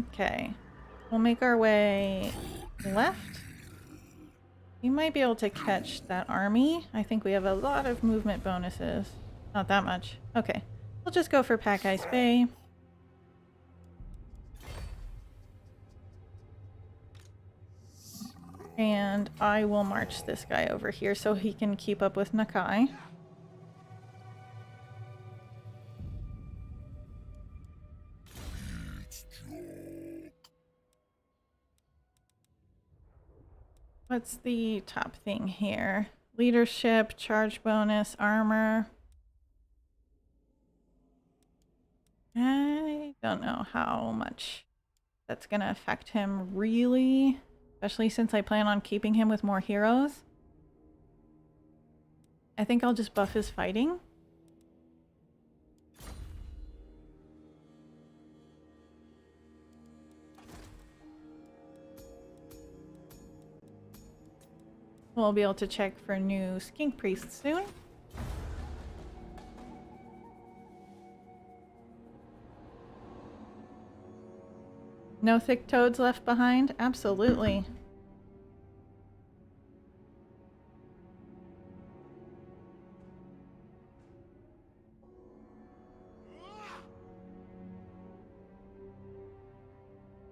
Okay. We'll make our way left. You might be able to catch that army. I think we have a lot of movement bonuses. Not that much. Okay. We'll just go for Pack Ice Bay. And I will march this guy over here so he can keep up with Nakai. What's the top thing here? Leadership, charge bonus, armor. I don't know how much that's gonna affect him really, especially since I plan on keeping him with more heroes. I think I'll just buff his fighting. We'll be able to check for new skink priests soon. No thick toads left behind? Absolutely.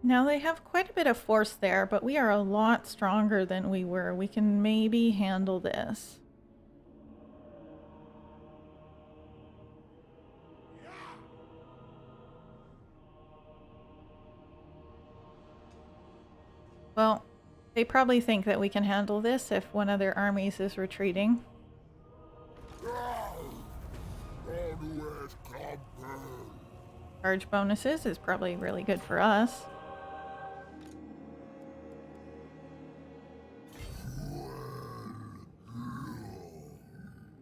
Now they have quite a bit of force there, but we are a lot stronger than we were. We can maybe handle this. Well, they probably think that we can handle this if one of their armies is retreating. Charge bonuses is probably really good for us.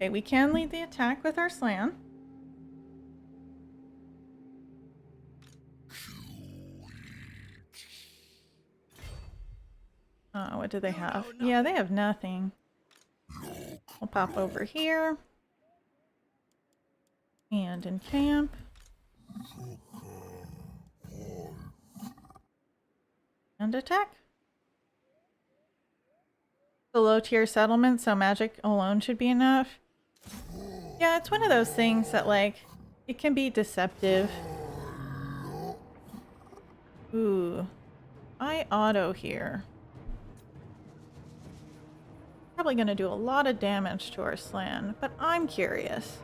Okay, we can lead the attack with our Slan. What do they have? Yeah, they have nothing. We'll pop over here. And encamp. And attack. The low tier settlement, so magic alone should be enough. Yeah, it's one of those things that, like, it can be deceptive. Ooh. I auto here. Probably gonna do a lot of damage to our Slan, but I'm curious.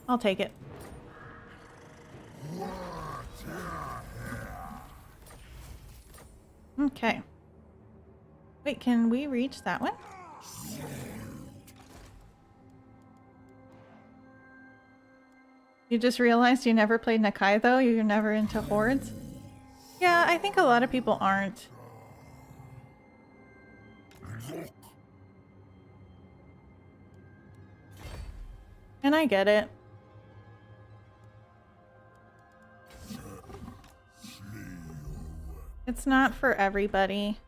I'll take it. Okay. Wait, can we reach that one? You just realized you never played Nakai though? You're never into hordes? Yeah, I think a lot of people aren't. And I get it. It's not for everybody.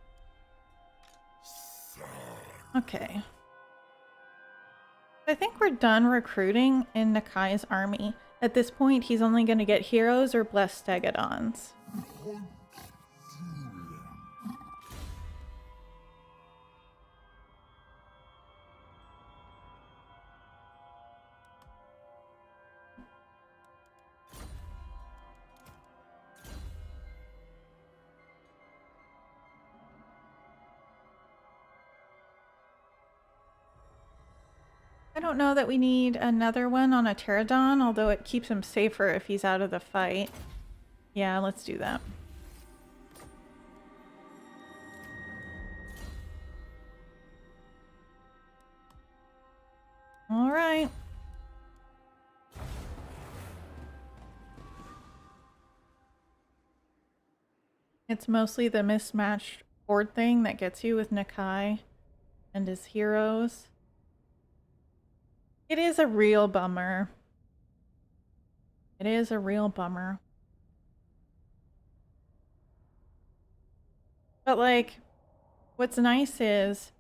Okay. I think we're done recruiting in Nakai's army. At this point, he's only going to get heroes or blessed stegodons. I don't know that we need another one on a pterodon, although it keeps him safer if he's out of the fight. Yeah, let's do that. All right. It's mostly the mismatched board thing that gets you with Nakai and his heroes. It is a real bummer. It is a real bummer. But like, what's nice is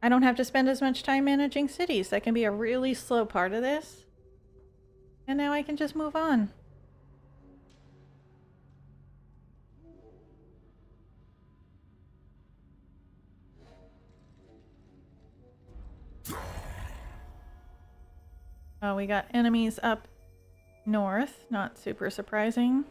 I don't have to spend as much time managing cities. That can be a really slow part of this. And now I can just move on. Oh, we got enemies up north. Not super surprising.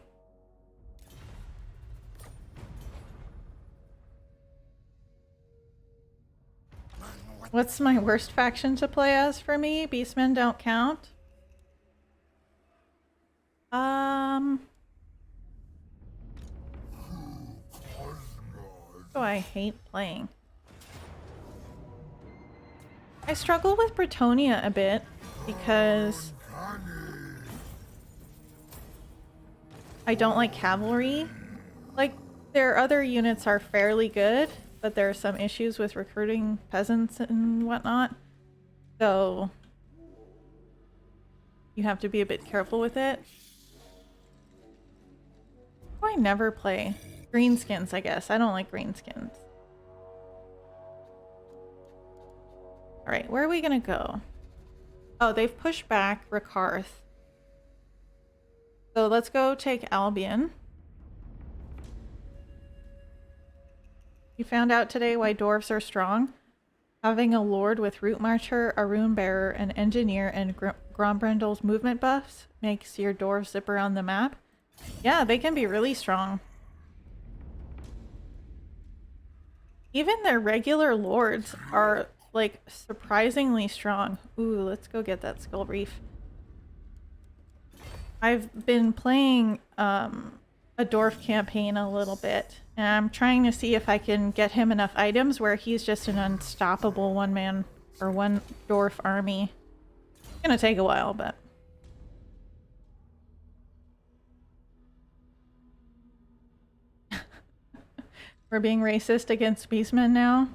What's my worst faction to play as for me? Beastmen don't count. Oh, I hate playing. I struggle with Bretonia a bit because I don't like cavalry. Like, their other units are fairly good, but there are some issues with recruiting peasants and whatnot. So you have to be a bit careful with it. Oh, I never play greenskins, I guess. I don't like greenskins. Alright, where are we gonna go? Oh, they've pushed back Rakarth. So let's go take Albion. You found out today why dwarves are strong? Having a lord with Root Marcher, a Rune Bearer, an Engineer, and Grombrindle's movement buffs makes your dwarves zip around the map. Yeah, they can be really strong. Even their regular lords are, like, surprisingly strong. Ooh, let's go get that Skull Reef. I've been playing a dwarf campaign a little bit, and I'm trying to see if I can get him enough items where he's just an unstoppable one-man or one dwarf army. It's gonna take a while, but... We're being racist against beastmen now?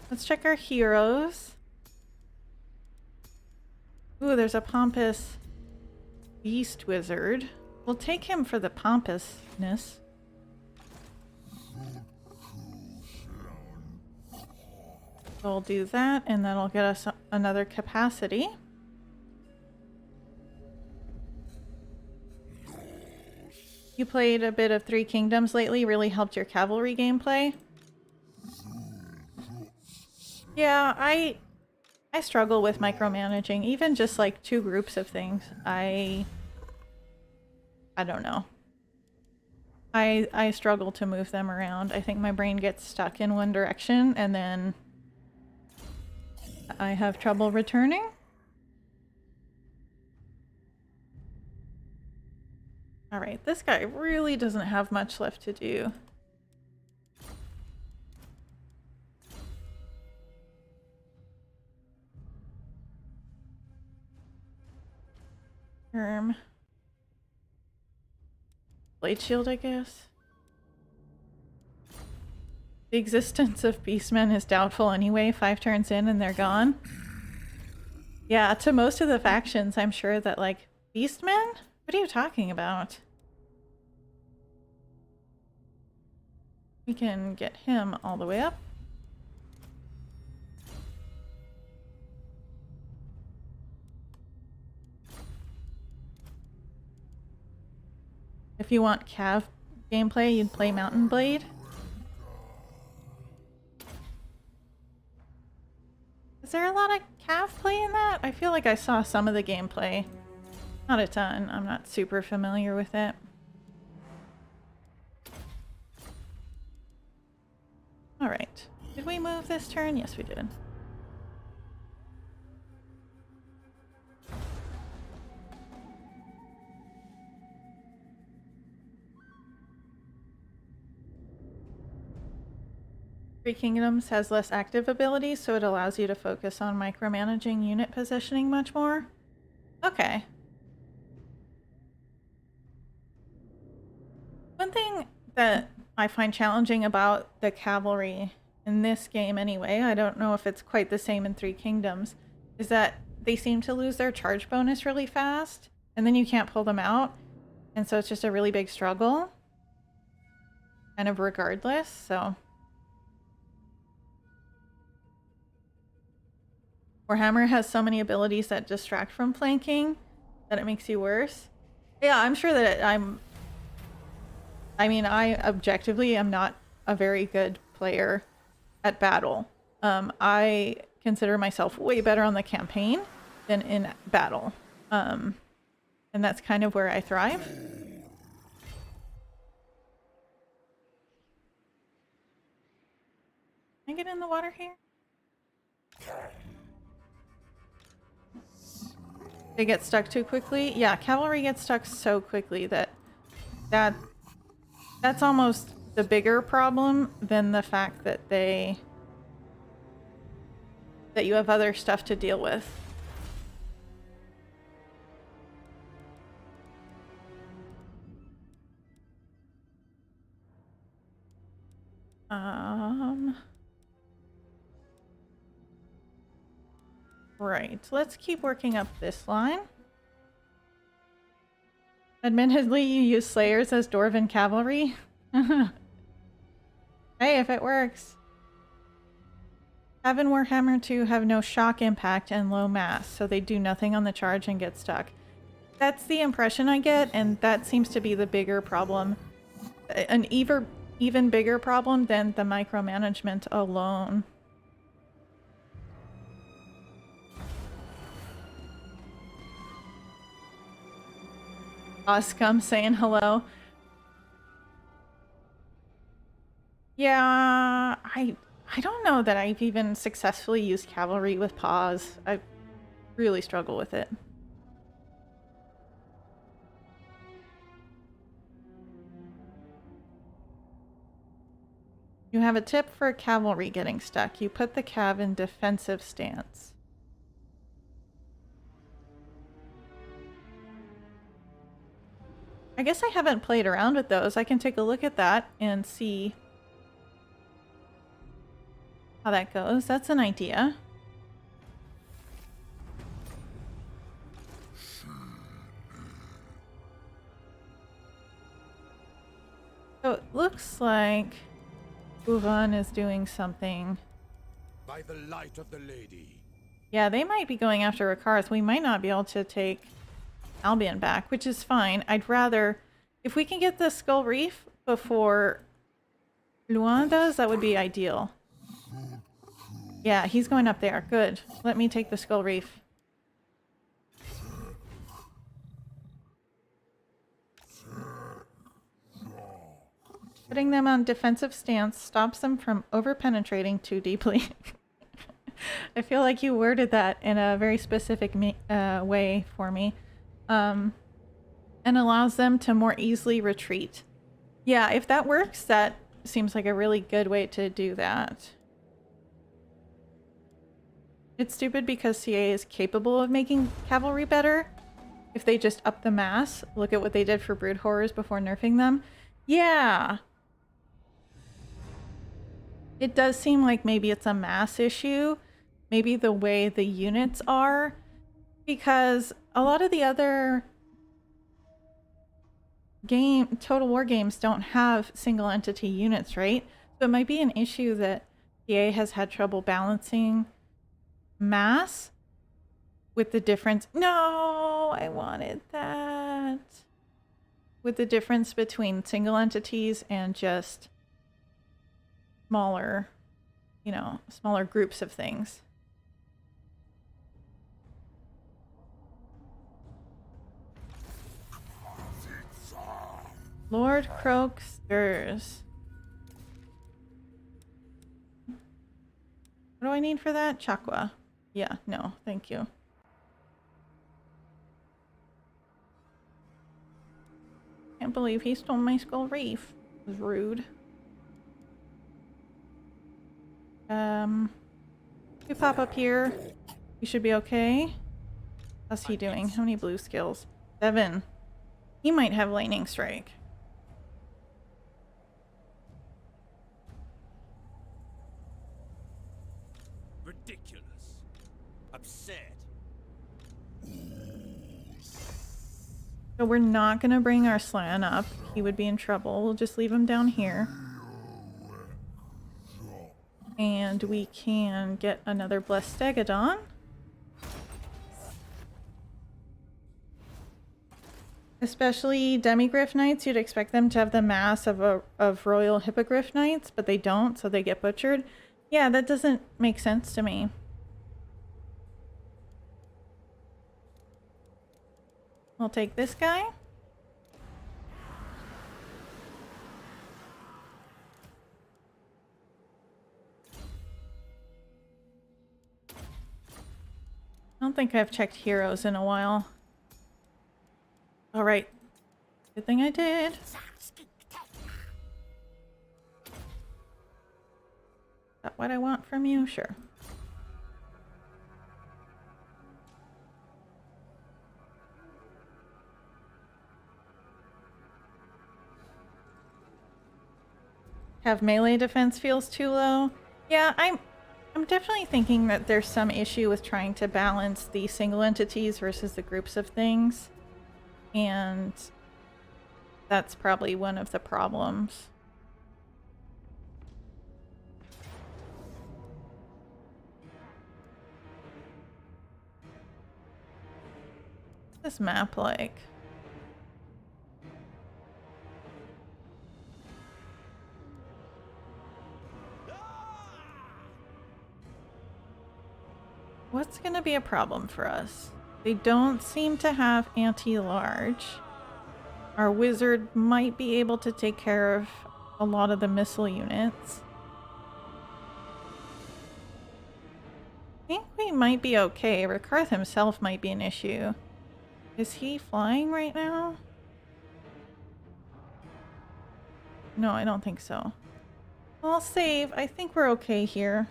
Let's check our heroes. Ooh, there's a pompous beast wizard. We'll take him for the pompousness. We'll do that, and that'll get us another capacity. You played a bit of Three Kingdoms lately, really helped your cavalry gameplay. Yeah, I struggle with micromanaging, even just like two groups of things. I don't know. I struggle to move them around. I think my brain gets stuck in one direction and then I have trouble returning. Alright, this guy really doesn't have much left to do. Blade shield, I guess. The existence of beastmen is doubtful anyway. 5 turns in and they're gone. Yeah, to most of the factions, I'm sure that, like, beastmen? What are you talking about? We can get him all the way up. If you want Cav gameplay, you'd play Mountain Blade. Is there a lot of Cav play in that? I feel like I saw some of the gameplay. Not a ton. I'm not super familiar with it. Alright. Did we move this turn? Yes, we did. Three Kingdoms has less active abilities, so it allows you to focus on micromanaging unit positioning much more. Okay. One thing that I find challenging about the cavalry in this game anyway, I don't know if it's quite the same in Three Kingdoms, is that they seem to lose their charge bonus really fast, and then you can't pull them out, and so it's just a really big struggle, kind of regardless, so... Warhammer has so many abilities that distract from flanking that it makes you worse. Yeah, I'm sure that I mean, I objectively am not a very good player at battle. I consider myself way better on the campaign than in battle. And that's kind of where I thrive. Can I get in the water here? They get stuck too quickly? Yeah, cavalry gets stuck so quickly that's almost the bigger problem than the fact that you have other stuff to deal with. Right, let's keep working up this line. Admittedly, you use Slayers as Dwarven cavalry. Hey, if it works. Cav and Warhammer 2 have no shock impact and low mass, so they do nothing on the charge and get stuck. That's the impression I get, and that seems to be the bigger problem. An even bigger problem than the micromanagement alone. Oscum saying hello. Yeah, I don't know that I've even successfully used cavalry with pause. I really struggle with it. You have a tip for cavalry getting stuck. You put the cav in defensive stance. I guess I haven't played around with those. I can take a look at that and see how that goes. That's an idea. So it looks like Uvan is doing something. By the light of the lady. Yeah, they might be going after Rakarth. We might not be able to take Albion back, which is fine. I'd rather, if we can get the Skull Reef before Luan does, that would be ideal. Yeah, he's going up there. Good. Let me take the Skull Reef. Putting them on defensive stance stops them from over-penetrating too deeply. I feel like you worded that in a very specific way for me. And allows them to more easily retreat. Yeah, if that works, that seems like a really good way to do that. It's stupid because CA is capable of making cavalry better. If they just up the mass, look at what they did for Brood Horrors before nerfing them. Yeah! It does seem like maybe it's a mass issue. Maybe the way the units are. Because a lot of the other Total War games don't have single entity units, right? So it might be an issue that EA has had trouble balancing mass with the difference. No, I wanted that. With the difference between single entities and just smaller, you know, smaller groups of things. Lord Croak stirs. What do I need for that? Chakwa. Yeah, no, thank you. Can't believe he stole my skull reef. It was rude. You pop up here. You should be okay. How's he doing? How many blue skills? 7. He might have lightning strike. Ridiculous. Upset. So we're not gonna bring our Slan up. He would be in trouble. We'll just leave him down here. And we can get another Blessed Stegodon. Especially Demigryph Knights, you'd expect them to have the mass of Royal Hippogriff Knights, but they don't, so they get butchered. Yeah, that doesn't make sense to me. I'll take this guy. I don't think I've checked heroes in a while. Alright. Good thing I did. Is that what I want from you? Sure. Have melee defense feels too low. Yeah, I'm definitely thinking that there's some issue with trying to balance the single entities versus the groups of things. And that's probably one of the problems. What's this map like? What's gonna be a problem for us? They don't seem to have anti-large. Our wizard might be able to take care of a lot of the missile units. I think we might be okay. Rikarth himself might be an issue. Is he flying right now? No, I don't think so. I'll save. I think we're okay here.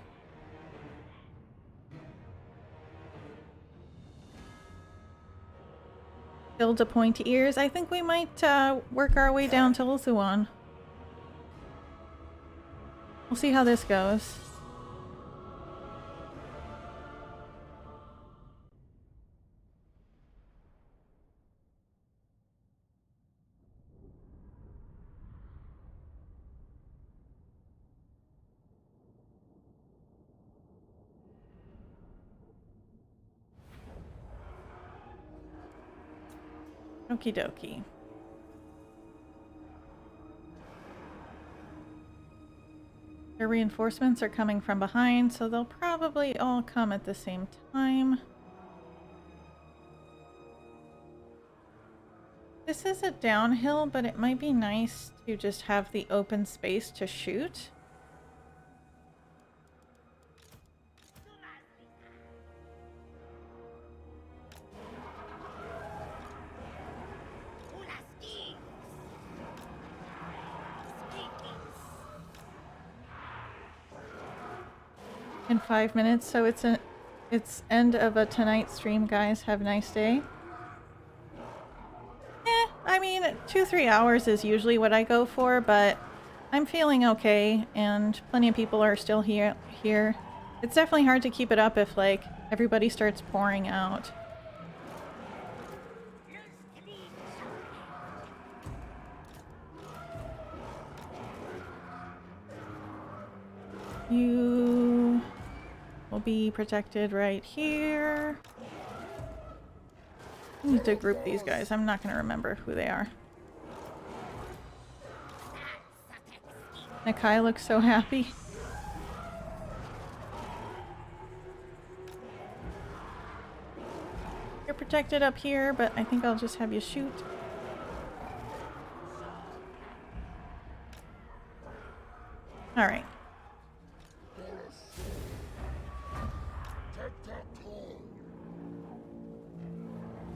Build to pointy ears. I think we might work our way down to Ulthuan. We'll see how this goes. Okie dokie. Their reinforcements are coming from behind, so they'll probably all come at the same time. This is a downhill, but it might be nice to just have the open space to shoot. In 5 minutes, so it's end of a tonight stream, guys. Have a nice day. I mean, 2-3 hours is usually what I go for, but I'm feeling okay, and plenty of people are still here. It's definitely hard to keep it up if, like, everybody starts pouring out. You will be protected right here. I need to group these guys. I'm not going to remember who they are. Nakai looks so happy. You're protected up here, but I think I'll just have you shoot. Alright.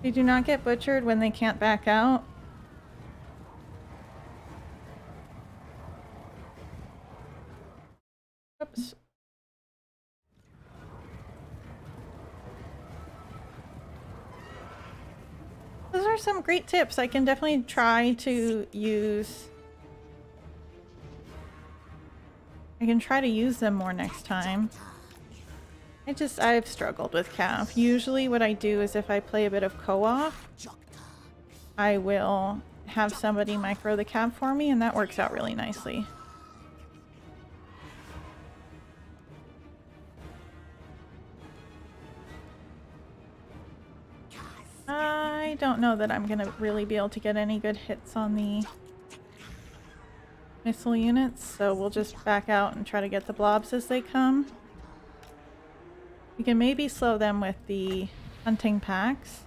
They do not get butchered when they can't back out. Oops. Those are some great tips. I can definitely try to use. I can try to use them more next time. I've struggled with Cav. Usually what I do is if I play a bit of co-op, I will have somebody micro the Cav for me, and that works out really nicely. I don't know that I'm gonna really be able to get any good hits on the missile units, so we'll just back out and try to get the blobs as they come. We can maybe slow them with the hunting packs.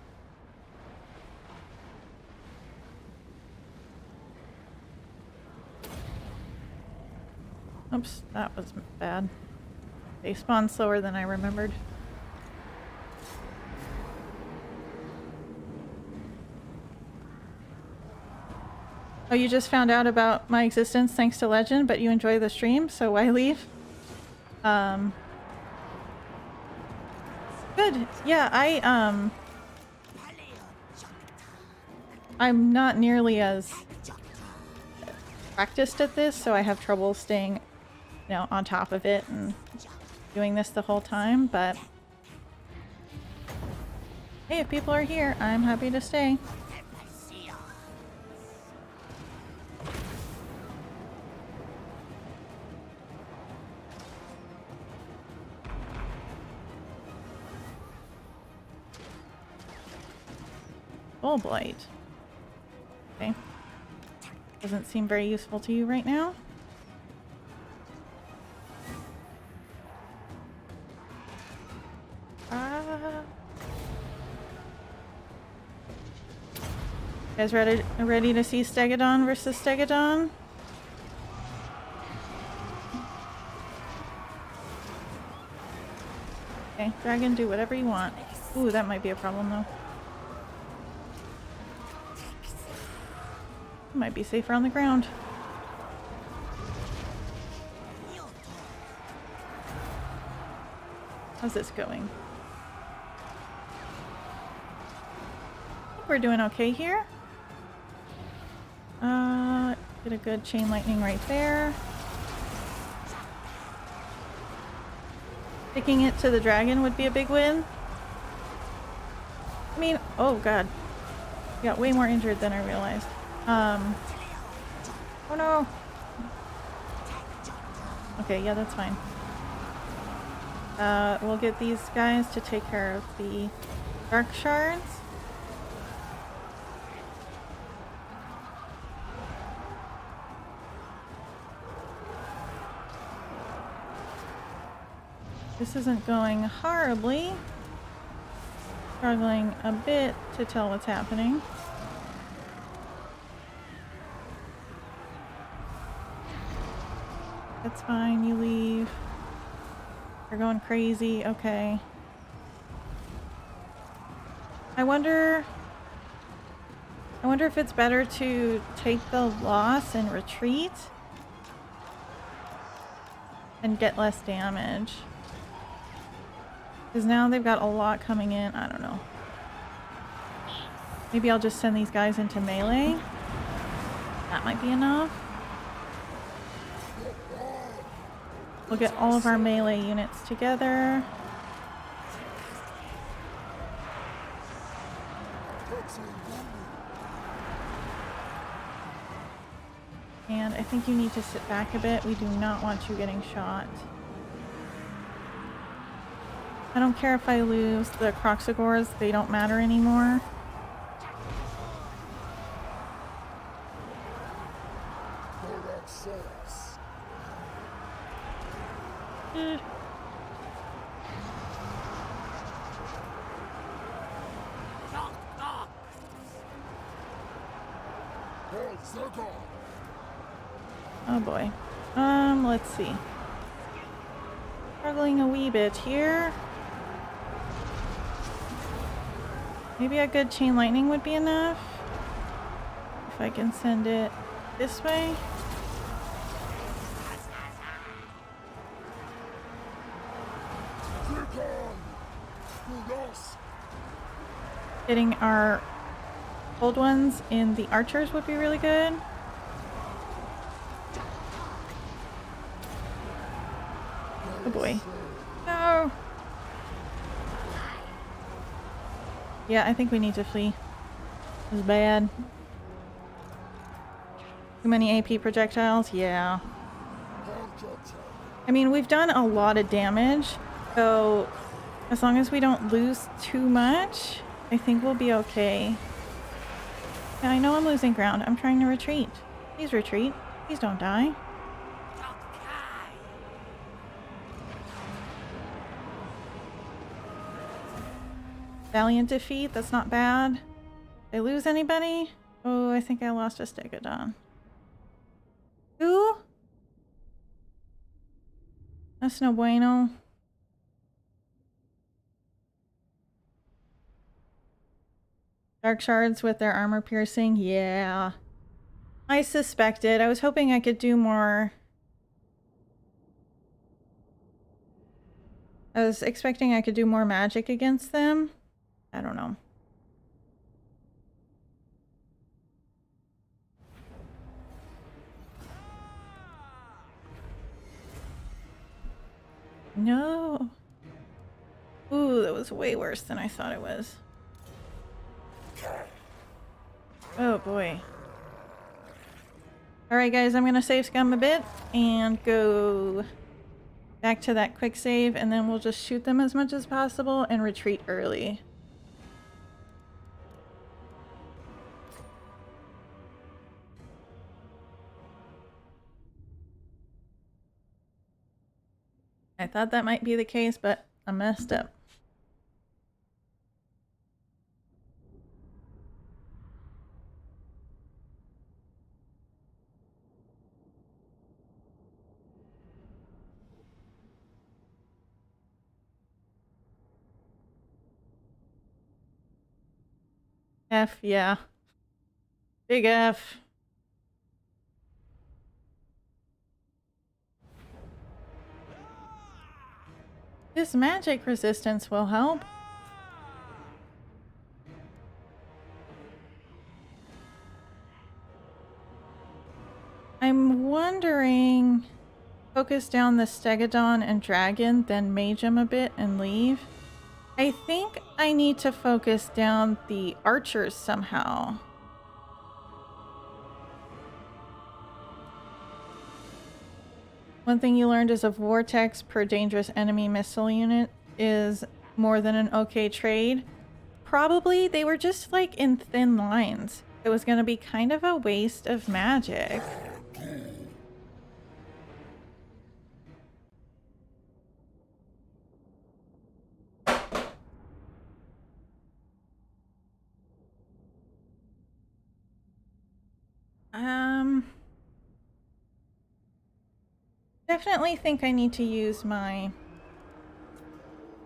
Oops, that was bad. They spawn slower than I remembered. Oh, you just found out about my existence thanks to Legend, but you enjoy the stream, so why leave? Good. Yeah, I'm not nearly as practiced at this, so I have trouble staying, on top of it and doing this the whole time, but hey, if people are here, I'm happy to stay. Full blight. Okay. Doesn't seem very useful to you right now. You guys ready to see Stegadon versus Stegadon? Okay, dragon, do whatever you want. Ooh, that might be a problem though. Might be safer on the ground. How's this going? I think we're doing okay here. Get a good chain lightning right there. Sticking it to the dragon would be a big win. I mean, oh god. He got way more injured than I realized. Oh no. Okay, yeah, that's fine. We'll get these guys to take care of the dark shards. This isn't going horribly. Struggling a bit to tell what's happening. That's fine, you leave. They're going crazy, okay. I wonder if it's better to take the loss and retreat and get less damage. Because now they've got a lot coming in, I don't know. Maybe I'll just send these guys into melee. That might be enough. We'll get all of our melee units together. And I think you need to sit back a bit. We do not want you getting shot. I don't care if I lose the Croxagores, they don't matter anymore. Oh boy. Let's see. Struggling a wee bit here. Maybe a good chain lightning would be enough. If I can send it this way. Hitting our old ones in the archers would be really good. Oh boy. No! Yeah, I think we need to flee. It was bad. Too many AP projectiles? Yeah. I mean, we've done a lot of damage, so as long as we don't lose too much, I think we'll be okay. Yeah, I know I'm losing ground. I'm trying to retreat. Please retreat. Please don't die. Valiant defeat. That's not bad. Did I lose anybody? Oh, I think I lost a Stegodon. Who? That's no bueno. Dark shards with their armor piercing? Yeah. I suspected. I was hoping I could do more. I was expecting I could do more magic against them. I don't know. No. Ooh, that was way worse than I thought it was. Oh boy. Alright guys, I'm gonna save scum a bit and go back to that quick save, and then we'll just shoot them as much as possible and retreat early. I thought that might be the case, but I messed up. F, yeah. Big F. This magic resistance will help. I'm wondering, focus down the Stegodon and Dragon, then mage him a bit and leave. I think I need to focus down the archers somehow. One thing you learned is a vortex per dangerous enemy missile unit is more than an okay trade. Probably they were just like in thin lines. It was going to be kind of a waste of magic. Definitely think I need to use my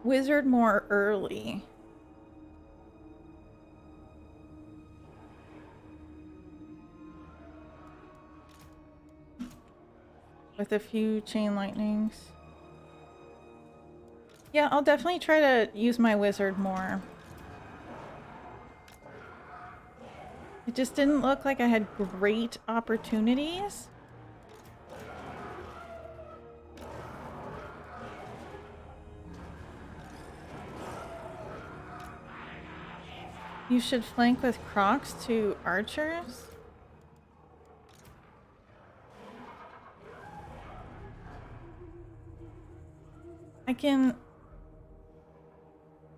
wizard more early. With a few chain lightnings. Yeah, I'll definitely try to use my wizard more. It just didn't look like I had great opportunities. You should flank with Crocs to archers. I can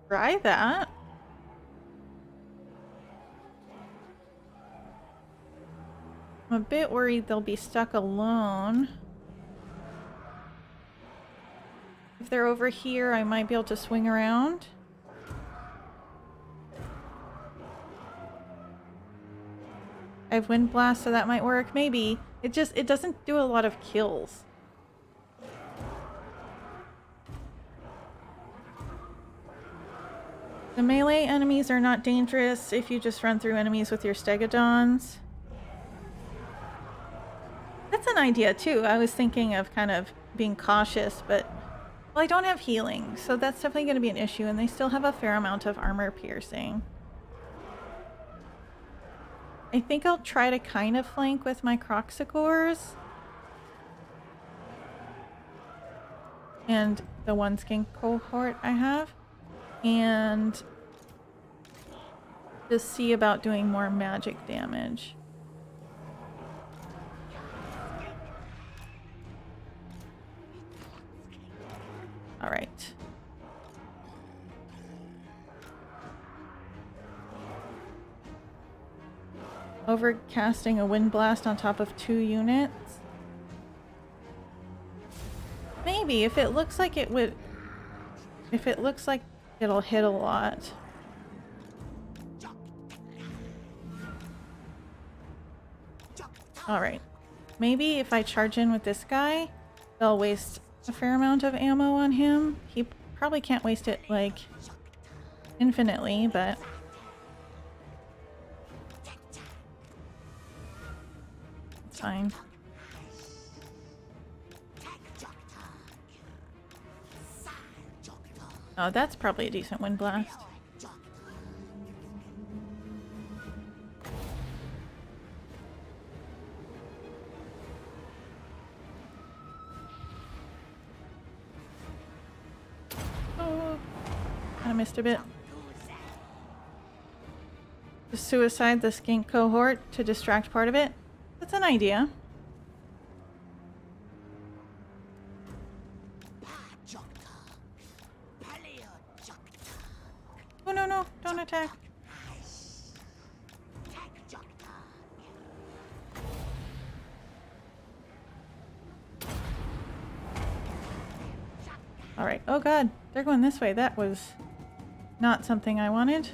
try that. I'm a bit worried they'll be stuck alone. If they're over here, I might be able to swing around. I have Wind Blast, so that might work. Maybe. It doesn't do a lot of kills. The melee enemies are not dangerous if you just run through enemies with your stegodons. That's an idea too. I was thinking of kind of being cautious, but well, I don't have healing, so that's definitely going to be an issue, and they still have a fair amount of armor piercing. I think I'll try to kind of flank with my Croxicores. And the one skink cohort I have. And just see about doing more magic damage. Alright. Overcasting a wind blast on top of 2 units. Maybe if it looks like it would, if it looks like it'll hit a lot. Alright. Maybe if I charge in with this guy, they'll waste a fair amount of ammo on him. He probably can't waste it like infinitely, but it's fine. Oh, that's probably a decent wind blast. Oh, I missed a bit. Just suicide the skink cohort to distract part of it. That's an idea. Oh no, no, don't attack. Alright, oh god, they're going this way. That was not something I wanted.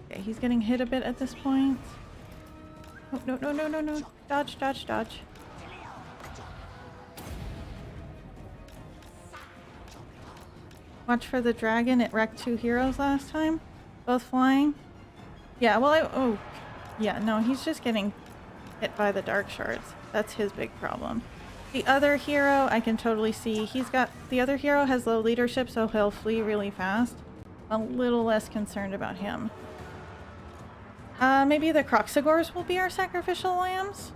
Okay, he's getting hit a bit at this point. Oh, no, no, no, no, no. Dodge, dodge, dodge. Watch for the dragon. It wrecked 2 heroes last time. Both flying. Yeah, well, oh. Yeah, no, he's just getting hit by the dark shards. That's his big problem. The other hero, I can totally see. The other hero has low leadership, so he'll flee really fast. A little less concerned about him. Maybe the Croxigores will be our sacrificial lambs?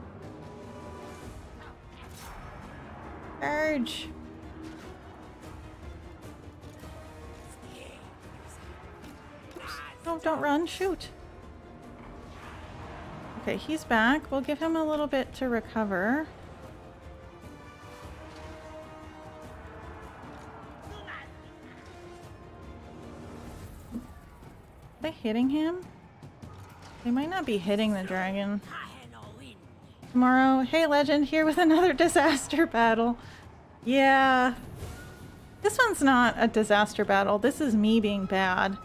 Charge! Oops. No, don't run, shoot! Okay, he's back. We'll give him a little bit to recover. Are they hitting him? They might not be hitting the dragon. Tomorrow, hey Legend, here with another disaster battle. Yeah. This one's not a disaster battle. This is me being bad.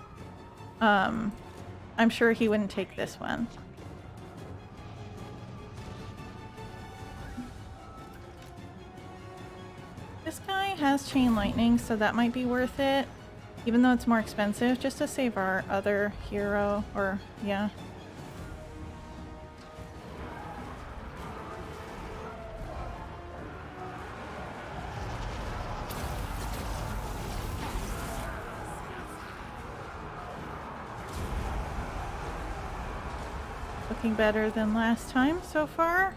I'm sure he wouldn't take this one. This guy has chain lightning, so that might be worth it. Even though it's more expensive, just to save our other hero, or, yeah. Looking better than last time so far.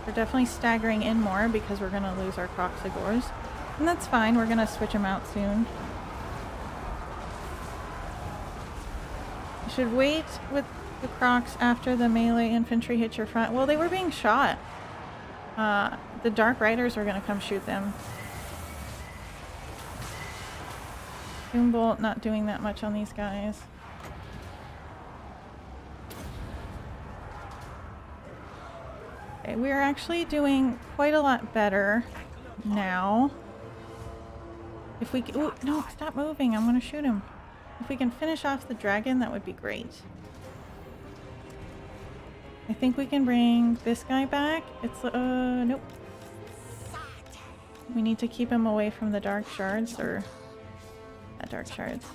We're definitely staggering in more because we're going to lose our Croxigores. And that's fine, we're going to switch them out soon. You should wait with the Crocs after the melee infantry hit your front. Well, they were being shot. The Dark Riders were going to come shoot them. Doombolt not doing that much on these guys. Okay, we're actually doing quite a lot better now. If we can, ooh, no, stop moving. I'm gonna shoot him. If we can finish off the dragon, that would be great. I think we can bring this guy back. It's, nope. We need to keep him away from the dark shards, or... not dark shards.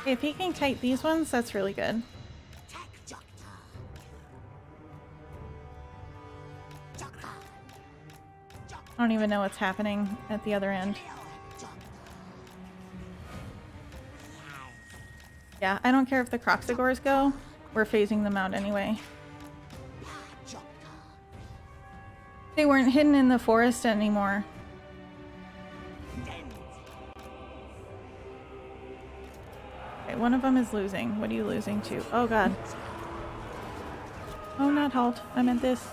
If he can kite these ones, that's really good. I don't even know what's happening at the other end. Yeah, I don't care if the Croxagores go. We're phasing them out anyway. They weren't hidden in the forest anymore. Okay, one of them is losing. What are you losing to? Oh god. Oh, not halt. I meant this.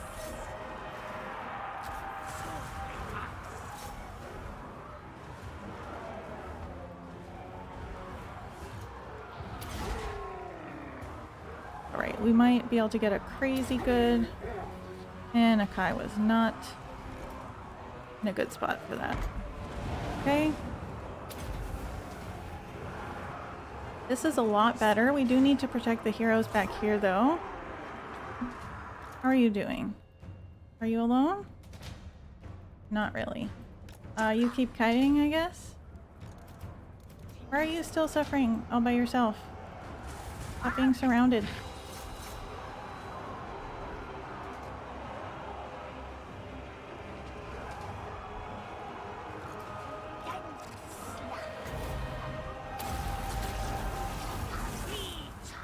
Alright, we might be able to get a crazy good. And Nakai was not in a good spot for that. Okay. This is a lot better. We do need to protect the heroes back here, though. How are you doing? Are you alone? Not really. You keep kiting, I guess? Why are you still suffering all by yourself? Stop being surrounded.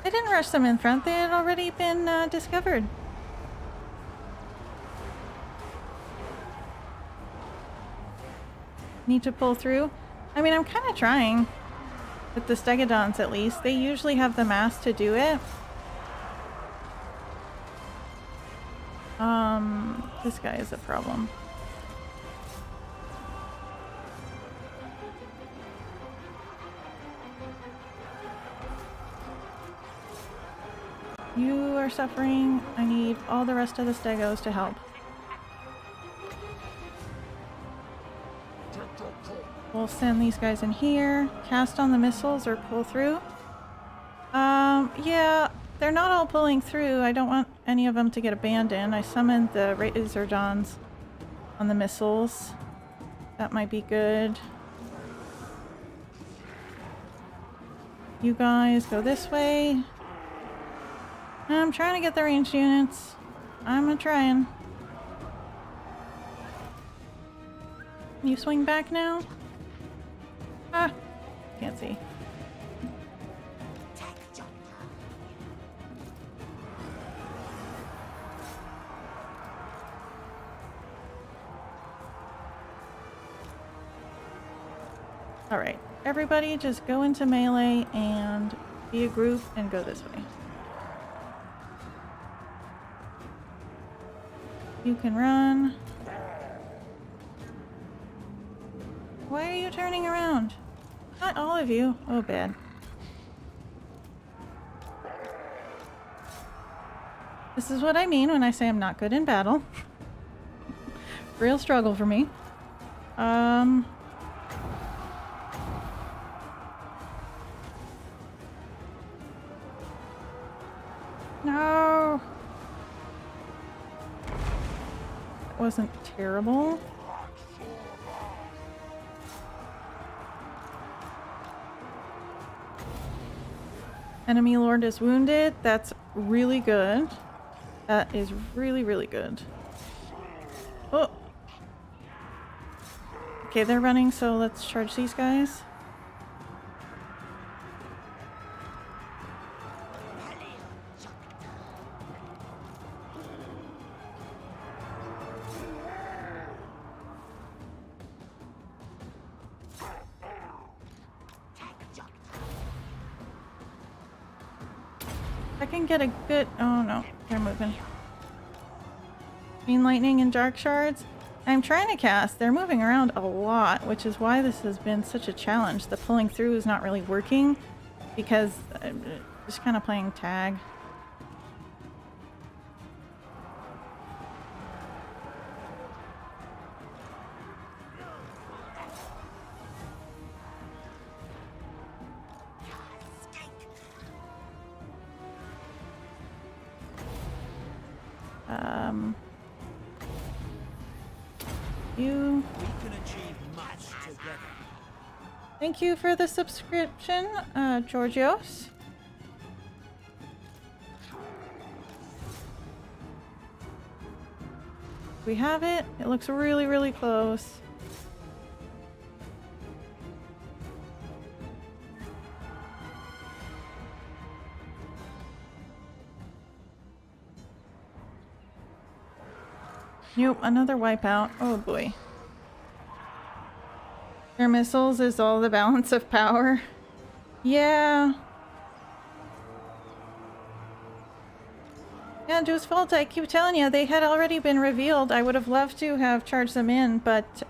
I didn't rush them in front. They had already been discovered. Need to pull through? I mean, I'm kind of trying. With the Stegodons, at least. They usually have the mass to do it. This guy is a problem. You are suffering. I need all the rest of the Stegos to help. We'll send these guys in here. Cast on the missiles or pull through. Yeah, they're not all pulling through. I don't want any of them to get abandoned. I summoned the Razordons on the missiles. That might be good. You guys go this way. I'm trying to get the ranged units. I'm trying. You swing back now? Ah, can't see. Alright, everybody just go into melee and be a group and go this way. You can run. Why are you turning around? Not all of you. Oh, bad. This is what I mean when I say I'm not good in battle. Real struggle for me. No. That wasn't terrible. Enemy Lord is wounded. That's really good. That is really, really good. Oh! Okay, they're running, so let's charge these guys. I can get a good... oh no, they're moving. Green lightning and dark shards. I'm trying to cast. They're moving around a lot, which is why this has been such a challenge. The pulling through is not really working because I'm just kind of playing tag. you. We can achieve much together. Thank you for the subscription, Georgios. We have it. It looks really, really close. Nope, another wipeout. Oh boy. Their missiles is all the balance of power. Yeah. Yeah, Joe's fault. I keep telling you, they had already been revealed. I would have loved to have charged them in, but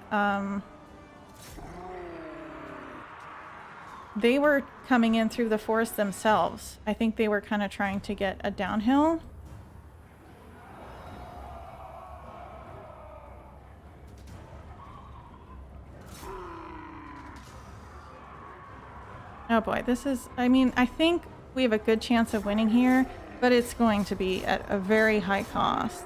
they were coming in through the forest themselves. I think they were kind of trying to get a downhill. Oh boy, this is, I mean, I think we have a good chance of winning here, but it's going to be at a very high cost.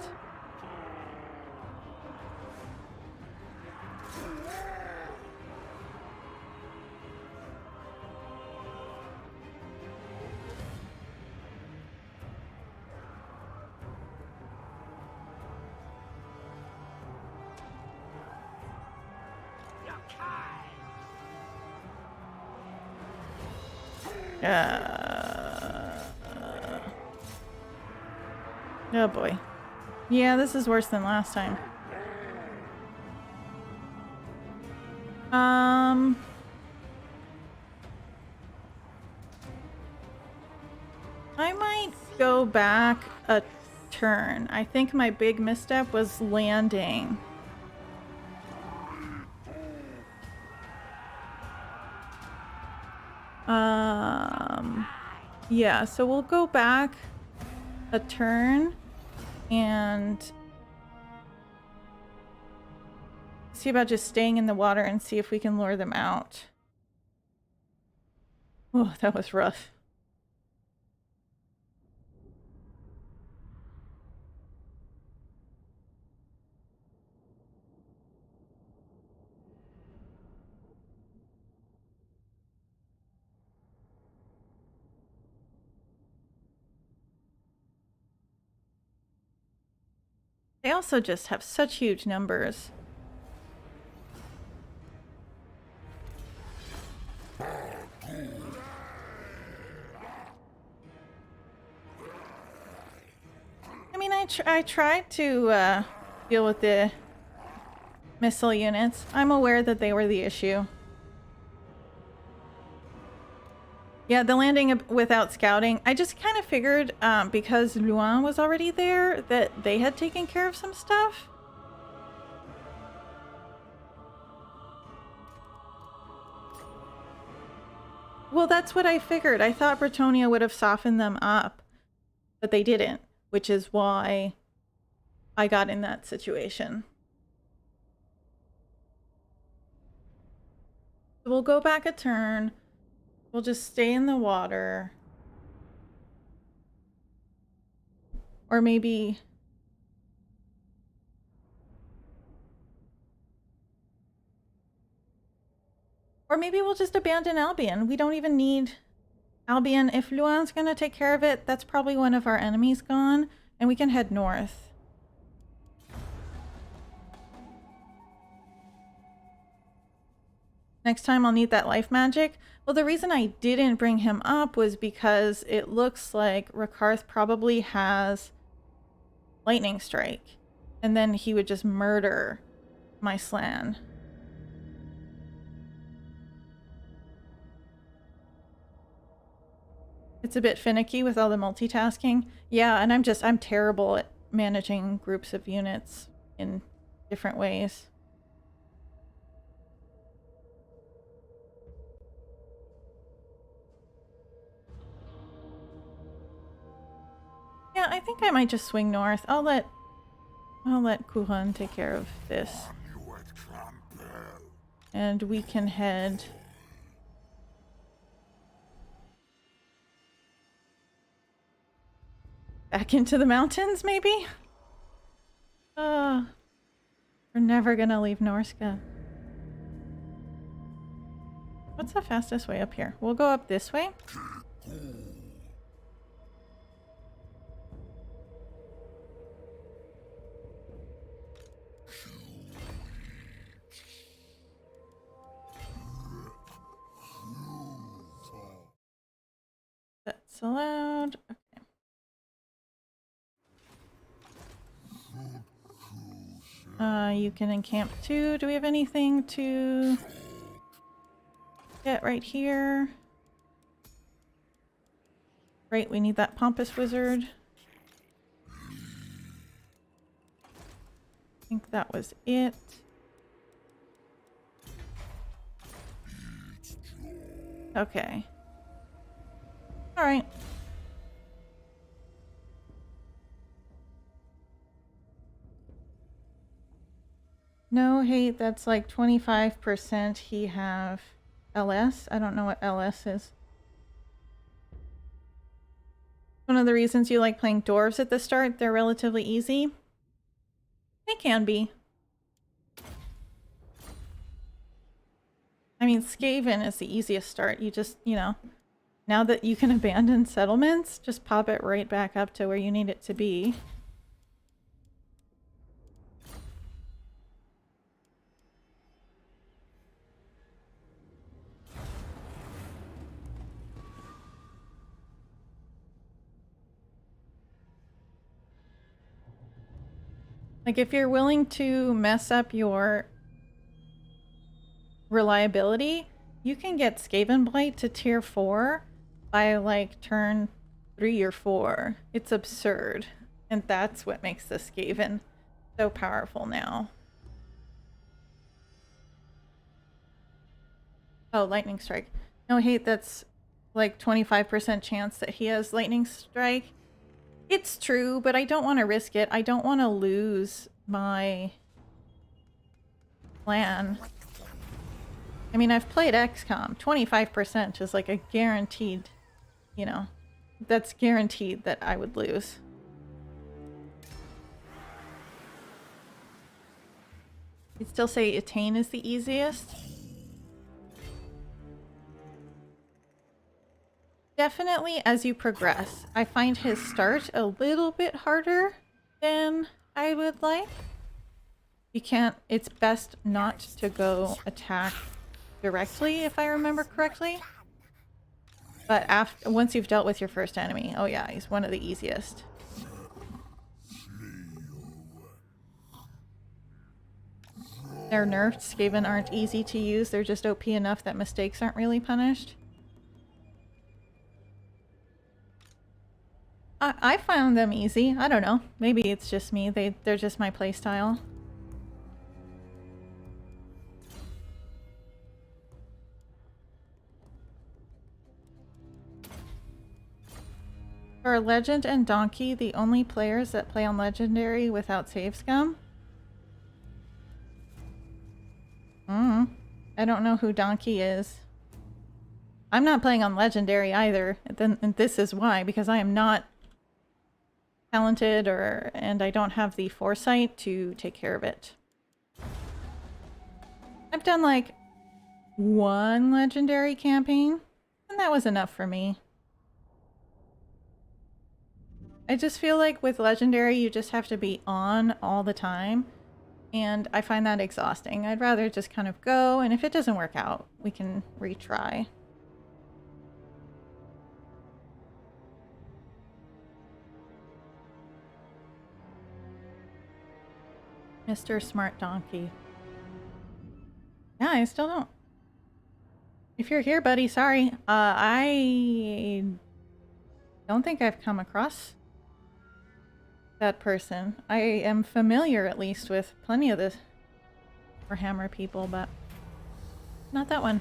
Oh boy. Yeah, this is worse than last time. I might go back a turn. I think my big misstep was landing. Yeah, so we'll go back a turn and see about just staying in the water and see if we can lure them out. Oh, that was rough. They also just have such huge numbers. I mean, I tried to deal with the missile units. I'm aware that they were the issue. Yeah, the landing without scouting. I just kind of figured because Luan was already there that they had taken care of some stuff. Well, that's what I figured. I thought Bretonia would have softened them up, but they didn't, which is why I got in that situation. So we'll go back a turn. We'll just stay in the water. Or maybe... Or maybe we'll just abandon Albion. We don't even need Albion. If Luan's gonna take care of it, that's probably one of our enemies gone. And we can head north. Next time I'll need that life magic. Well, the reason I didn't bring him up was because it looks like Rakarth probably has lightning strike. And then he would just murder my Slan. It's a bit finicky with all the multitasking. Yeah, and I'm terrible at managing groups of units in different ways. Yeah, I think I might just swing north. I'll let Kuhan take care of this. And we can head back into the mountains, maybe? For never gonna leave Norska. What's the fastest way up here? We'll go up this way. That's allowed. Okay. You can encamp too. Do we have anything to get right here? Right, we need that pompous wizard. I think that was it. Okay. All right. No hate, that's like 25% he have LS. I don't know what LS is. One of the reasons you like playing dwarves at the start, they're relatively easy. They can be. I mean, Skaven is the easiest start. You just, you know, now that you can abandon settlements, just pop it right back up to where you need it to be. Like, if you're willing to mess up your reliability, you can get Skaven Blight to tier 4 by, like, turn 3 or 4. It's absurd. And that's what makes the Skaven so powerful now. Oh, Lightning Strike. No hate, that's like 25% chance that he has Lightning Strike. It's true, but I don't want to risk it. I don't want to lose my plan. I mean, I've played XCOM. 25% is like a guaranteed, you know, that's guaranteed that I would lose. You'd still say Attain is the easiest? Definitely as you progress. I find his start a little bit harder than I would like. You can't, it's best not to go attack directly, if I remember correctly. But after, once you've dealt with your first enemy, oh yeah, he's one of the easiest. They're nerfed. Skaven aren't easy to use. They're just OP enough that mistakes aren't really punished. I found them easy. I don't know. Maybe it's just me. They're just my playstyle. Are Legend and Donkey the only players that play on Legendary without save scum? I don't know who Donkey is. I'm not playing on Legendary either. And this is why, because I am not talented and I don't have the foresight to take care of it. I've done like one Legendary campaign, and that was enough for me. I just feel like with Legendary, you just have to be on all the time, and I find that exhausting. I'd rather just kind of go, and if it doesn't work out, we can retry. Mr. Smart Donkey. Yeah, I still don't. If you're here, buddy, sorry. I don't think I've come across that person. I am familiar, at least, with plenty of the Warhammer people, but not that one.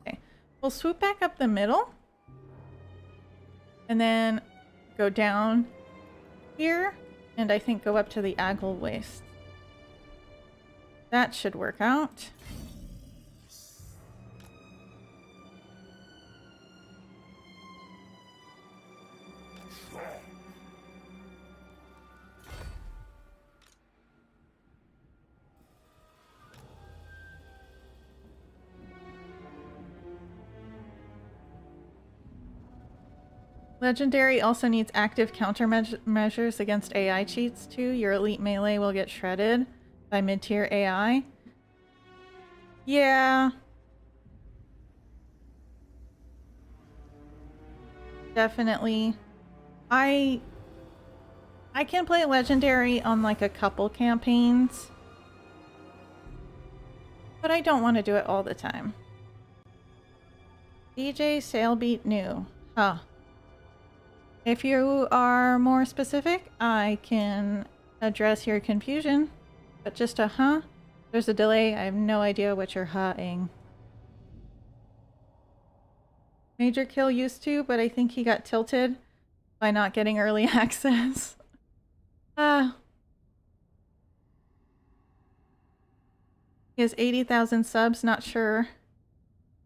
Okay, we'll swoop back up the middle. And then go down here, and I think go up to the Aggle Waste. That should work out. Legendary also needs active countermeasures against AI cheats too. Your elite melee will get shredded by mid-tier AI. Yeah. Definitely. I can play Legendary on like a couple campaigns, but I don't want to do it all the time. DJ Sailbeat new. Huh. If you are more specific, I can address your confusion, but just a huh? There's a delay. I have no idea what you're huh-ing. Major Kill used to, but I think he got tilted by not getting early access. He has 80,000 subs, not sure.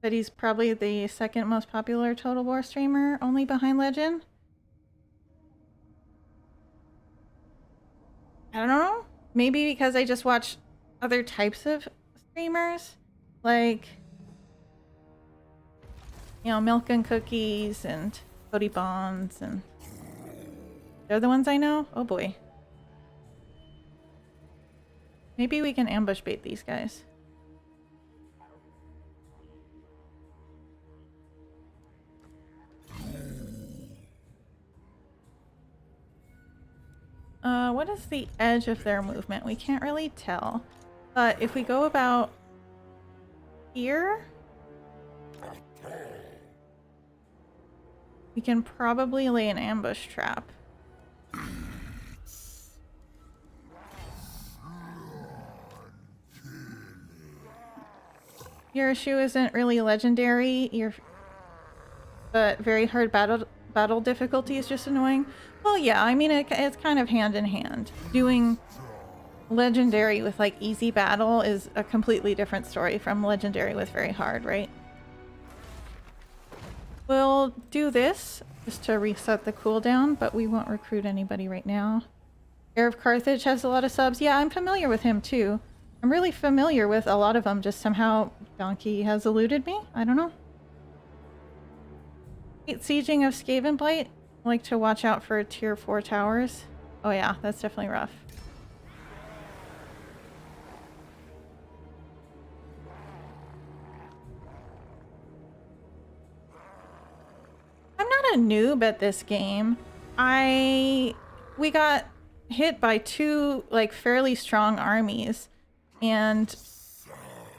But he's probably the second most popular Total War streamer, only behind Legend. I don't know. Maybe because I just watch other types of streamers. Like, you know, Milk and Cookies and Cody Bonds, and they're the ones I know? Oh boy. Maybe we can ambush bait these guys. What is the edge of their movement? We can't really tell. But if we go about here, we can probably lay an ambush trap. Your issue isn't really legendary, but very hard battle difficulty is just annoying. Well, yeah, I mean, it's kind of hand in hand. Doing legendary with like easy battle is a completely different story from legendary with very hard, right? We'll do this just to reset the cooldown, but we won't recruit anybody right now. Heir of Carthage has a lot of subs. Yeah, I'm familiar with him too. I'm really familiar with a lot of them, just somehow Donkey has eluded me. I don't know. Sieging of Skavenblight. I like to watch out for tier 4 towers. Oh yeah, that's definitely rough. I'm not a noob at this game. We got hit by two like fairly strong armies, and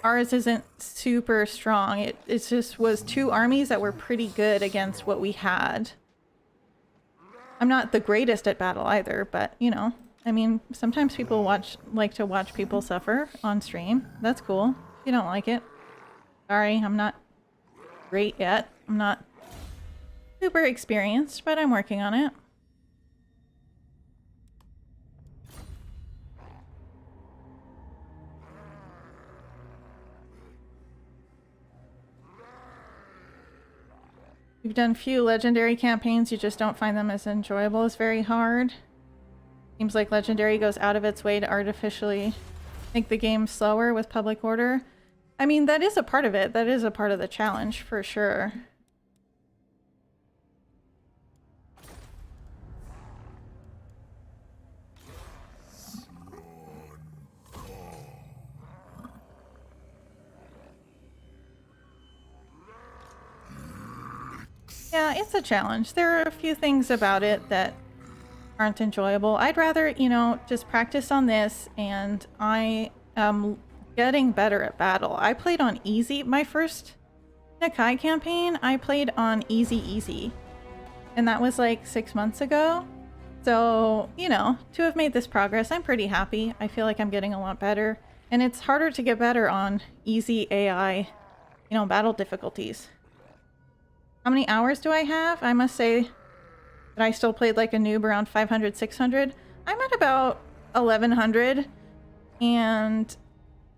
ours isn't super strong. It just was two armies that were pretty good against what we had. I'm not the greatest at battle either, but you know, I mean, sometimes people like to watch people suffer on stream. That's cool. If you don't like it, sorry, I'm not great yet. I'm not super experienced, but I'm working on it. You've done few legendary campaigns, you just don't find them as enjoyable as very hard. Seems like legendary goes out of its way to artificially make the game slower with public order. I mean, that is a part of it. That is a part of the challenge for sure. Yeah, it's a challenge. There are a few things about it that aren't enjoyable. I'd rather, you know, just practice on this, and I am getting better at battle. I played on easy. My first Nakai campaign, I played on easy, and that was like 6 months ago. So, you know, to have made this progress, I'm pretty happy. I feel like I'm getting a lot better, and it's harder to get better on easy AI, you know, battle difficulties. How many hours do I have? I must say that I still played like a noob around 500, 600. I'm at about 1100. And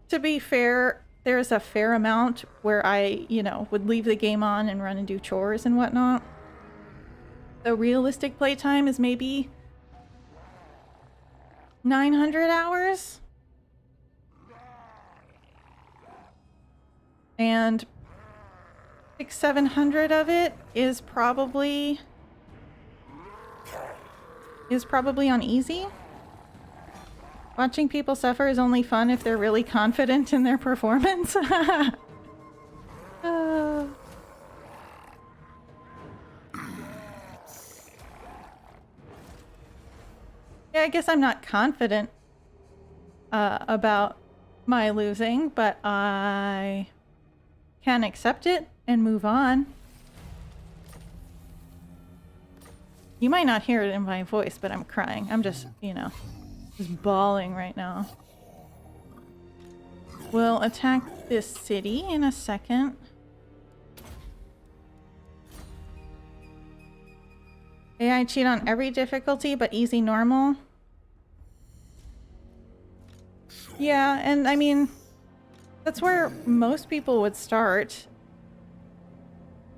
to be fair, there's a fair amount where I, you know, would leave the game on and run and do chores and whatnot. The realistic playtime is maybe 900 hours. And 600-700 of it is probably on easy. Watching people suffer is only fun if they're really confident in their performance. Yeah, I guess I'm not confident about my losing, but I can accept it and move on. You might not hear it in my voice, but I'm crying. I'm just, you know, just bawling right now. We'll attack this city in a second. AI cheat on every difficulty, but easy normal. Yeah, and I mean, that's where most people would start.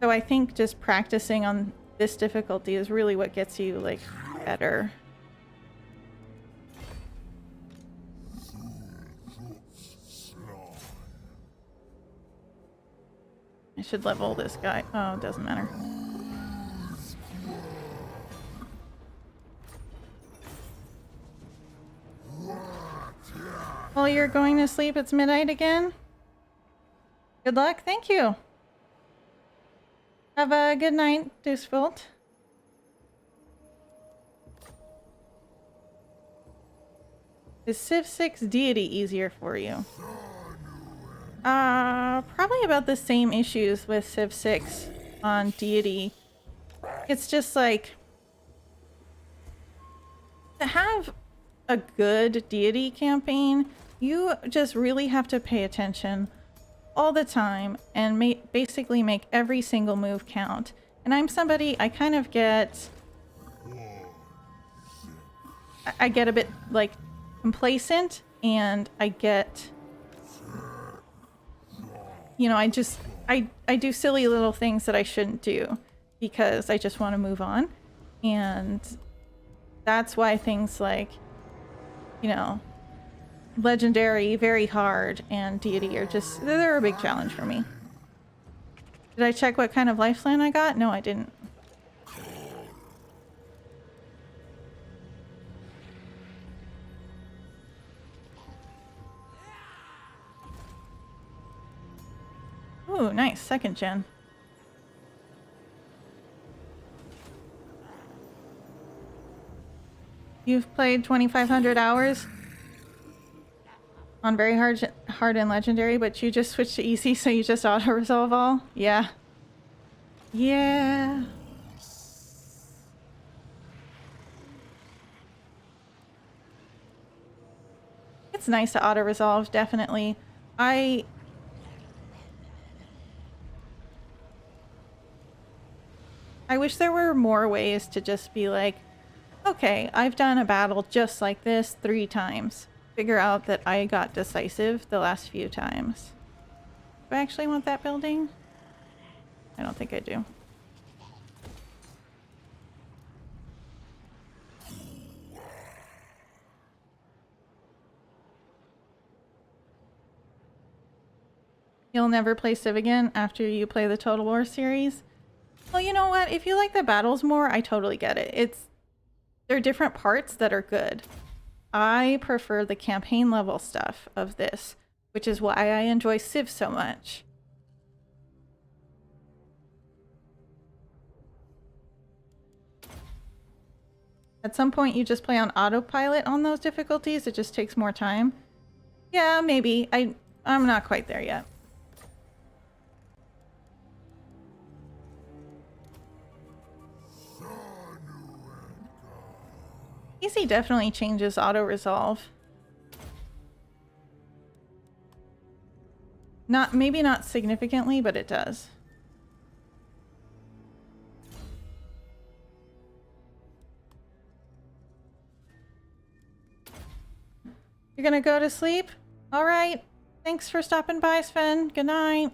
So I think just practicing on this difficulty is really what gets you, like, better. I should level this guy. Oh, it doesn't matter. Well, you're going to sleep. It's midnight again. Good luck. Thank you. Have a good night, Deucefold. Is Civ 6 deity easier for you? Probably about the same issues with Civ 6 on deity. It's just like, to have a good deity campaign, you just really have to pay attention all the time and basically make every single move count. And I'm somebody, I kind of get... I get a bit, like, complacent, and I get... You know, I do silly little things that I shouldn't do because I just want to move on. And that's why things like, you know, legendary, very hard, and deity are just, they're a big challenge for me. Did I check what kind of lifeline I got? No, I didn't. Ooh, nice. Second gen. You've played 2,500 hours on very hard and legendary, but you just switched to easy, so you just auto-resolve all? Yeah. Yeah. It's nice to auto-resolve, definitely. I wish there were more ways to just be like, okay, I've done a battle just like this 3 times. Figure out that I got decisive the last few times. Do I actually want that building? I don't think I do. You'll never play Civ again after you play the Total War series? Well, you know what? If you like the battles more, I totally get it. There are different parts that are good. I prefer the campaign level stuff of this, which is why I enjoy Civ so much. At some point you just play on autopilot on those difficulties, it just takes more time. Yeah, maybe. I'm not quite there yet. Easy definitely changes auto-resolve. Maybe not significantly, but it does. You're gonna go to sleep? Alright. Thanks for stopping by, Sven. Good night.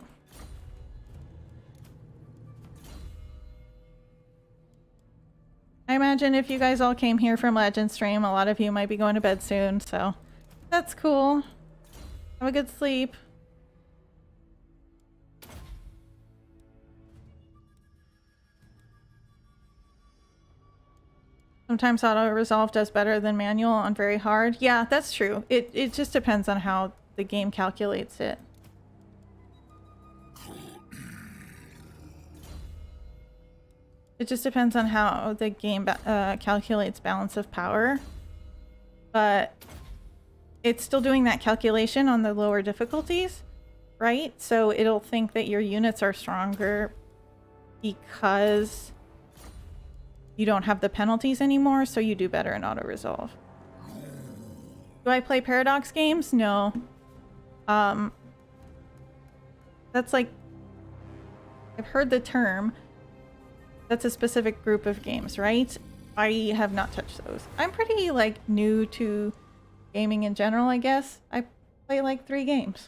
I imagine if you guys all came here from Legend Stream, a lot of you might be going to bed soon, so that's cool. Have a good sleep. Sometimes auto-resolve does better than manual on very hard. Yeah, that's true. It just depends on how the game calculates it. It just depends on how the game calculates balance of power. But it's still doing that calculation on the lower difficulties, right? So it'll think that your units are stronger because you don't have the penalties anymore, so you do better in auto-resolve. Do I play Paradox games? No. That's like... I've heard the term. That's a specific group of games, right? I have not touched those. I'm pretty, like, new to gaming in general, I guess. I play, like, 3 games.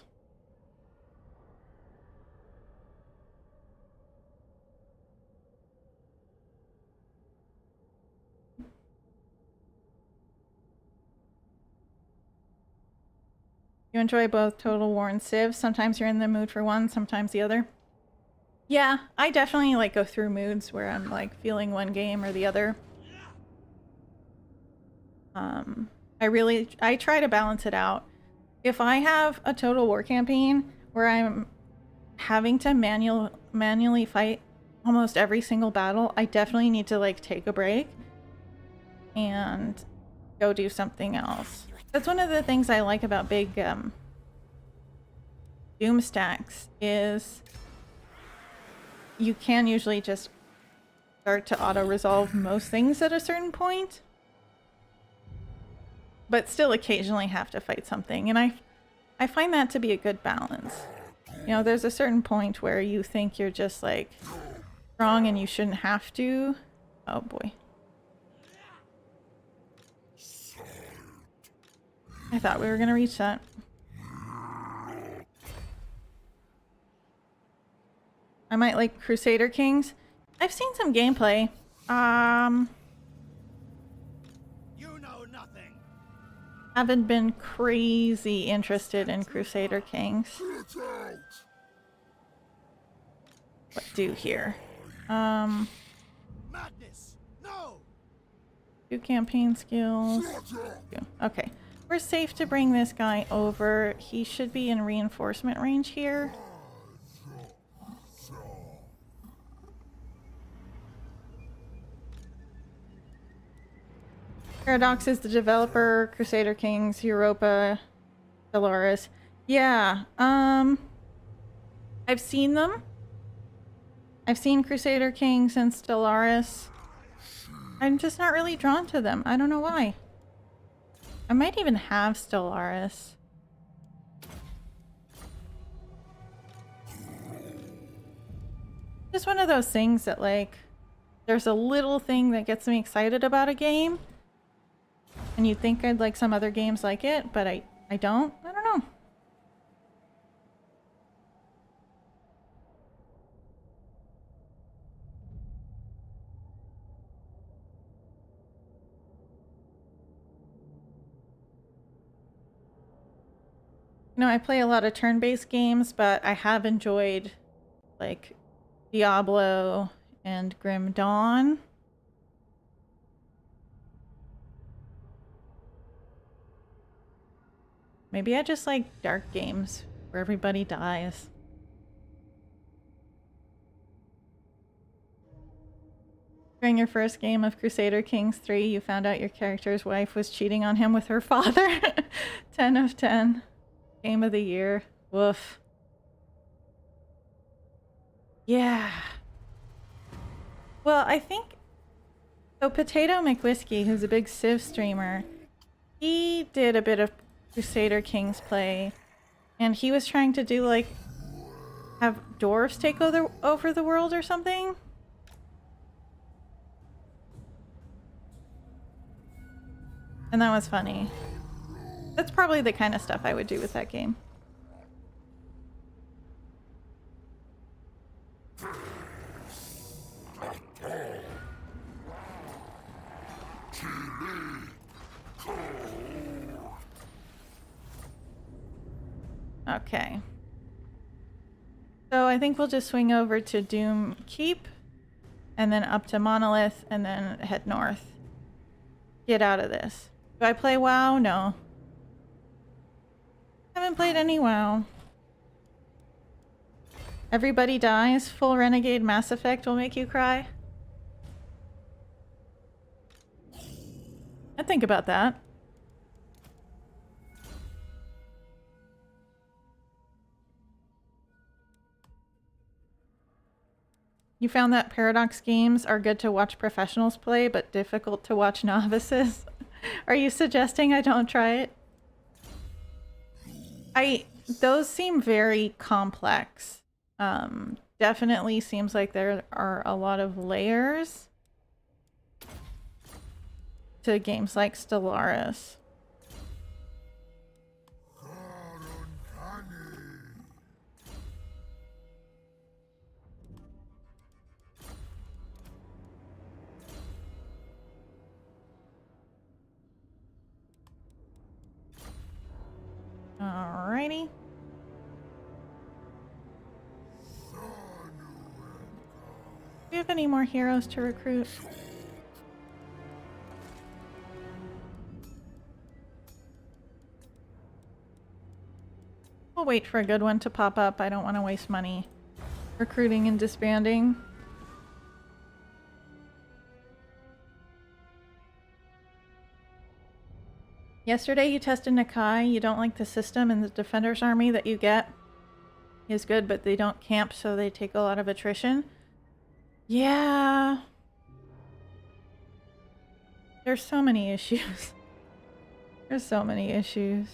You enjoy both Total War and Civ. Sometimes you're in the mood for one, sometimes the other. Yeah, I definitely like go through moods where I'm like feeling one game or the other. I try to balance it out. If I have a Total War campaign where I'm having to manually fight almost every single battle, I definitely need to like take a break and go do something else. That's one of the things I like about big Doom stacks is you can usually just start to auto-resolve most things at a certain point, but still occasionally have to fight something. And I find that to be a good balance. You know, there's a certain point where you think you're just like strong and you shouldn't have to. Oh boy. I thought we were gonna reach that. I might like Crusader Kings. I've seen some gameplay. You know nothing. Haven't been crazy interested in Crusader Kings. What do here? Madness. No. Do campaign skills. Okay. We're safe to bring this guy over. He should be in reinforcement range here. Paradox is the developer, Crusader Kings, Europa, Stellaris. Yeah, I've seen them. I've seen Crusader Kings and Stellaris. I'm just not really drawn to them. I don't know why. I might even have Stellaris. Just one of those things that, like, there's a little thing that gets me excited about a game. And you'd think I'd like some other games like it, but I don't. I don't know. You know, I play a lot of turn-based games, but I have enjoyed, like, Diablo and Grim Dawn. Maybe I just like dark games where everybody dies. During your first game of Crusader Kings 3, you found out your character's wife was cheating on him with her father. 10 of 10. Game of the year. Woof. Yeah. Well, I think... So Potato McWhiskey, who's a big Civ streamer, he did a bit of Crusader Kings play, and he was trying to do, like, have dwarves take over the world or something. And that was funny. That's probably the kind of stuff I would do with that game. Okay. So I think we'll just swing over to Doom Keep, and then up to Monolith, and then head north. Get out of this. Do I play WoW? No. Haven't played any WoW. Everybody dies. Full Renegade Mass Effect will make you cry. I'd think about that. You found that Paradox games are good to watch professionals play, but difficult to watch novices? Are you suggesting I don't try it? Those seem very complex. Definitely seems like there are a lot of layers to games like Stellaris. Alrighty. Do you have any more heroes to recruit? We'll wait for a good one to pop up. I don't want to waste money recruiting and disbanding. Yesterday you tested Nakai. You don't like the system and the Defender's Army that you get is good, but they don't camp, so they take a lot of attrition. Yeah. There's so many issues. There's so many issues.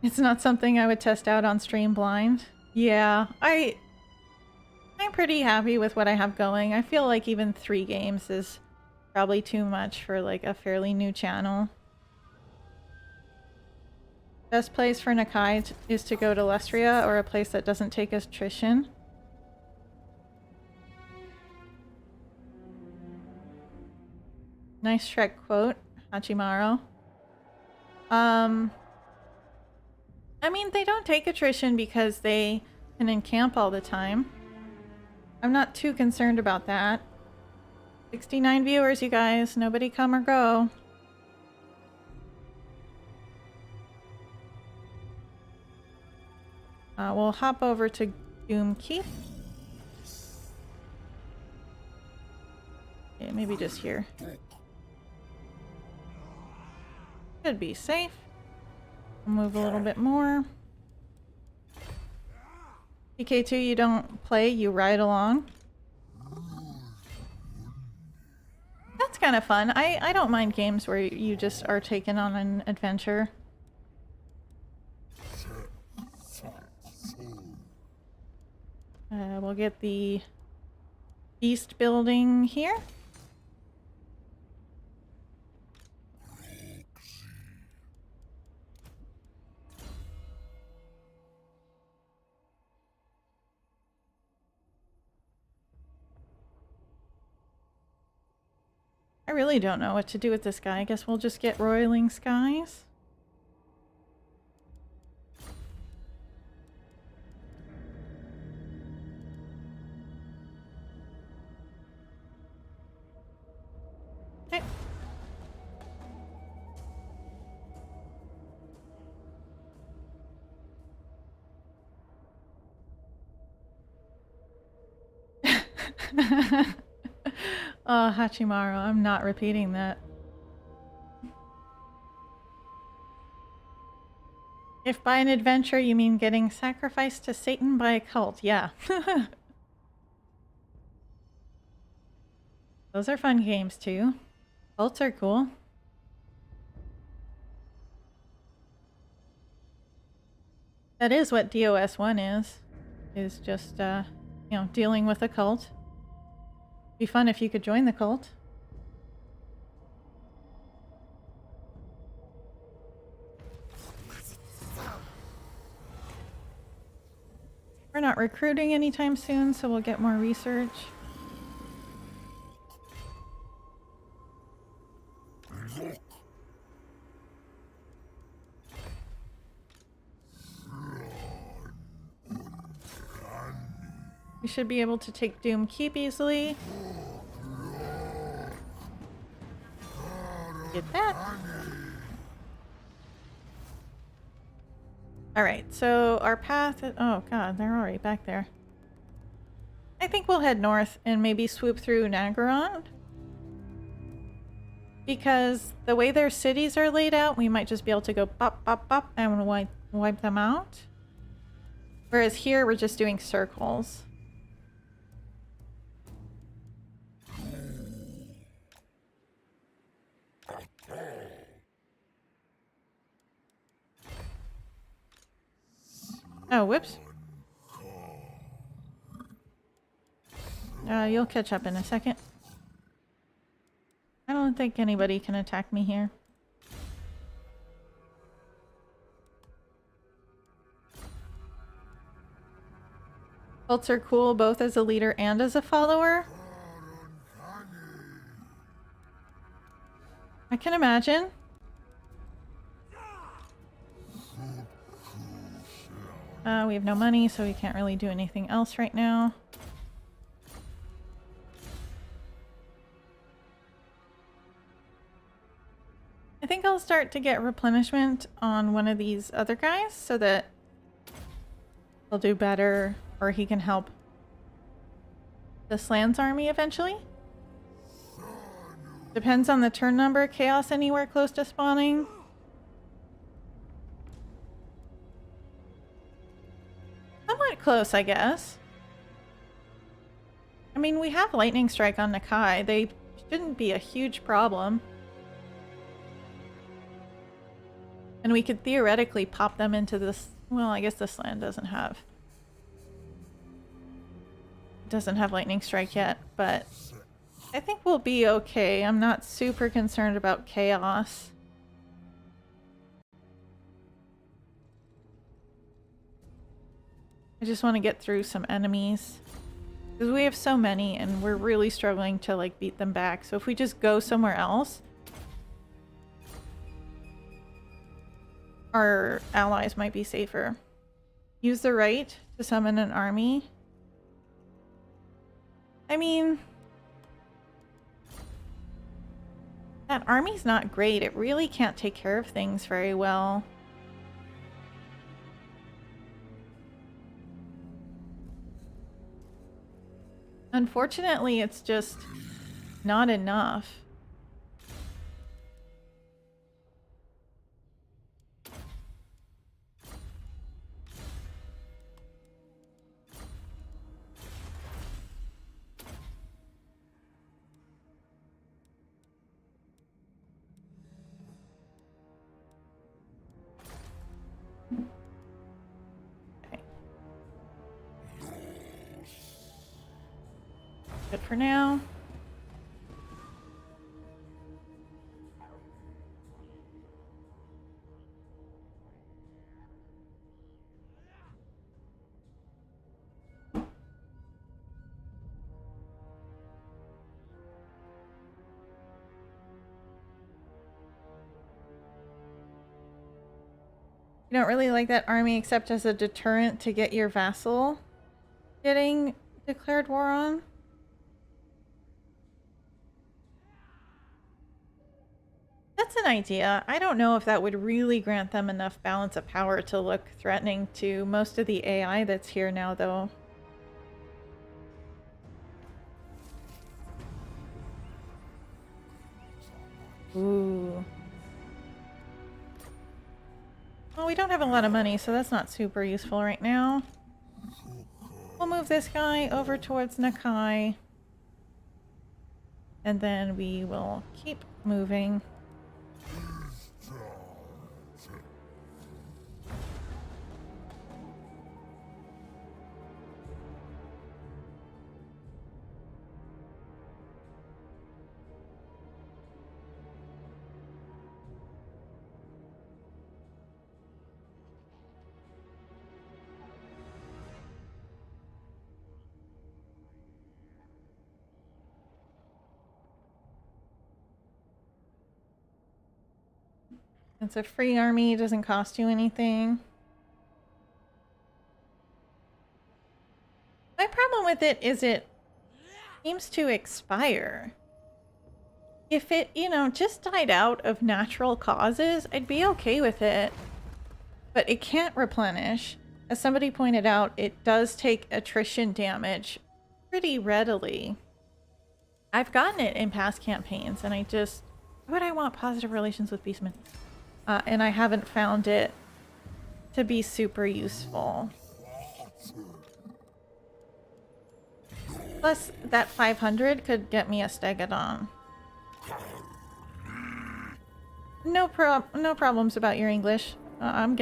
It's not something I would test out on stream blind. Yeah, I'm pretty happy with what I have going. I feel like even 3 games is probably too much for like a fairly new channel. Best place for Nakai is to go to Lestria or a place that doesn't take attrition. Nice Shrek quote, Hachimaru. I mean, they don't take attrition because they can encamp all the time. I'm not too concerned about that. 69 viewers, you guys. Nobody come or go. We'll hop over to Doom Keep. Okay, maybe just here. Should be safe. We'll move a little bit more. PK2, you don't play, you ride along. That's kind of fun. I don't mind games where you just are taken on an adventure. We'll get the Beast building here. I really don't know what to do with this guy. I guess we'll just get Roiling Skies. Okay. Oh, Hachimaru, I'm not repeating that. If by an adventure you mean getting sacrificed to Satan by a cult, yeah. Those are fun games too. Cults are cool. That is what DOS 1 is just, you know, dealing with a cult. Be fun if you could join the cult. We're not recruiting anytime soon, so we'll get more research. We should be able to take Doom Keep easily. Get that. Alright, so our path is, oh god, they're already back there. I think we'll head north and maybe swoop through Nagaron. Because the way their cities are laid out, we might just be able to go bop, bop, bop and wipe them out. Whereas here, we're just doing circles. Oh, whoops. You'll catch up in a second. I don't think anybody can attack me here. Cults are cool both as a leader and as a follower. I can imagine. We have no money, so we can't really do anything else right now. I think I'll start to get replenishment on one of these other guys so that he'll do better, or he can help the Slan's army eventually. Depends on the turn number. Chaos anywhere close to spawning. Somewhat close, I guess. I mean, we have Lightning Strike on Nakai. They shouldn't be a huge problem. And we could theoretically pop them into this. Well, I guess this land doesn't have Lightning Strike yet, but I think we'll be okay. I'm not super concerned about chaos. I just want to get through some enemies. Because we have so many and we're really struggling to like beat them back. So if we just go somewhere else, our allies might be safer. Use the right to summon an army. I mean, that army's not great. It really can't take care of things very well. Unfortunately, it's just not enough. Good for now. You don't really like that army except as a deterrent to get your vassal getting declared war on? That's an idea. I don't know if that would really grant them enough balance of power to look threatening to most of the AI that's here now, though. Ooh. Well, we don't have a lot of money, so that's not super useful right now. We'll move this guy over towards Nakai. And then we will keep moving. It's a free army, it doesn't cost you anything. My problem with it is it seems to expire. If it, you know, just died out of natural causes, I'd be okay with it. But it can't replenish. As somebody pointed out, it does take attrition damage pretty readily. I've gotten it in past campaigns, and I just... Why would I want positive relations with Beastmen? And I haven't found it to be super useful. Plus, that 500 could get me a Stegodon. No problems about your English. I'm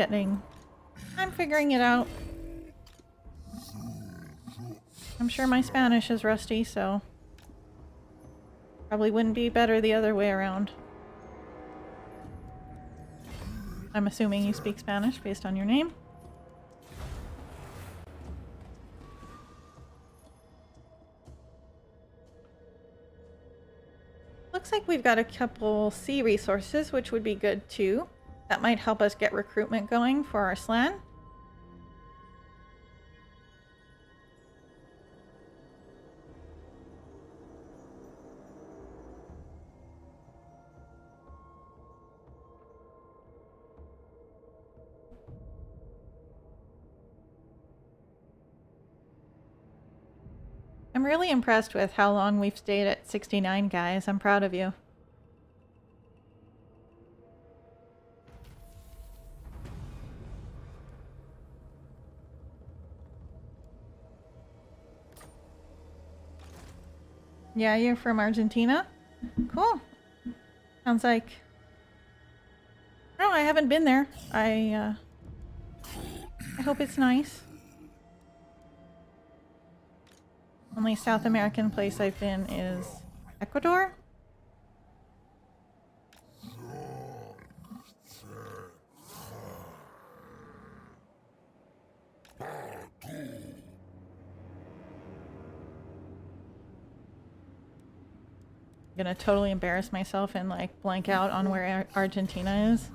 figuring it out. I'm sure my Spanish is rusty, so probably wouldn't be better the other way around. I'm assuming you speak Spanish based on your name. Looks like we've got a couple sea resources, which would be good too. That might help us get recruitment going for our slan. I'm really impressed with how long we've stayed at 69, guys. I'm proud of you. Yeah, you're from Argentina? Cool. Sounds like... No, I haven't been there. I hope it's nice. Only South American place I've been is Ecuador. I'm gonna totally embarrass myself and like blank out on where Argentina is.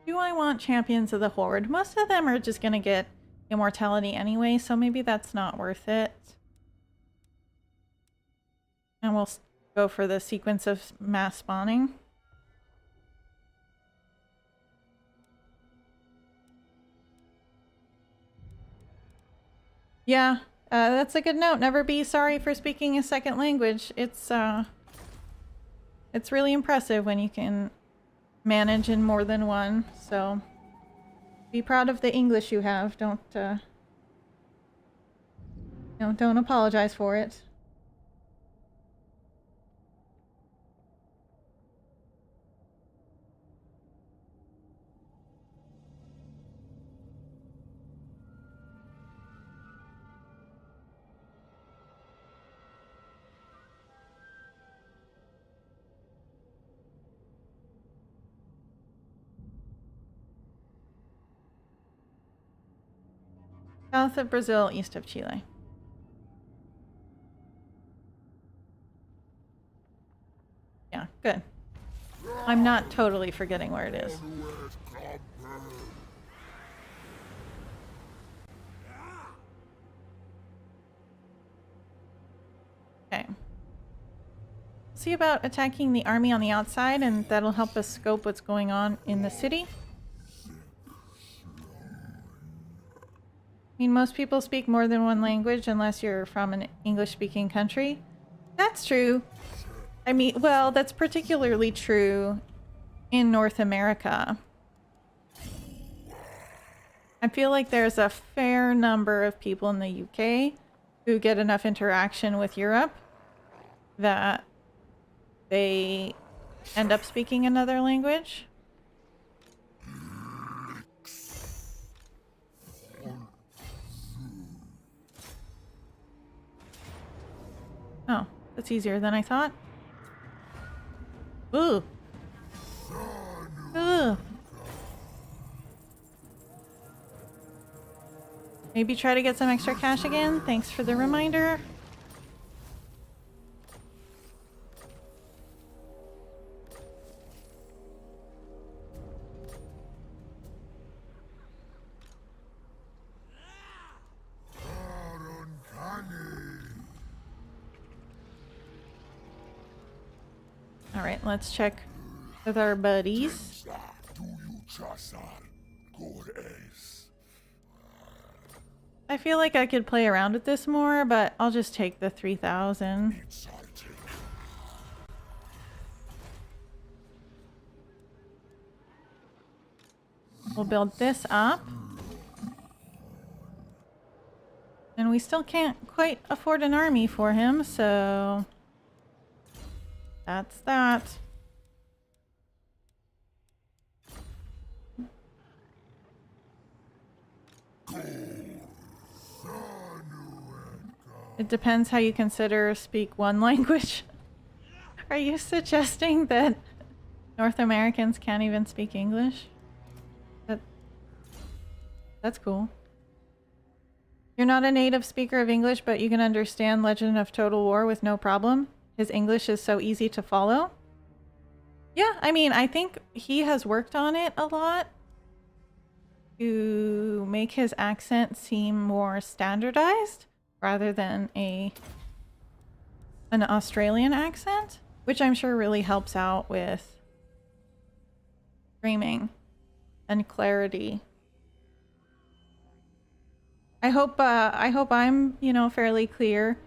Do I want Champions of the Horde? Most of them are just gonna get immortality anyway, so maybe that's not worth it. And we'll go for the sequence of mass spawning. Yeah, that's a good note. Never be sorry for speaking a second language. It's really impressive when you can manage in more than one, so be proud of the English you have. Don't apologize for it. South of Brazil, east of Chile. Yeah, good. I'm not totally forgetting where it is. Okay. See about attacking the army on the outside, and that'll help us scope what's going on in the city. I mean, most people speak more than one language unless you're from an English-speaking country. That's true. I mean, well, that's particularly true in North America. I feel like there's a fair number of people in the UK who get enough interaction with Europe that they end up speaking another language. Oh, that's easier than I thought. Ooh. Ooh. Maybe try to get some extra cash again. Thanks for the reminder. Alright, let's check with our buddies. I feel like I could play around with this more, but I'll just take the 3,000. We'll build this up. And we still can't quite afford an army for him, so that's that. It depends how you consider speak one language. Are you suggesting that North Americans can't even speak English? That's cool. You're not a native speaker of English, but you can understand Legend of Total War with no problem. His English is so easy to follow. Yeah, I mean, I think he has worked on it a lot to make his accent seem more standardized rather than an Australian accent, which I'm sure really helps out with streaming and clarity. I hope I'm, you know, fairly clear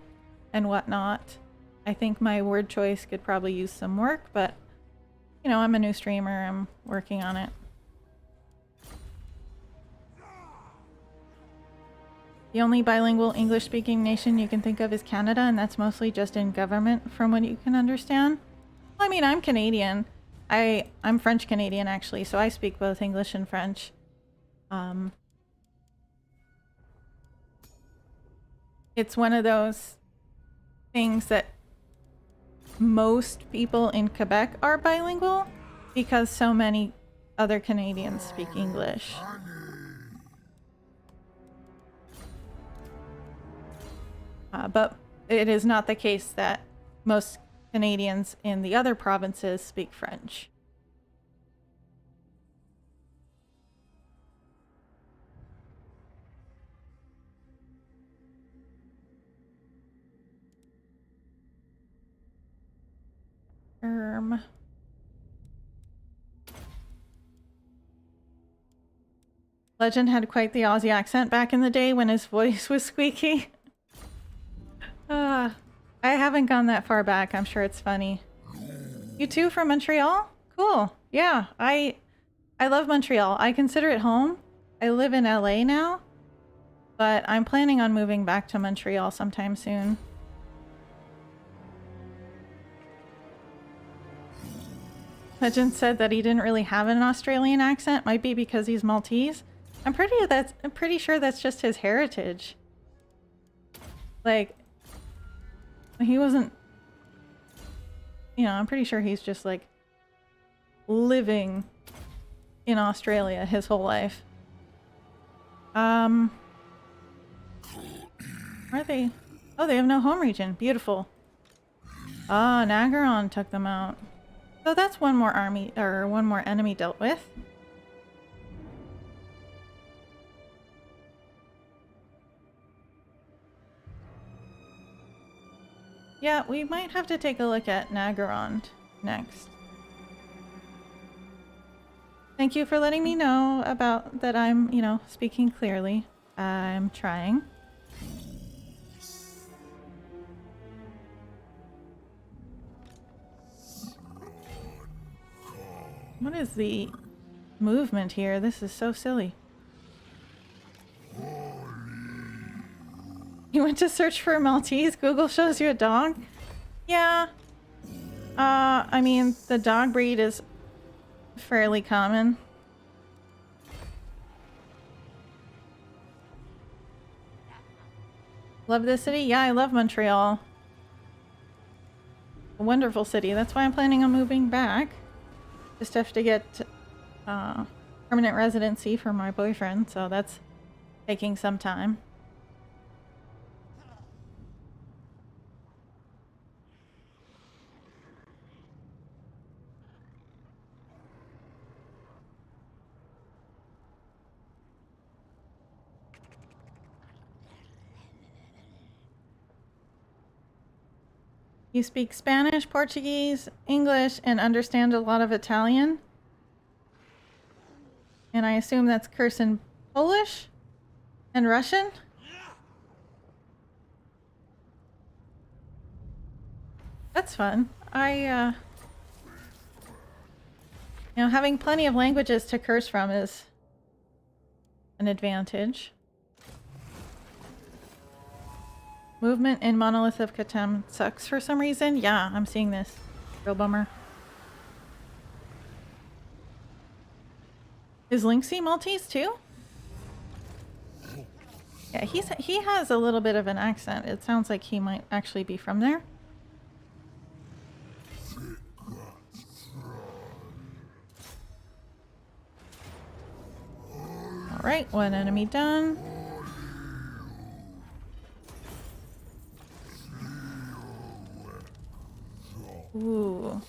and whatnot. I think my word choice could probably use some work, but you know, I'm a new streamer. I'm working on it. The only bilingual English-speaking nation you can think of is Canada, and that's mostly just in government, from what you can understand. Well, I mean, I'm Canadian. I'm French Canadian actually, so I speak both English and French. It's one of those things that most people in Quebec are bilingual because so many other Canadians speak English. But it is not the case that most Canadians in the other provinces speak French. Legend had quite the Aussie accent back in the day when his voice was squeaky. I haven't gone that far back. I'm sure it's funny. You too from Montreal? Cool. Yeah, I love Montreal. I consider it home. I live in LA now, but I'm planning on moving back to Montreal sometime soon. Legend said that he didn't really have an Australian accent. Might be because he's Maltese. I'm pretty sure that's just his heritage. Like, he wasn't, you know, I'm pretty sure he's just like living in Australia his whole life. Are they? Oh, they have no home region. Beautiful. Ah, Nagaron took them out. So that's one more army, or one more enemy dealt with. Yeah, we might have to take a look at Nagaron next. Thank you for letting me know about that I'm, you know, speaking clearly. I'm trying. What is the movement here? This is so silly. You went to search for a Maltese? Google shows you a dog? Yeah. I mean, the dog breed is fairly common. Love this city? Yeah, I love Montreal. A wonderful city. That's why I'm planning on moving back. Just have to get permanent residency for my boyfriend, so that's taking some time. You speak Spanish, Portuguese, English, and understand a lot of Italian. And I assume that's cursing Polish and Russian. That's fun. You know, having plenty of languages to curse from is an advantage. Movement in Monolith of Catan sucks for some reason. Yeah, I'm seeing this. Real bummer. Is Lynxie Maltese too? Yeah, he has a little bit of an accent. It sounds like he might actually be from there. Alright, one enemy done. Ooh.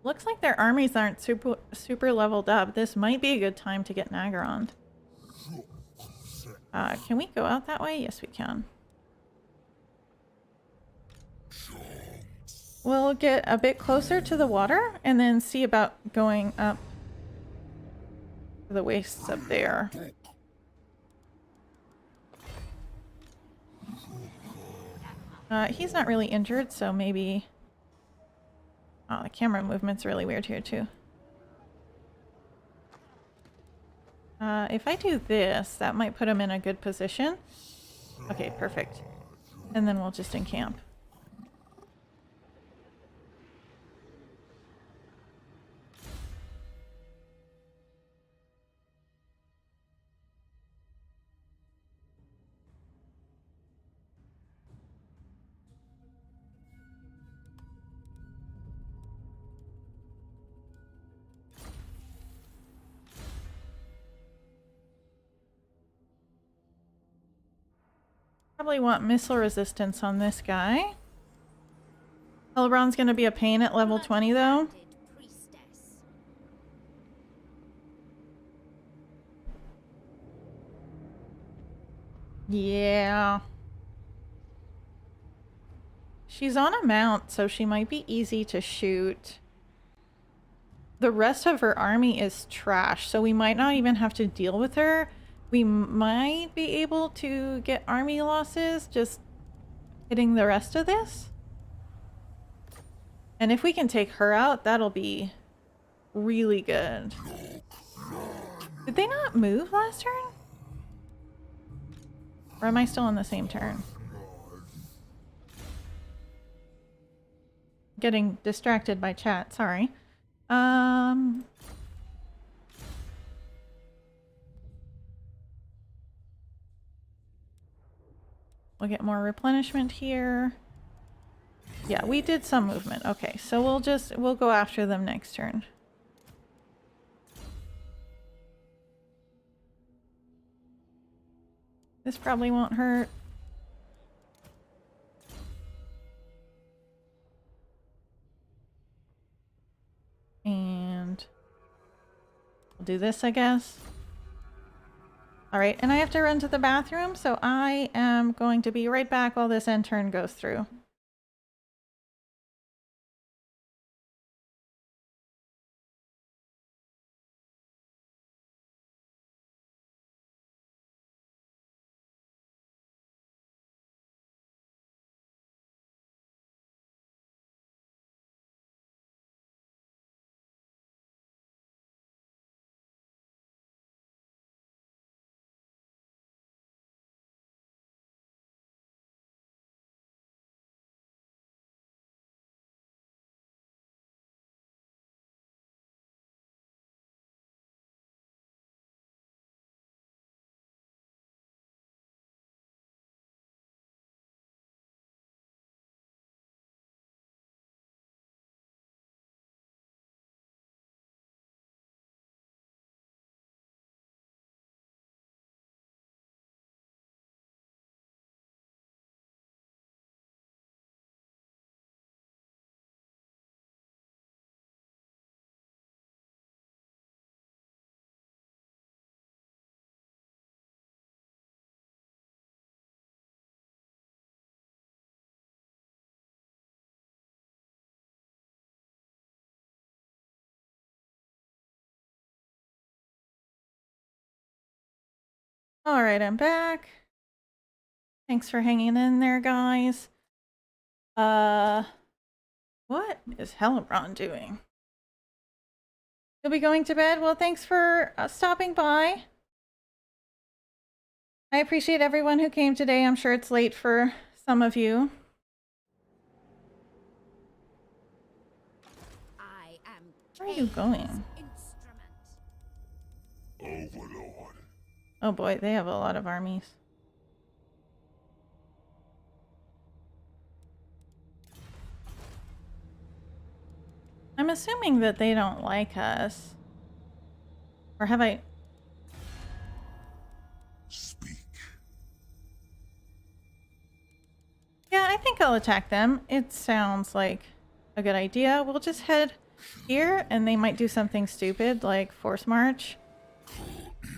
Looks like their armies aren't super leveled up. This might be a good time to get Nagaron. Can we go out that way? Yes, we can. We'll get a bit closer to the water and then see about going up to the wastes up there. He's not really injured, so maybe... Oh, the camera movement's really weird here, too. If I do this, that might put him in a good position. Okay, perfect. And then we'll just encamp. Probably want missile resistance on this guy. Elrond's gonna be a pain at level 20 though. Yeah. She's on a mount, so she might be easy to shoot. The rest of her army is trash, so we might not even have to deal with her. We might be able to get army losses just hitting the rest of this. And if we can take her out, that'll be really good. Did they not move last turn? Or am I still on the same turn? Getting distracted by chat, sorry. We'll get more replenishment here. Yeah, we did some movement. Okay, so we'll go after them next turn. This probably won't hurt. And we'll do this, I guess. Alright, and I have to run to the bathroom, so I am going to be right back while this end turn goes through. Alright, I'm back. Thanks for hanging in there, guys. What is Hellebrand doing? You'll be going to bed? Well, thanks for stopping by. I appreciate everyone who came today. I'm sure it's late for some of you. I am Where are you going? Overlord. Oh boy, they have a lot of armies. I'm assuming that they don't like us. Or have I... Speak. Yeah, I think I'll attack them. It sounds like a good idea. We'll just head here, and they might do something stupid, like force march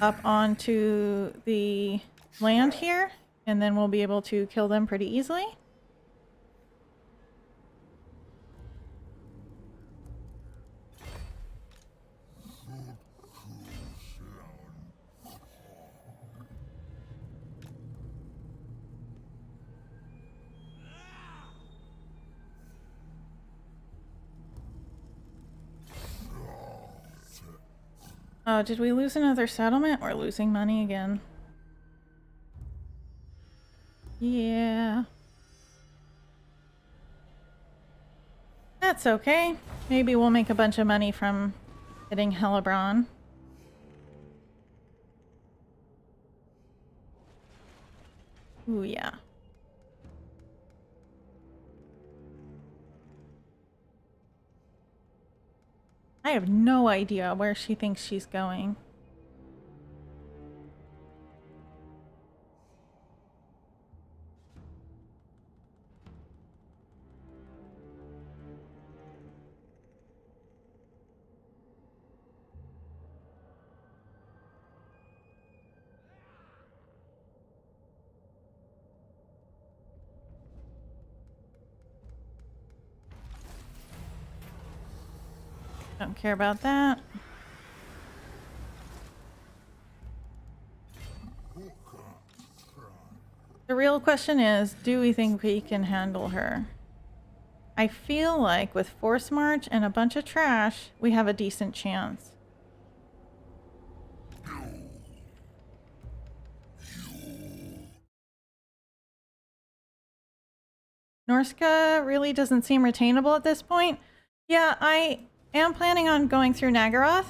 up onto the land here, and then we'll be able to kill them pretty easily. Oh, did we lose another settlement? We're losing money again. Yeah. That's okay. Maybe we'll make a bunch of money from hitting Hellebrand. Ooh, yeah. I have no idea where she thinks she's going. Don't care about that. The real question is, do we think we can handle her? I feel like with Force March and a bunch of trash, we have a decent chance. Norska really doesn't seem retainable at this point. Yeah, I am planning on going through Nagaroth,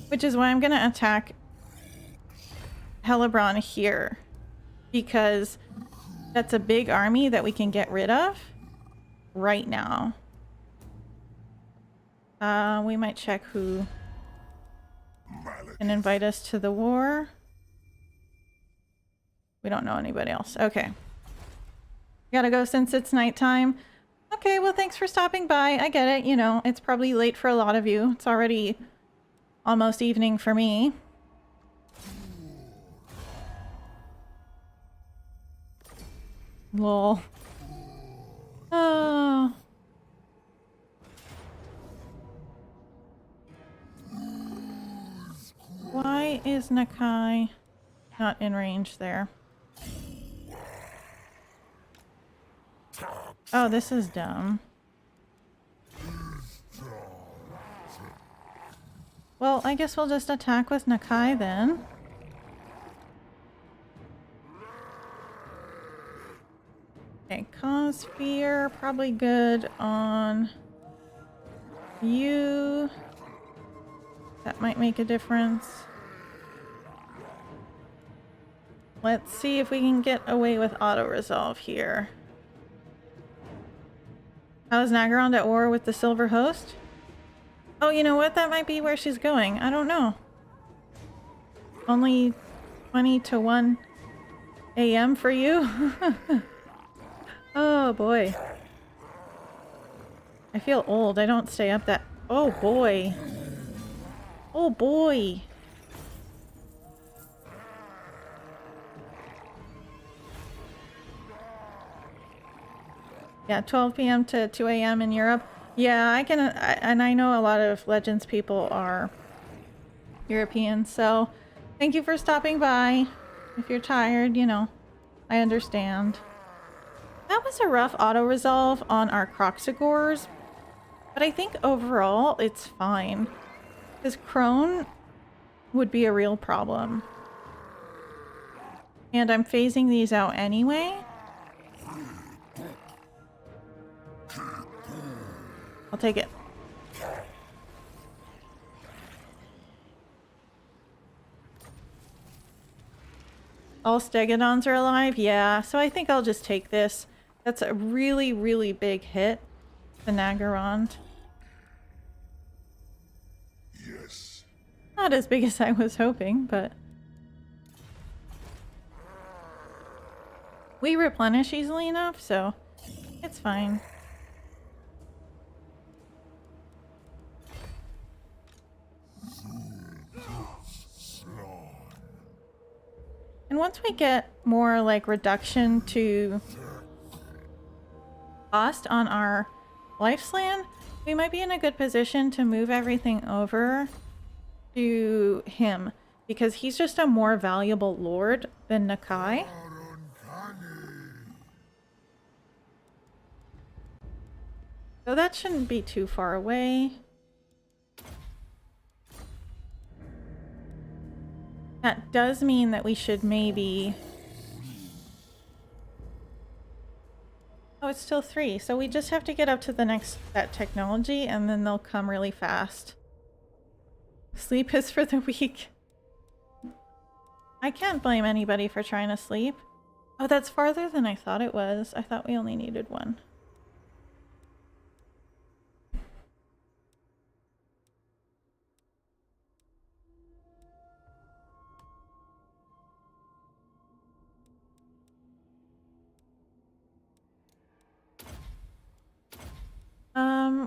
which is why I'm going to attack Hellebrand here. Because that's a big army that we can get rid of right now. We might check who can invite us to the war. We don't know anybody else. Okay. Gotta go since it's nighttime. Okay, well, thanks for stopping by. I get it. You know, it's probably late for a lot of you. It's already almost evening for me. Lol. Oh. Why is Nakai not in range there? Oh, this is dumb. Well, I guess we'll just attack with Nakai then. Okay, cause fear, probably good on you. That might make a difference. Let's see if we can get away with auto-resolve here. How is Nagaroth at war with the Silver Host? Oh, you know what? That might be where she's going. I don't know. Only 20 to 1 a.m. for you? Oh, boy. I feel old. I don't stay up that... Oh, boy. Oh, boy. Yeah, 12 p.m. to 2 a.m. in Europe. Yeah, and I know a lot of Legends people are European, so thank you for stopping by. If you're tired, you know, I understand. That was a rough auto-resolve on our Croxigors, but I think overall it's fine. Because Crone would be a real problem. And I'm phasing these out anyway. I'll take it. All Stegodons are alive? Yeah, so I think I'll just take this. That's a really, really big hit. The Nagarond. Yes. Not as big as I was hoping, but... we replenish easily enough, so it's fine. And once we get more like reduction to cost on our lifespan, we might be in a good position to move everything over to him, because he's just a more valuable lord than Nakai. So that shouldn't be too far away. That does mean that we should maybe... oh, it's still 3. So we just have to get up to the next that technology and then they'll come really fast. Sleep is for the weak. I can't blame anybody for trying to sleep. Oh, that's farther than I thought it was. I thought we only needed 1.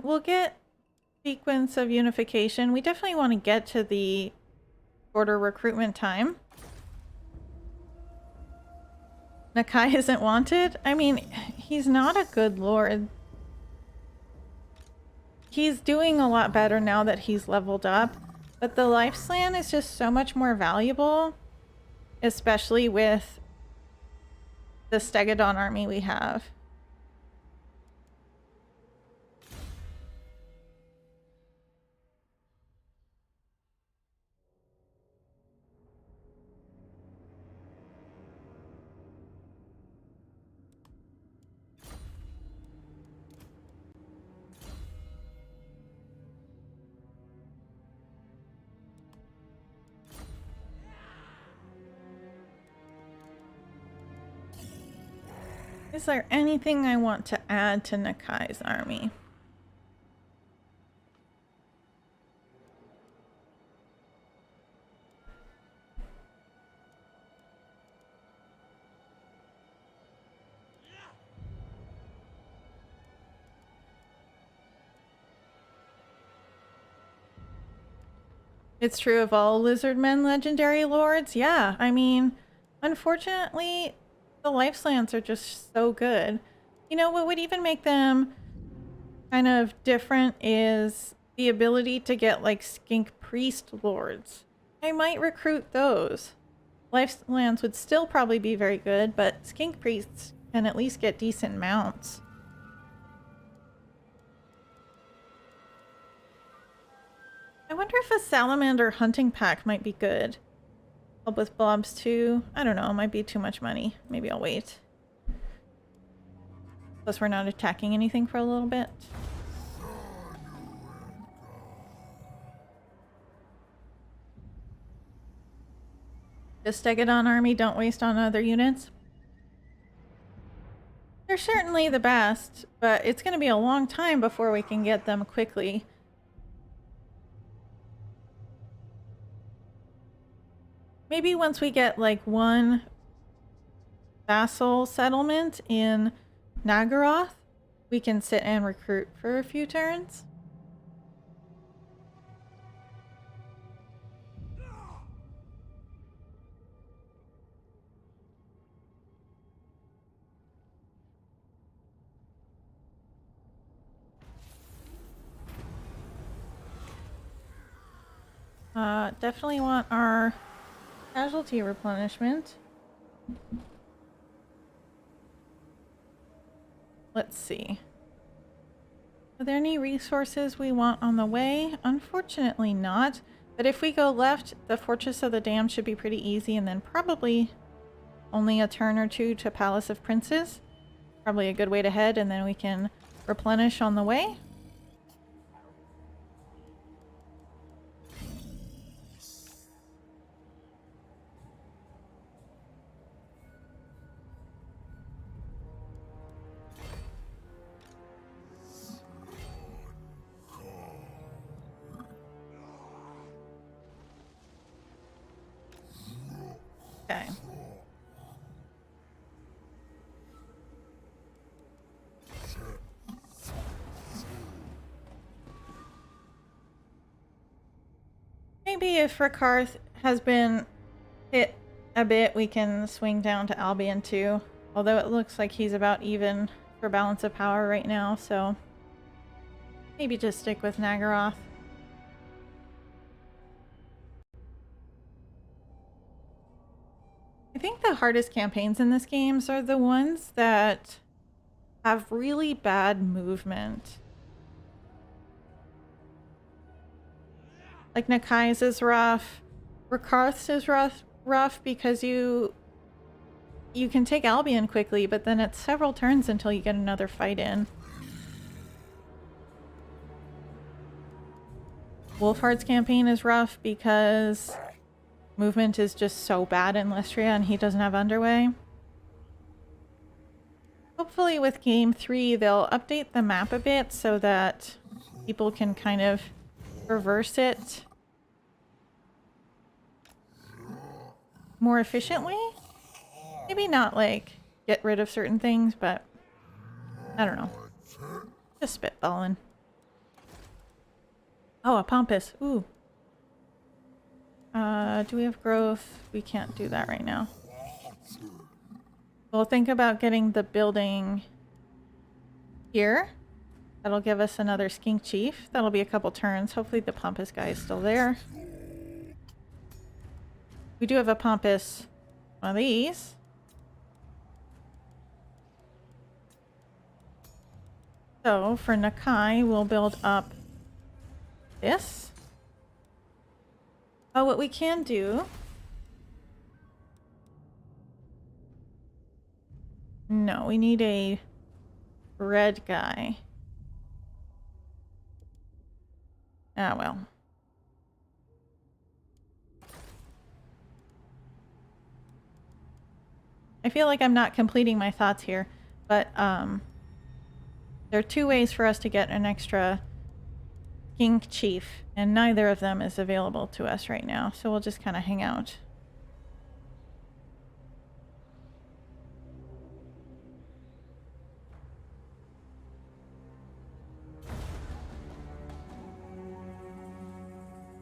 We'll get sequence of unification. We definitely want to get to the order recruitment time. Nakai isn't wanted? I mean, he's not a good lord. He's doing a lot better now that he's leveled up, but the lifespan is just so much more valuable, especially with the Stegodon army we have. Is there anything I want to add to Nakai's army? It's true of all lizardmen legendary lords? Yeah, I mean, unfortunately, the lifespans are just so good. You know, what would even make them kind of different is the ability to get like skink priest lords. I might recruit those. Lifespans would still probably be very good, but skink priests can at least get decent mounts. I wonder if a salamander hunting pack might be good. Help with blobs too. I don't know, it might be too much money. Maybe I'll wait. Plus we're not attacking anything for a little bit. The Stegodon army don't waste on other units. They're certainly the best, but it's going to be a long time before we can get them quickly. Maybe once we get like 1 vassal settlement in Nagaroth, we can sit and recruit for a few turns. Definitely want our casualty replenishment. Let's see. Are there any resources we want on the way? Unfortunately not. But if we go left, the Fortress of the Damned should be pretty easy, and then probably only a turn or two to Palace of Princes. Probably a good way to head, and then we can replenish on the way. Okay. Maybe if Rakarth has been hit a bit, we can swing down to Albion too. Although it looks like he's about even for balance of power right now, so maybe just stick with Nagaroth. I think the hardest campaigns in this game are the ones that have really bad movement. Like Nakai's is rough. Rakarth's is rough because you can take Albion quickly, but then it's several turns until you get another fight in. Wolfheart's campaign is rough because movement is just so bad in Lystria and he doesn't have underway. Hopefully with game 3 they'll update the map a bit so that people can kind of reverse it more efficiently. Maybe not like get rid of certain things, but I don't know. Just spitballing. Oh, a Pompous. Ooh. Do we have growth? We can't do that right now. We'll think about getting the building here. That'll give us another Skink Chief. That'll be a couple turns. Hopefully the Pompous guy is still there. We do have a Pompous, one of these. So for Nakai, we'll build up this. Oh, what we can do... No, we need a red guy. Ah, well. I feel like I'm not completing my thoughts here, but there are two ways for us to get an extra King Chief, and neither of them is available to us right now, so we'll just kind of hang out.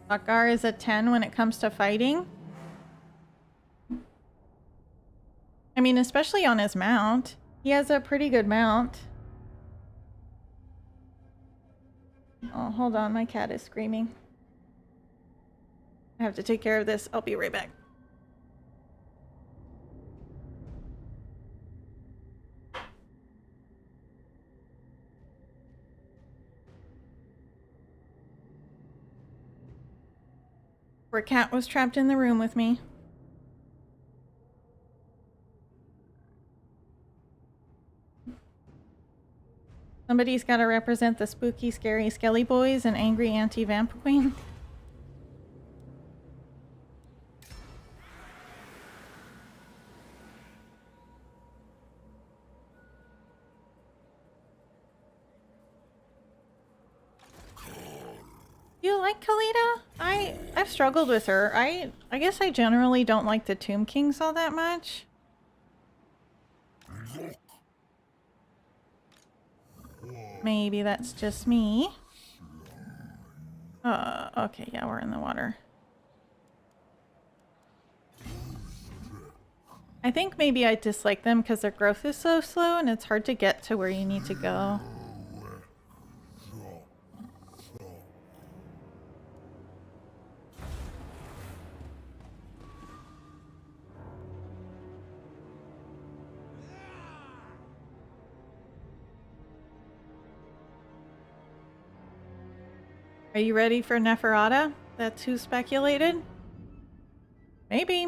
Bakar is a 10 when it comes to fighting. I mean, especially on his mount. He has a pretty good mount. Oh, hold on. My cat is screaming. I have to take care of this. I'll be right back. Poor cat was trapped in the room with me. Somebody's got to represent the spooky, scary Skelly Boys and angry anti-vamp queen. You like Kalita? I've struggled with her. I guess I generally don't like the Tomb Kings all that much. Maybe that's just me. Okay, yeah, we're in the water. I think maybe I dislike them because their growth is so slow and it's hard to get to where you need to go. Are you ready for Neferata? That's who speculated? Maybe.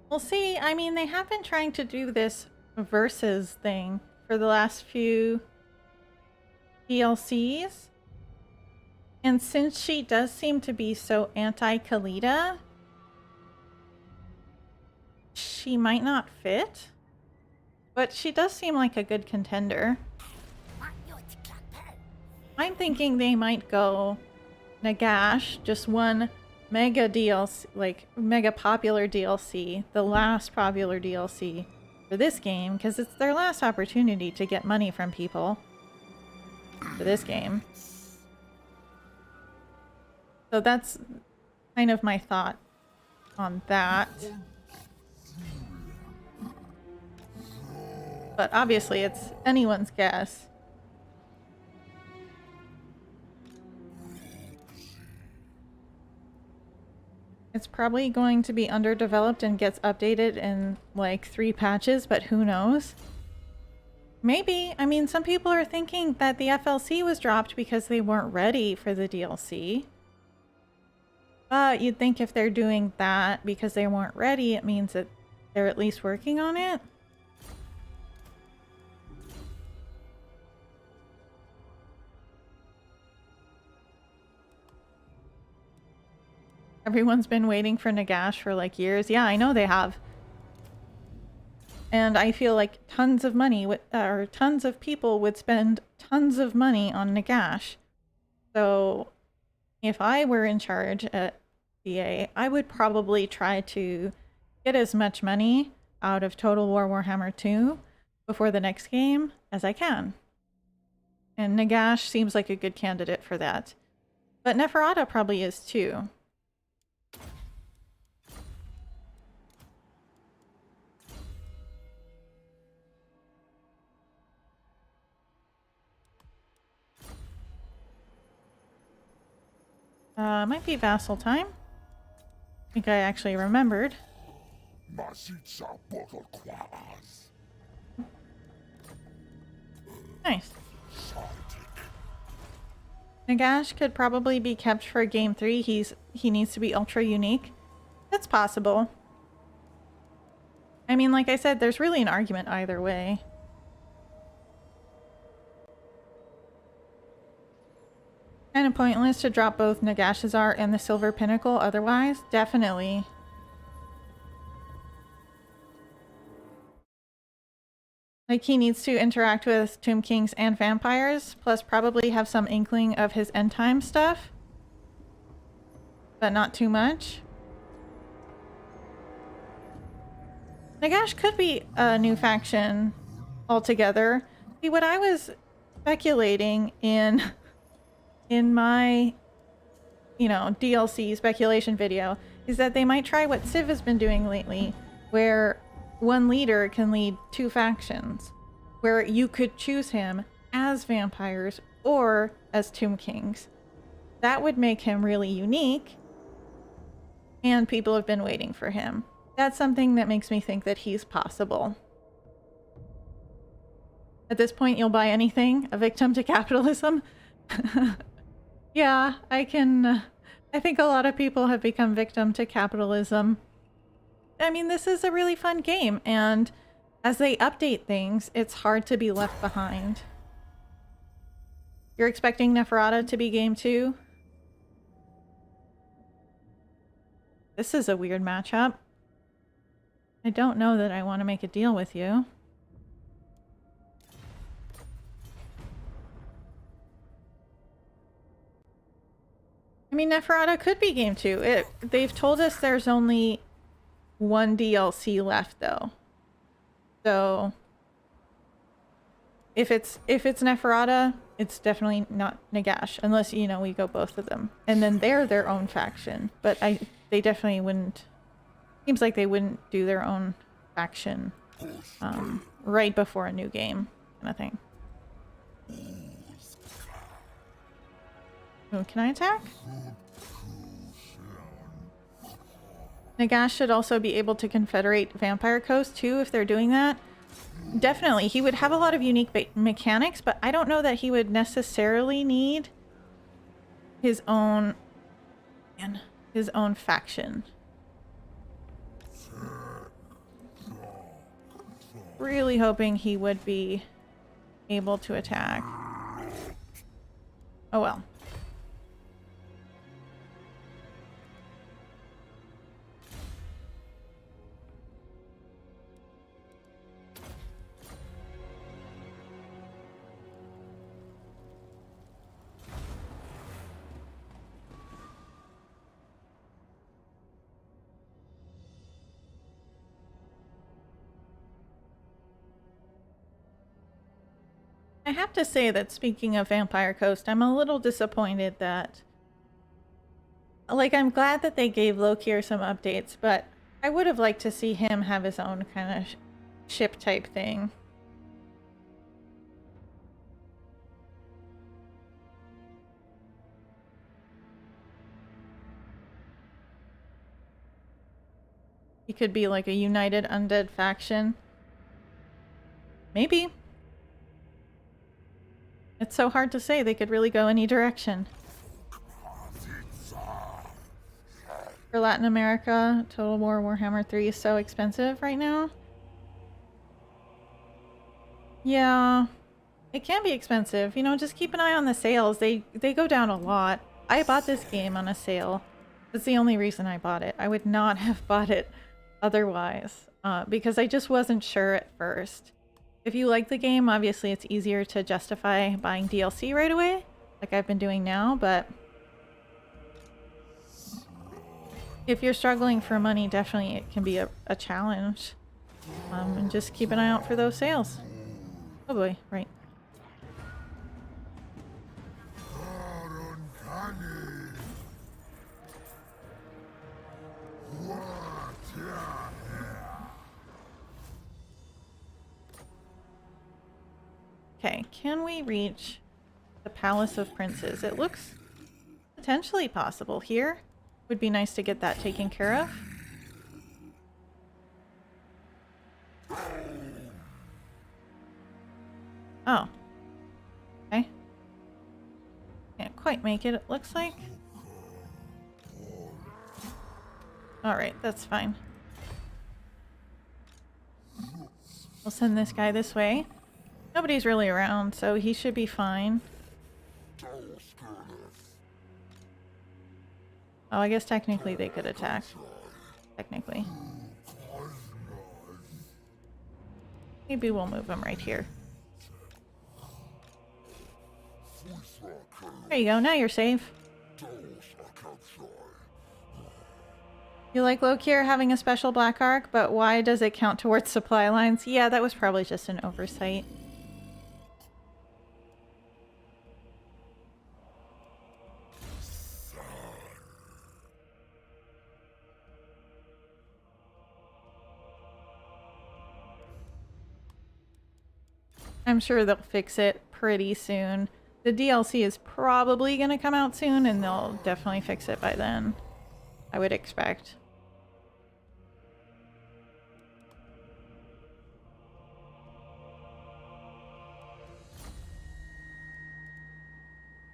We'll see. I mean, they have been trying to do this versus thing for the last few DLCs. And since she does seem to be so anti-Kalita, she might not fit. But she does seem like a good contender. I'm thinking they might go Nagash, just one mega DLC, like mega popular DLC, the last popular DLC for this game, because it's their last opportunity to get money from people for this game. So that's kind of my thought on that. But obviously it's anyone's guess. It's probably going to be underdeveloped and gets updated in like 3 patches, but who knows? Maybe. I mean, some people are thinking that the FLC was dropped because they weren't ready for the DLC. But you'd think if they're doing that because they weren't ready, it means that they're at least working on it. Everyone's been waiting for Nagash for like years. Yeah, I know they have. And I feel like tons of money or tons of people would spend tons of money on Nagash. So if I were in charge at EA, I would probably try to get as much money out of Total War Warhammer 2 before the next game as I can. And Nagash seems like a good candidate for that. But Neferata probably is too. Might be vassal time. I think I actually remembered. Nice. Nagash could probably be kept for game 3. He needs to be ultra unique. That's possible. I mean, like I said, there's really an argument either way. Kind of pointless to drop both Nagashazar and the Silver Pinnacle otherwise. Definitely. Like, he needs to interact with Tomb Kings and vampires, plus probably have some inkling of his end time stuff. But not too much. Nagash could be a new faction altogether. See, what I was speculating in my, DLC speculation video is that they might try what Civ has been doing lately, where one leader can lead 2 factions, where you could choose him as vampires or as Tomb Kings. That would make him really unique, and people have been waiting for him. That's something that makes me think that he's possible. At this point, you'll buy anything? A victim to capitalism? Yeah, I think a lot of people have become victim to capitalism. I mean, this is a really fun game, and as they update things, it's hard to be left behind. You're expecting Neferata to be game 2? This is a weird matchup. I don't know that I want to make a deal with you. I mean, Neferata could be game 2. They've told us there's only 1 DLC left, though. So if it's Neferata, it's definitely not Nagash, unless we go both of them, and then they're their own faction. But they definitely wouldn't. Seems like they wouldn't do their own faction right before a new game, kind of thing. Oh, can I attack? Nagash should also be able to confederate Vampire Coast too if they're doing that. definitely, he would have a lot of unique mechanics, but I don't know that he would necessarily need his own, man, his own faction. Really hoping he would be able to attack. Oh well. I have to say that speaking of Vampire Coast, I'm a little disappointed that... Like, I'm glad that they gave Lokir some updates, but I would have liked to see him have his own kind of ship type thing. He could be like a united undead faction. Maybe. It's so hard to say. They could really go any direction. For Latin America, Total War Warhammer 3 is so expensive right now. Yeah, it can be expensive. You know, just keep an eye on the sales. They go down a lot. I bought this game on a sale. That's the only reason I bought it. I would not have bought it otherwise, because I just wasn't sure at first. If you like the game, obviously it's easier to justify buying DLC right away, like I've been doing now, but if you're struggling for money, definitely it can be a challenge. And just keep an eye out for those sales. Oh boy, right. Okay, can we reach the Palace of Princes? It looks potentially possible here. Would be nice to get that taken care of. Oh. Okay. Can't quite make it, it looks like. Alright, that's fine. We'll send this guy this way. Nobody's really around, so he should be fine. Oh, I guess technically they could attack. Technically. Maybe we'll move him right here. There you go, now you're safe. You like Lokir having a special black arc, but why does it count towards supply lines? Yeah, that was probably just an oversight. I'm sure they'll fix it pretty soon. The DLC is probably going to come out soon, and they'll definitely fix it by then, I would expect.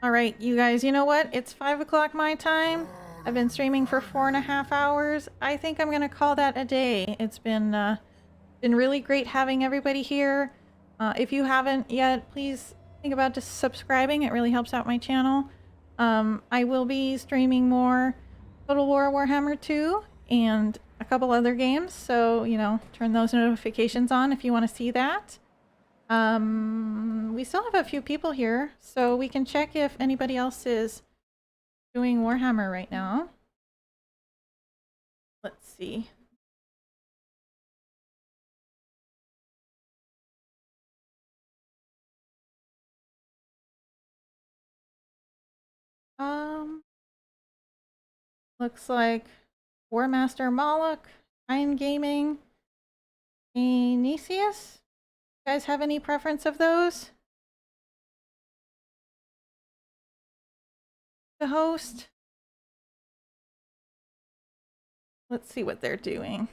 Alright, you guys, you know what? It's 5 o'clock my time. I've been streaming for 4.5 hours. I think I'm going to call that a day. It's been really great having everybody here. If you haven't yet, please think about just subscribing. It really helps out my channel. I will be streaming more Total War Warhammer 2 and a couple other games, so, you know, turn those notifications on if you want to see that. We still have a few people here, so we can check if anybody else is doing Warhammer right now. Let's see. Looks like War Master Moloch, Iron Gaming, Anisius. You guys have any preference of those? The host? Let's see what they're doing.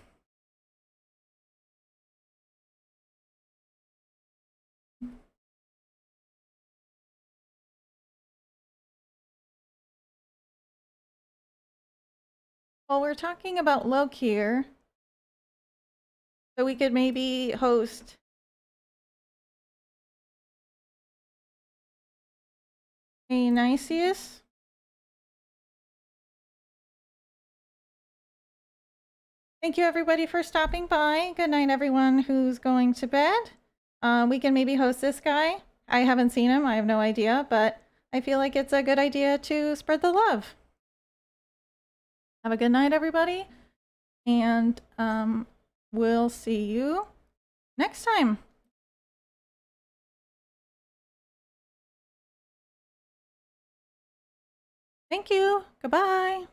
Well, we're talking about Loki here. So we could maybe host a Nicias. Thank you everybody for stopping by. Good night everyone who's going to bed. We can maybe host this guy. I haven't seen him, I have no idea, but I feel like it's a good idea to spread the love. Have a good night everybody, and we'll see you next time. Thank you. Goodbye.